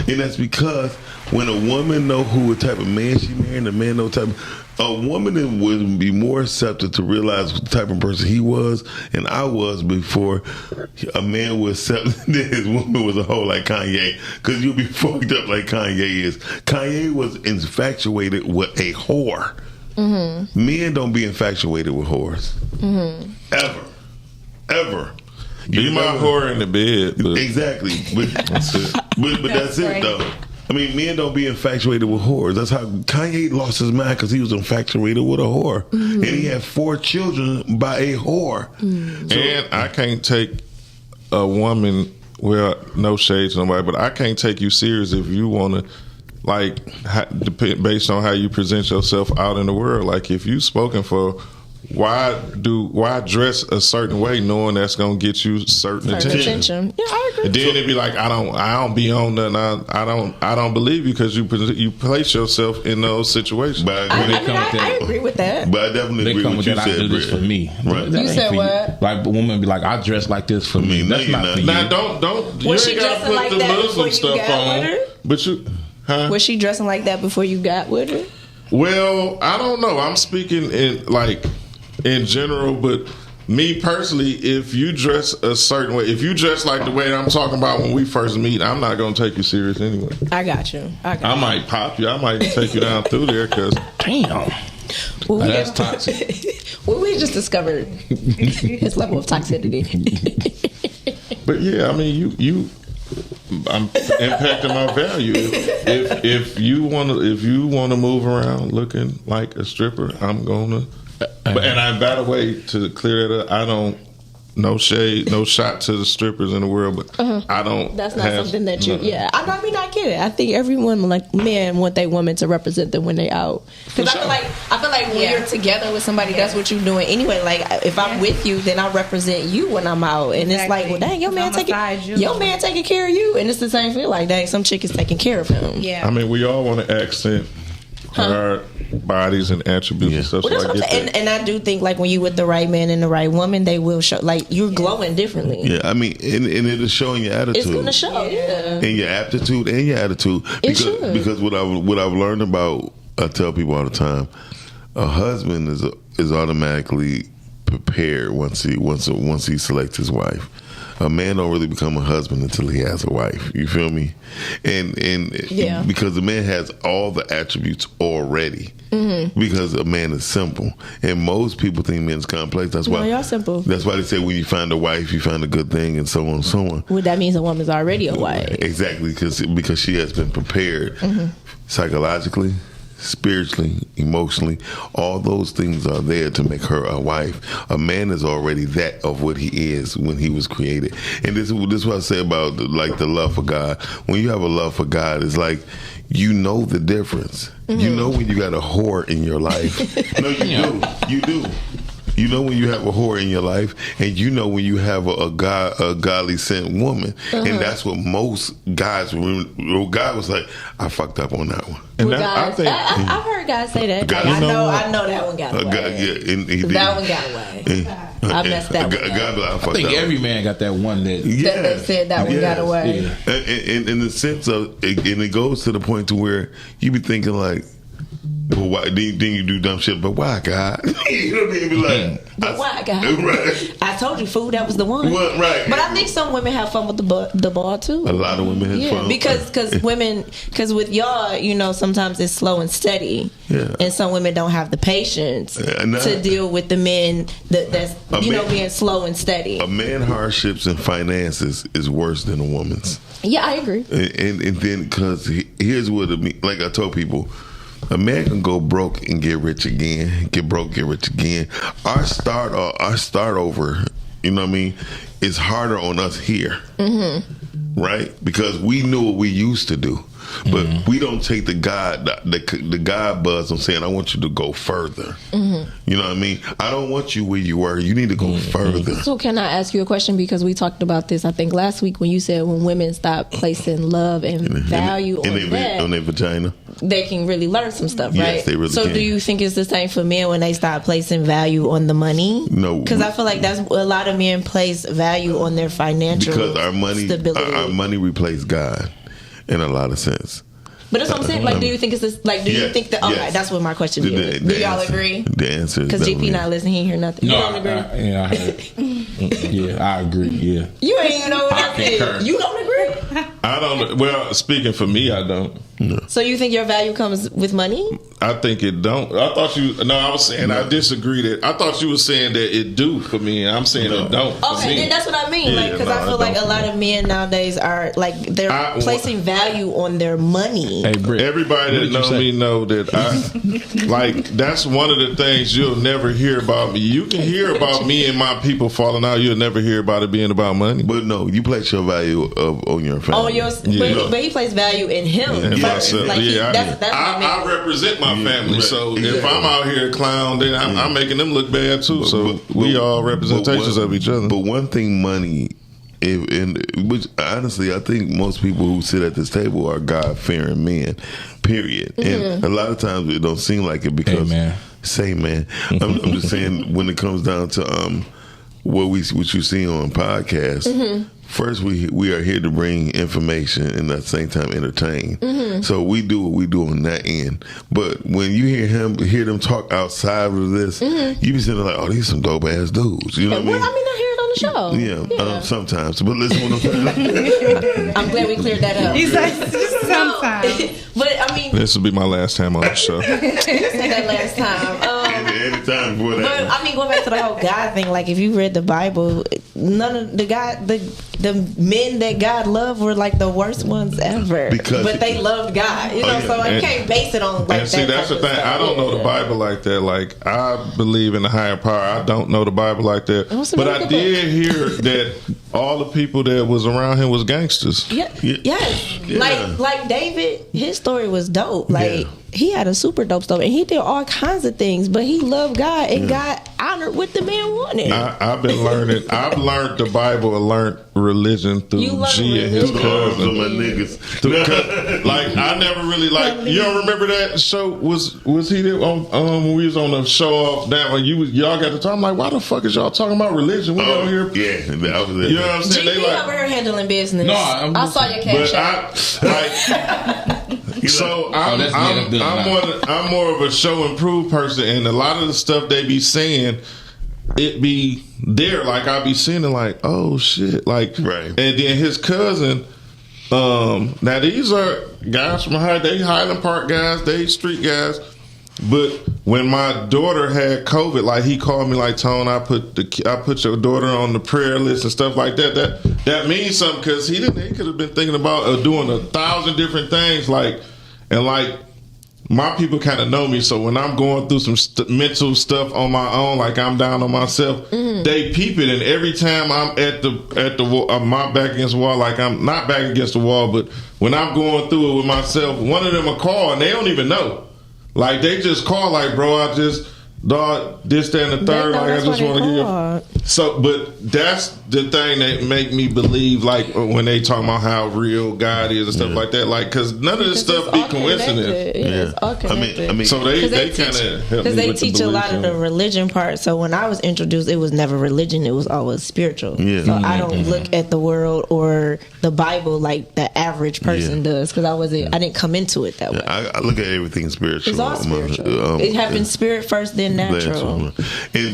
And that's because when a woman know who type of man she married, and a man know type of, a woman would be more accepted to realize the type of person he was and I was before a man would accept that his woman was a hoe like Kanye, because you'll be fucked up like Kanye is. Kanye was infatuated with a whore. Men don't be infatuated with whores. Ever. Be my whore in the bed. But. Exactly. But that's it, though. I mean, men don't be infatuated with whores. That's how Kanye lost his mind, because he was infatuated with a whore. And he had 4 children by a whore. So, and I can't take a woman, well, no shade to nobody, but I can't take you serious if you want to, like, based on how you present yourself out in the world. Like, if you spoken for why dress a certain way knowing that's gonna get you certain attention? Yeah, I agree. And then it'd be like, I don't be on nothing. I don't believe you because you place yourself in those situations. But I agree with that. But I definitely agree with what you I do said. this for me. Right. You said what? Like a woman be like, I dress like this for me. That's not for you. Now don't. Was You she ain't gotta dressing put like the that Muslim before you stuff got on. with her? But you, huh? Was she dressing like that before you got with her? Well, I don't know. I'm speaking in general, but me personally, if you dress a certain way, if you dress like the way I'm talking about when we first meet, I'm not gonna take you serious anyway. I got you. I might pop you. I might take you down through there because damn. Well, that's toxic. Well, we just discovered his level of toxicity. But yeah, I mean, I'm impacting my value. If you wanna move around looking like a stripper, I'm gonna. And by the way, to clear that up, I don't. No shade, no shot to the strippers in the world, but I don't. That's not something that you. Yeah, I mean, I get it. I think everyone, like men, want their women to represent them when they out. Because I feel like when you're together with somebody, that's what you're doing anyway. Like if I'm with you, then I represent you when I'm out, and it's like, well, dang, your man taking care of you, and it's the same feel. Like, dang, some chick is taking care of him. Yeah. I mean, we all want to accent our bodies and attributes and stuff. Well, so I get that. And I do think like when you with the right man and the right woman, they will show like you're glowing differently. Yeah, I mean, and it is showing your attitude. It's gonna show, yeah. And your aptitude and your attitude. Because what I've learned about, I tell people all the time, a husband is automatically prepared once he selects his wife. A man don't really become a husband until he has a wife. You feel me? And because the man has all the attributes already. Mm-hmm. Because a man is simple, and most people think men's complex. That's why y'all simple. That's why they say when you find a wife, you find a good thing, and so on and so on. Well, that means a woman's already a wife. Exactly, because she has been prepared psychologically, spiritually, emotionally. All those things are there to make her a wife. A man is already that of what he is when he was created. And this is what I say about like the love for God. When you have a love for God, it's like you know the difference. Mm-hmm. You know when you got a whore in your life. No, you do. You know when you have a whore in your life, and you know when you have a godly sent woman, and that's what most guys. God was like, I fucked up on that one. And I've heard guys say that. Like, I know that one got away. That one got away. I messed that one up. I think every man got that one that they said that one got away. Yeah. And in the sense of, and it goes to the point to where you be thinking like, well, why, then you do dumb shit, but why, God? You know what I mean? Be like, but why, God? Right. I told you, fool, that was the one. Well, right. But I think some women have fun with the ball too. A lot of women have fun. Because with y'all, you know, sometimes it's slow and steady. Yeah. And some women don't have the patience to deal with the men that's being slow and steady. A man's hardships and finances is worse than a woman's. Yeah, I agree. And then, because here's what like I told people, a man can go broke and get rich again. Get broke, get rich again. Our start over, you know what I mean, is harder on us here. Mm-hmm. Right? Because we knew what we used to do. But we don't take the God buzz on saying, I want you to go further. Mm-hmm. You know what I mean? I don't want you where you were. You need to go further. So can I ask you a question? Because we talked about this, I think, last week when you said when women stop placing love and value on their vagina, they can really learn some stuff, right? Yes, they really can. Do you think it's the same for men when they start placing value on the money? No. Because I feel like that's a lot of men place value on their financial because our stability. Our money replaced God in a lot of sense. But that's what I'm saying. Like, do you think it's this? Like, do you think that? Okay, that's what my question is. Do y'all agree? The answer is because GP not listening. He ain't hear nothing. No, you don't agree? I heard. Yeah, I agree. Yeah. You ain't even know what I said. You don't agree? I don't. Well, speaking for me, I don't. No. So you think your value comes with money? I think it don't. I thought you. No, I was saying I disagree. That I thought you were saying that it do for me. I'm saying it don't. Okay, then that's what I mean. Yeah, like, because I feel like a lot of men nowadays are like they're placing value on their money. Hey, Britt, everybody that know me know that I like. That's one of the things you'll never hear about me. You can hear about me and my people falling out. You'll never hear about it being about money. But no, you place your value on your family. But he places value in him. myself. Like, I represent my family. So if I'm out here a clown, then I'm making them look bad too. So we all representations of each other. But one thing, money. Which honestly, I think most people who sit at this table are God-fearing men. Period. And a lot of times it don't seem like it because I'm just saying when it comes down to what you see on podcasts. First, we are here to bring information and at the same time entertain. So we do what we do on that end. But when you hear them talk outside of this, you be sitting there like, oh, these some dope ass dudes. You know what I mean? I mean, I hear it on the show. Yeah. Sometimes. But listen what I'm saying. I'm glad we cleared that up. He's like, sometimes. But I mean, this will be my last time on the show. you said that last time. Anytime before that. But I mean, going back to the whole God thing, like if you read the Bible, none of the men that God loved were like the worst ones ever. But they loved God, you know. So I can't base it on like. And see, that's the thing. I don't know the Bible like that. Like I believe in the higher power. I don't know the Bible like that. But I did hear that all the people that was around him was gangsters. Yes. Like David, his story was dope. Like he had a super dope story, and he did all kinds of things, but he loved God, and God honored what the man wanted. I've been learning. I've learned the Bible and learned religion through G and his cousin. My niggas. Like I never really You don't remember that show? Was he there on when we was on the show off that when y'all got to talk? I'm like, why the fuck is y'all talking about religion? We over here. Yeah, I was there. You know what I'm saying? They over here handling business. No, I saw your cash out. So I'm more of a show and prove person, and a lot of the stuff they be saying, it be there. Like I be seeing it, like oh shit, like and then his cousin. Now these are guys from they Highland Park guys, they street guys. But when my daughter had COVID, like he called me like, Tone, I put your daughter on the prayer list and stuff like that. That means something because he could have been thinking about doing 1,000 different things, like my people kind of know me. So when I'm going through some mental stuff on my own, like I'm down on myself, they peep it. And every time I'm at the wall, my back against the wall, like I'm not back against the wall, but when I'm going through it with myself, one of them will call and they don't even know. Like they just call, like, bro, I just dog this, that, and the third. Like I just want to give you. So, but that's the thing that make me believe, like when they talk about how real God is and stuff like that. Like, because none of this stuff be coincidence. It's all connected. I mean, so they kind of help me because they with teach the a lot of the religion part. So when I was introduced, it was never religion; it was always spiritual. So I don't look at the world or the Bible like the average person does, because I didn't come into it that way. I look at everything spiritual. It's all spiritual. It happens spirit first, then natural.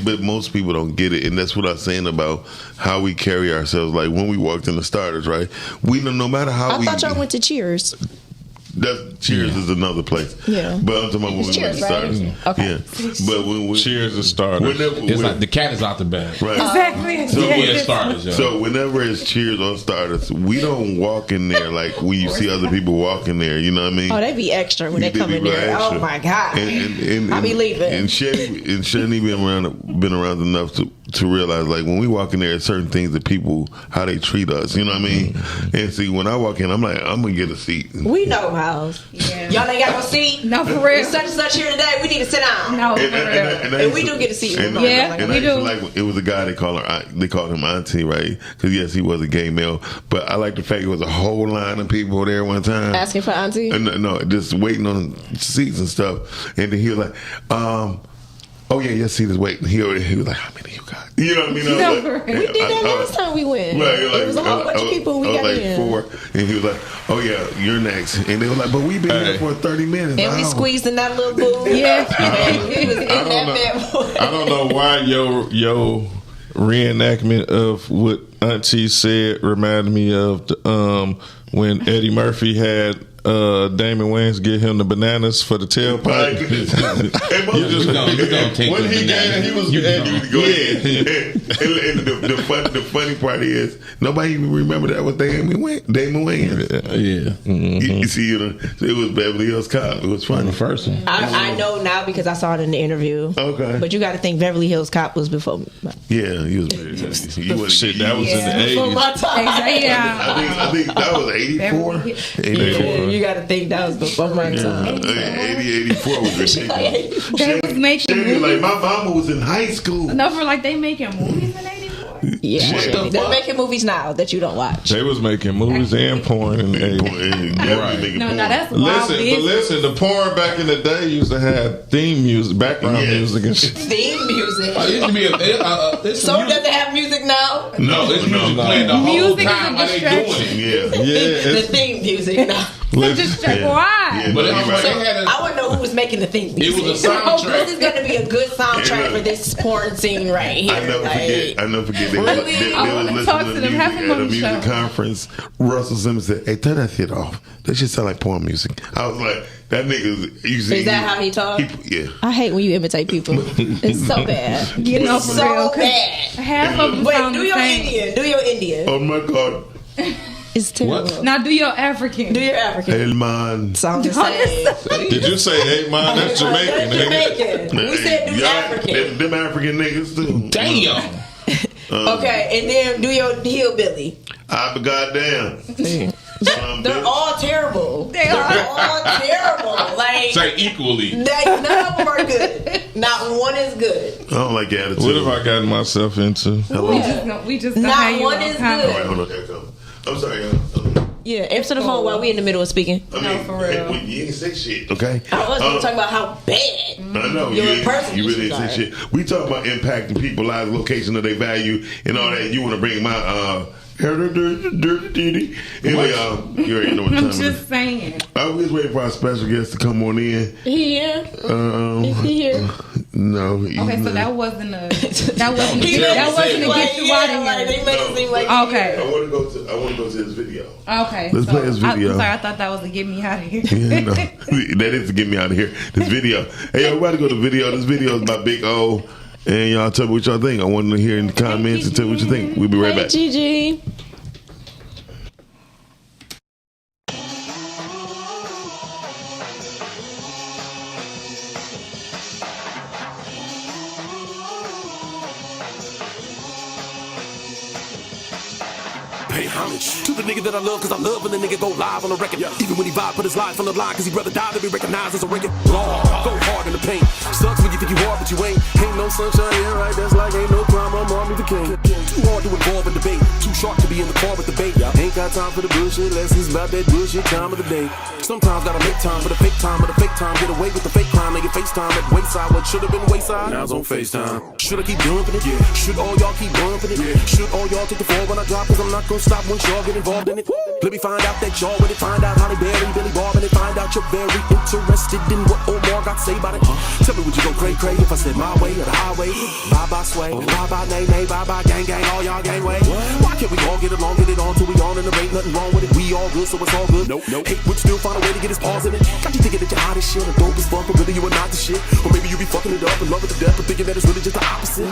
But most people don't get it, and that's what I was saying about how we carry ourselves. Like when we walked in the starters, right? We no matter how I thought y'all went to Cheers. Cheers is another place. Yeah. But I'm talking about when we went to starters. Okay. Yeah. But when Cheers is starters. It's like the cat is out the bag. Right. Exactly. So starters. Yeah. So whenever it's Cheers on starters, we don't walk in there like when you see other people walk in there. You know what I mean? Oh, they be extra when they come in there. Extra. Oh my God. And I be leaving. And Chanie been around enough to realize, like, when we walk in there, there's certain things that people, how they treat us. You know what I mean? And see, when I walk in, I'm like, I'm gonna get a seat. We know, Miles. Yeah. Y'all ain't got no seat. No, for real. Such and such here today. We need to sit down. No, for real. And we do get a seat. And we do. Like, it was a guy they called him Auntie, right? Because yes, he was a gay male, but I like the fact it was a whole line of people there one time asking for Auntie. No, just waiting on seats and stuff. And then he was like, oh yeah, your seat is waiting. He was like, how many you got? You know what I mean? We did that last time we went. Right, it was a whole bunch of people. We got like in 4, and he was like, oh yeah, you're next. And they were like, but we've been here for 30 minutes. And we squeezed in that little booth. Yeah. He was in that bad boy. I don't know why your reenactment of what Auntie said reminded me of when Eddie Murphy had Damon Wayans get him the bananas for the tailpipe. You gonna take when the he bananas. he was go ahead. And the funny part is nobody even remember that was Damon Wayans. Yeah. You see, it was Beverly Hills Cop. It was funny. The first one. I know now because I saw it in the interview. Okay. But you got to think Beverly Hills Cop was before. Yeah, he was very shit. That was in the 80s. Yeah. I think that was 84. 84. You got to think that was before my time. 84 was ridiculous. They was making movies. Like, my mama was in high school. No, for like they making movies in 84. Yeah, they're making movies now that you don't watch. They was making movies and porn in 84. Right. No, that's wild. Listen, the porn back in the day used to have theme music, background music and shit. Theme music. It used to be so does it have music now? No, it's music playing the whole time while they doing it. Yeah. The theme music now. Just check why. Yeah, but I want to know who was making the theme music. It was a soundtrack. This is going to be a good soundtrack for this porn scene right here. I never forget. They Really? I was want to talk to them. Have them at on a the music show. conference. Russell Simmons said, "Hey, turn that shit off. That shit sound like porn music." I was like, "That nigga's." Is that how he talk? Yeah. I hate when you imitate people. It's so bad. You know, for so real, bad. Half of them Wait, sound do the your same. Indian. Do your Indian. Oh my God. It's terrible. What? Now do your African. Do your African. Hey man. Sounds the same. Did you say, hey man? That's Jamaican. Jamaican. We said do African. Them African niggas too. Damn. Okay, and then do your hillbilly. I be goddamn. They're all terrible. They're all terrible. Like say equally. None of them are good. Not one is good. I don't like attitude. What have I gotten myself into? We just not one is good. All right, hold on. Here come. I'm sorry. Yeah, answer the phone while we in the middle of speaking. For real. You ain't say shit, okay? I was talking about how bad. I know You're you a person. You really ain't say shit. We talk about impacting people's lives, location of their value, and all that. You want to bring my anyway, you already know what time I'm it is. just saying. I was just waiting for our special guest to come on in. He here? Is he here? No. Okay, so that wasn't a get you out of here. They made it seem like okay. I want to go to his video. Okay. Let's play his video. I'm sorry, I thought that was to get me out of here. Yeah, no, that is to get me out of here. This video. Hey, everybody go to video. This video is by Big O. And y'all tell me what y'all think. I want to hear in the comments and tell me what you think. We'll be right back. Gigi. Pay homage to the nigga that I love, cause I love when the nigga go live on the record. Even when he vibe, put his life on the line, cause he rather die than be recognized as a record. Raw, go hard in the paint. Sucks when you think you hard, but you ain't. Ain't no sunshine here, right? That's like ain't no crime, I'm Martin Luther King. Too hard to involve in debate, too sharp to be in the car with the bait. Ain't got time for the bullshit, lessons about that bullshit time of the day. Sometimes gotta make time for the fake time, or the fake time. Get away with the fake crime, nigga FaceTime at wayside. What should've been wayside, now it's on FaceTime. Should I keep dumping it? Yeah. Should all y'all keep bumping it? Yeah. Should all y'all take the fall when I drop? Cause I'm not gonna stop once y'all get involved in it. Let me find out that y'all ready. Find out how they bury Billy Bob, and they find out you're very interested in what Omar got to say about it. Tell me, would you go cray if I said my way or the highway? Bye bye sway, bye bye nay nay, bye bye gang gang, all y'all gangway. Why can't we all get along, get it on till we on, and there ain't nothing wrong with it? We all good, so it's all good. Nope. Hate would still find a way to get his paws in it. Got you thinking that you're hot as shit, or dope as fuck, but really you are not the shit. Or maybe you be fucking it up in love with the death, but thinking that it's really just the opposite.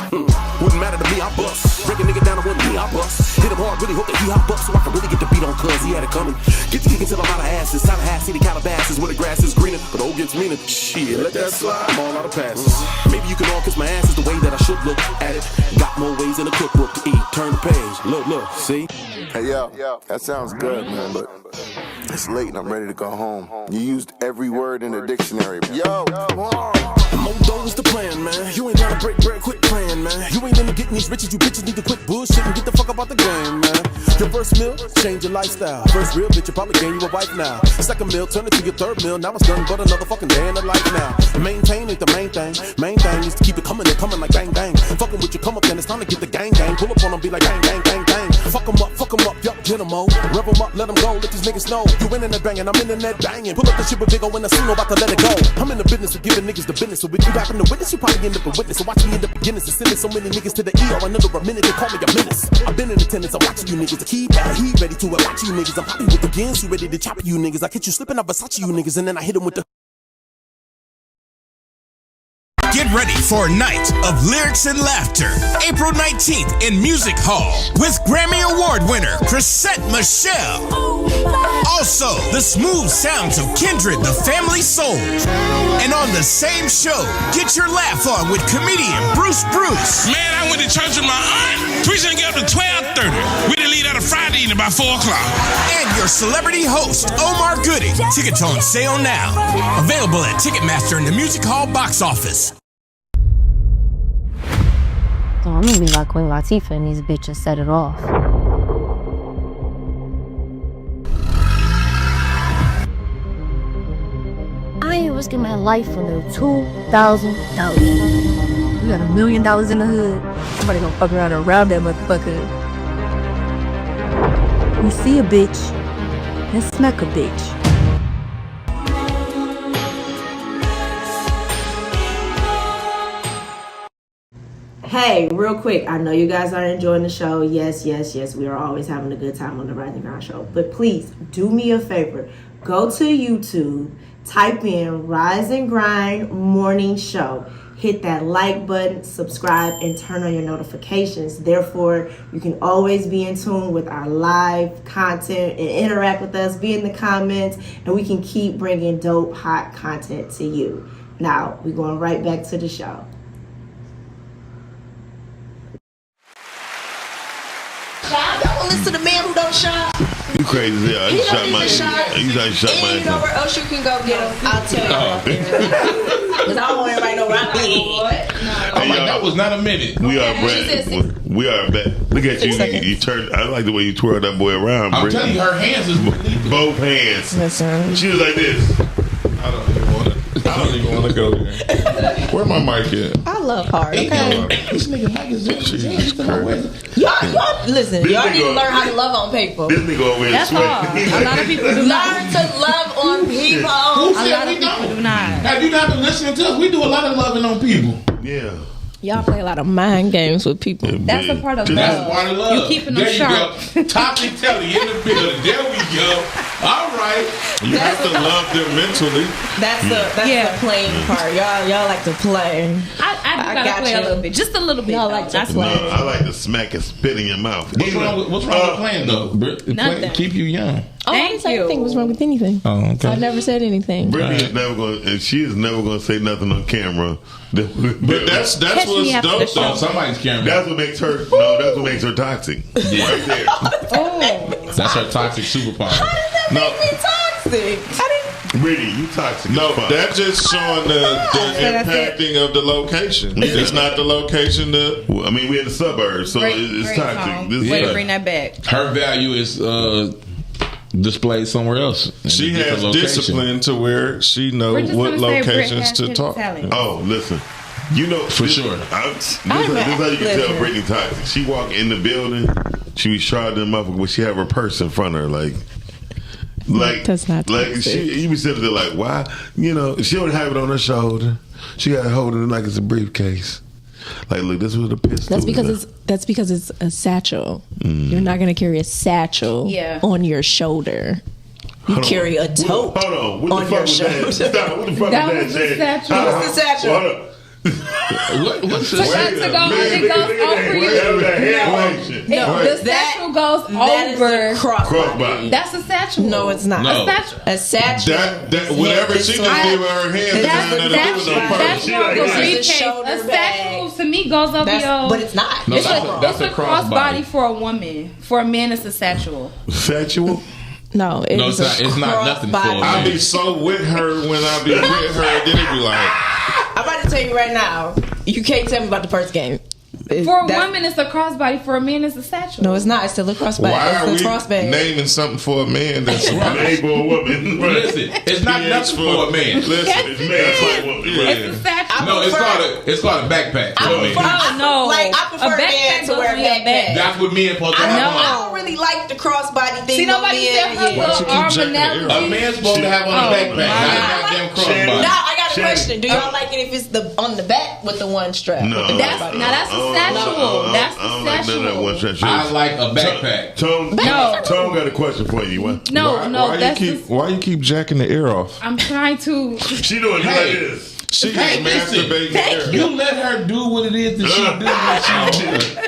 Wouldn't matter to me, I bust. Break a nigga down to one knee, I bust. Hit him hard, really hope that he hop up, so I can really get the beat on, cuz he had it coming. Get to kicking till I'm out of asses. Tallahassee, the Calabasas, where the grass is greener, but old gets meaner. Shit, let that slide. I'm all out of passes. Maybe you can all kiss my ass is the way that I should look at it. Got more ways in the cookbook to eat. Turn the page. Look, see? Hey, yo, that sounds good, man, but it's late and I'm ready to go home. You used every word in the dictionary. Yo, come on. Modo's the plan, man. You ain't gotta break bread, quit playing, man. You ain't into getting these riches, you bitches need to quit bullshit and get the fuck up out the game, man. Your first meal, change your lifestyle. First real bitch, you probably gain you a wife now. Second meal, turn it to your third meal. Now it's done but another fucking day in the life now. Maintain ain't the main thing. Main thing is to keep it coming and coming like bang bang. Fucking with you, come up, then it's time to get the gang gang. Pull up on them, be like bang bang bang bang. Fuck them up, yup, get them all. Rev them up, let them go, let these niggas know. You in that banging, I'm in that banging. Pull up the shit with big O when I see no about to let it go. I'm in the business of giving niggas the business. So if you happen to witness, you probably end up a witness. So watch me end up beginning to sending so many niggas to the ER. Another a minute, they call me a menace. I've been in attendance, I'm watching you niggas. I keep that heat ready to watch you niggas. I'm happy with the gains, you ready to chop you niggas. I catch you slipping, I Versace you niggas, and then I hit them with the Get ready for a night of lyrics and laughter. April 19th in Music Hall with Grammy Award winner Chrisette Michelle. Also, the smooth sounds of Kindred, the Family Soul. And on the same show, get your laugh on with comedian Bruce. Man, I went to church with my aunt. We didn't get up to 12:30. We didn't leave out of Friday evening by 4 o'clock. And your celebrity host, Omar Gooding. Tickets on sale now. Available at Ticketmaster and the Music Hall box office. So I'm gonna be like Queen Latifah and these bitches set it off. I ain't risking my life for no $2,000. We got $1 million in the hood. Somebody gonna fuck around and rob that motherfucker. We see a bitch, and smack a bitch. Hey, real quick, I know you guys are enjoying the show. Yes, we are always having a good time on the Rise and Grind show. But please, do me a favor. Go to YouTube, type in Rise and Grind Morning Show. Hit that like button, subscribe, and turn on your notifications. Therefore, you can always be in tune with our live content and interact with us, be in the comments, and we can keep bringing dope, hot content to you. Now, we're going right back to the show. Listen to the man who don't shop. You crazy as hell. He You don't shot need my to shop. You guys shot my And you know where else you can go get them? I'll tell you. Because I don't want everybody to know where I'm at. I'm like, that was not a minute. We are Brett. We are back. Look at you. You turned. I like the way you twirled that boy around. I'm Brittany. telling you, her hands is both hands. Listen. She was like this. I don't even want to go there. Where my mic at? I love hard, okay? This nigga mic is Y'all, listen, This y'all need to nigga- learn how to love on people. This nigga over here That's sweating. hard. A lot of people do not. Learn to love on people. Who said we don't? Do not. Have you not been listening to us? We do a lot of loving on people. Yeah. Y'all play a lot of mind games with people. That's a part of love. That's part of love. You keeping them there sharp. You go. Topic Telly in the building. There we go. All right. You have to love them mentally. That's the playing part. Y'all like to play. I gotta play a little bit, just a little bit. Y'all like to No, play. I like to smack and spit in your mouth. What's wrong with playing though? Nothing. Keep you young. Oh, I didn't say anything was wrong with anything. Oh, okay. I never said anything. Brittany is never going, and she is never going to say nothing on camera. But that's Catch me what's after the dope show. though. Somebody's camera. That's what makes her. No, that's what makes her toxic. Right there. Oh, That's her toxic superpower. No, Toxic. Brittany, you toxic. No, as fuck. that's just showing the impacting of the location. Yeah. It's not the location that. Well, I mean, we're in the suburbs, so it's great toxic. song. This Way is to bring that back. Her value is displayed somewhere else. in She a different has location. discipline to where she We're knows just what gonna say Britt locations has to hidden talk. talent. Oh, listen. You know, For sure. This is how you can tell Brittany toxic. She walk in the building, she be shot them up, but she have her purse in front of her, like That's not like toxic. you be sitting there like, why? You know, she don't have it on her shoulder. She got to hold it like it's a briefcase. Like, look, this was a pistol. That's because it's a satchel. You're not gonna carry a satchel on your shoulder. You carry a tote Hold on. What on the fuck your was that? shoulder. Stop. What the fuck That was was that? the Jay? satchel. What's the satchel? Hold on. What's So that's to go, it goes over you. The satchel goes over. Crossbody. That's a satchel. No, it's not. No. A satchel. That whatever she just did with her hands has nothing to do with no purse. That's more of a Right. briefcase. A satchel to me goes over your. But it's not. No, It's that's a a crossbody crossbody. for a woman. For a man, it's a satchel. Satchel? No, No, it's not. It's not nothing for a crossbody. I man. be so with her when I be with her, then it be like, I'm about to tell you right now. You can't tell me about the purse game. For a woman, it's a crossbody. For a man, it's a satchel. No, it's not. It's still a crossbody. why are It's we a crossbody. naming something for a man that's Made for a woman. Listen, it's not nothing for a man. Listen, It's made for a woman. Yeah. It's a satchel. No, it's called a backpack for a man. Oh no! I prefer a men backpack to goes wear on your backpacks. back. That's what men supposed to I have don't on. really like the crossbody thing. See, nobody said her Why she little keep arm jacking the air? A analogy. man's supposed to have on a backpack, not a goddamn crossbody. Now I got a Chanie. question. Do y'all like it if it's on the back with the one strap? No. With the That's crossbody? a satchel. That's I a don't like none of that one satchel. stretch. I like a backpack. Tone got a question for you. What? No, why that's you keep jacking the air off? I'm trying to. She doing it like this. She Hey, listen, you let her do what it is that she do when she do it.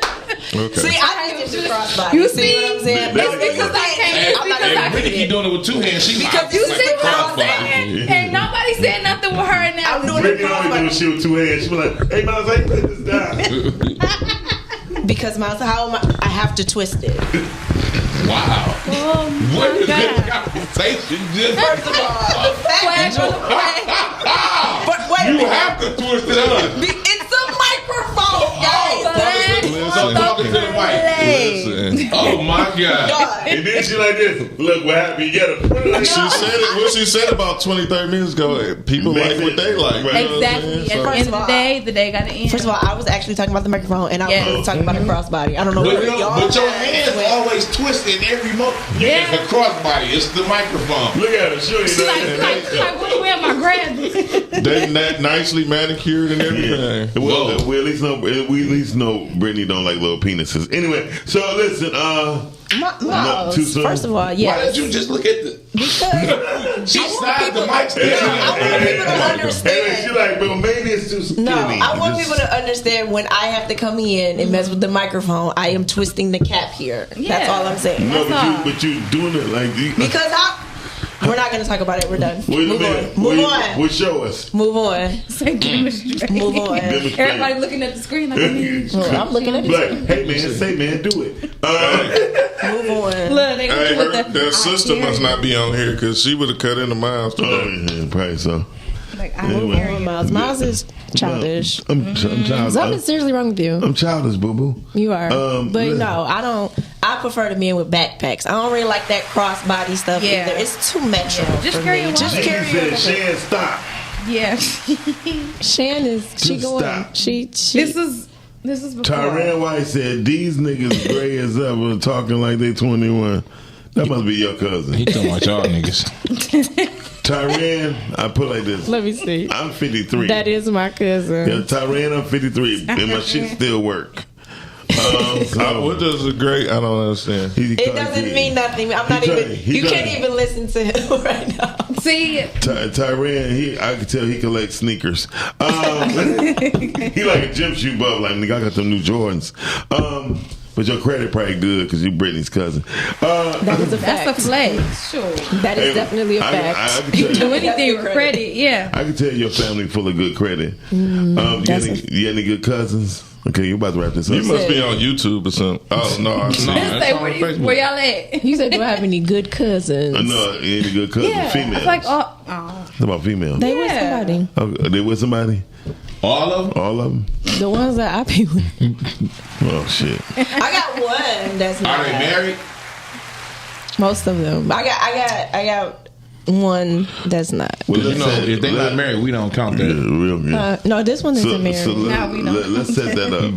Okay. See, I think it's a crossbody. You see what I'm saying? It's because I can't. And Brittany keep doing it with two hands. She Because you see what I'm saying? Ain't nobody said nothing with her now. I'm doing Brittany only do shit with two hands. She be like, "Hey, Miles, I put this down." Because Miles, how am I have to twist it. Wow. Oh What is God. this conversation? First of all, the fact you have to twist it up. It's a microphone, guys. I'm talking to the mic. Oh my God. And then she like this. Look what happened. You gotta put it like She said it. What she said about 20, 30 minutes ago. People like what they like. Exactly. At the end of the day got to end. First of all, I was actually talking about the microphone, and I was talking about a crossbody. I don't know But, where y'all. but your hands always twisted every moment. Yeah. It's the crossbody. It's the microphone. Look at her. She Like, where am I grabbing? They nicely manicured and everything. Well, we at least know Brittany don't like little penises. Anyway, so listen, too soon? First of all, yes. Why did you just look at the? Because she snapped the mic. I want people to understand. She like, but maybe it's too skinny. No, I want people to understand when I have to come in and mess with the microphone, I am twisting the cap here. That's all I'm saying. No, but you doing it like Because we're not going to talk about it. We're done. Move on. Well, show us. Move on. Move on. Everybody looking at the screen like I'm looking at the screen. Hey man, say man, do it. Move on. Look, they Hey, that sister must not be on here because she would have cut into Miles. Yeah, probably so. Anyway. Miles is childish. I'm childish. Something's seriously wrong with you. I'm childish, boo boo. You are. But no, I don't. I prefer the men with backpacks. I don't really like that crossbody stuff either. It's too metro. Just for carry me. your Just wallet. carry your wallet. Shan, stop. Yeah. Shan is she going? Stop. She. This is before. Tyran White said these niggas gray as ever talking like they 21. That must be your cousin. He talking about y'all niggas. Tyran, I put like this. Let me see. I'm 53. That is my cousin. Yeah, Tyran, I'm 53, and my shit still work. What does a great? I don't understand. It doesn't mean nothing. I'm not even. You can't even listen to him right now. See, Tyran, I can tell he collects sneakers. He like a gym shoe buff. Like, nigga, I got them new Jordans. But your credit probably good because you Brittany's cousin. That is a fact. that's a flex. Sure. That is definitely a fact. I can tell you, Do anything with credit, yeah. I can tell your family full of good credit. You got any good cousins? Okay, you about to wrap this up. You must be on YouTube or something. Oh no, I see. Where y'all at? You said, do I have any good cousins? No, any good cousins? Yeah, Females. it's like It's about females. They with somebody. Okay, they with somebody? All of them? All of them? The ones that I be with. Oh shit. I got one that's not. Are they married? Most of them. I got one that's not. Well, you know, if they're not married, we don't count that. Real good. No, this one isn't married. Let's set that up.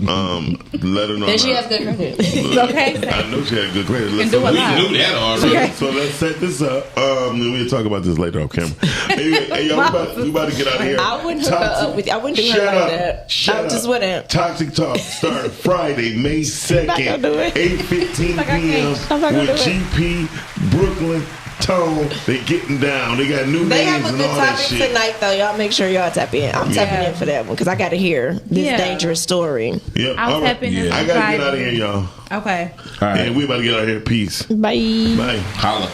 Let her know. And she has good credit. Okay. I know she had good credit. And do a lot. We knew that already. So let's set this up. We'll talk about this later off camera. Hey, y'all, we about to get out of here. I wouldn't hook her up with you. I wouldn't do her like that. I just wouldn't. Toxic Talk start Friday, May 2nd, 8:15 p.m. with GP, Brooklyn, Tone. They getting down. They got new They names have a and good all that topic shit. tonight, though. Y'all make sure y'all tap in. I'm tapping in for that one because I got to hear this dangerous story. Yep. I'll tap in. I gotta get out of here, y'all. Okay. All right. And we about to get out of here. Peace. Bye. Bye. Holla.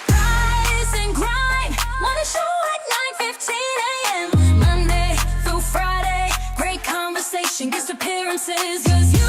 Rise and grind. Wanna show at 9:15 a.m. Monday through Friday. Great conversation, guest appearances. 'Cause you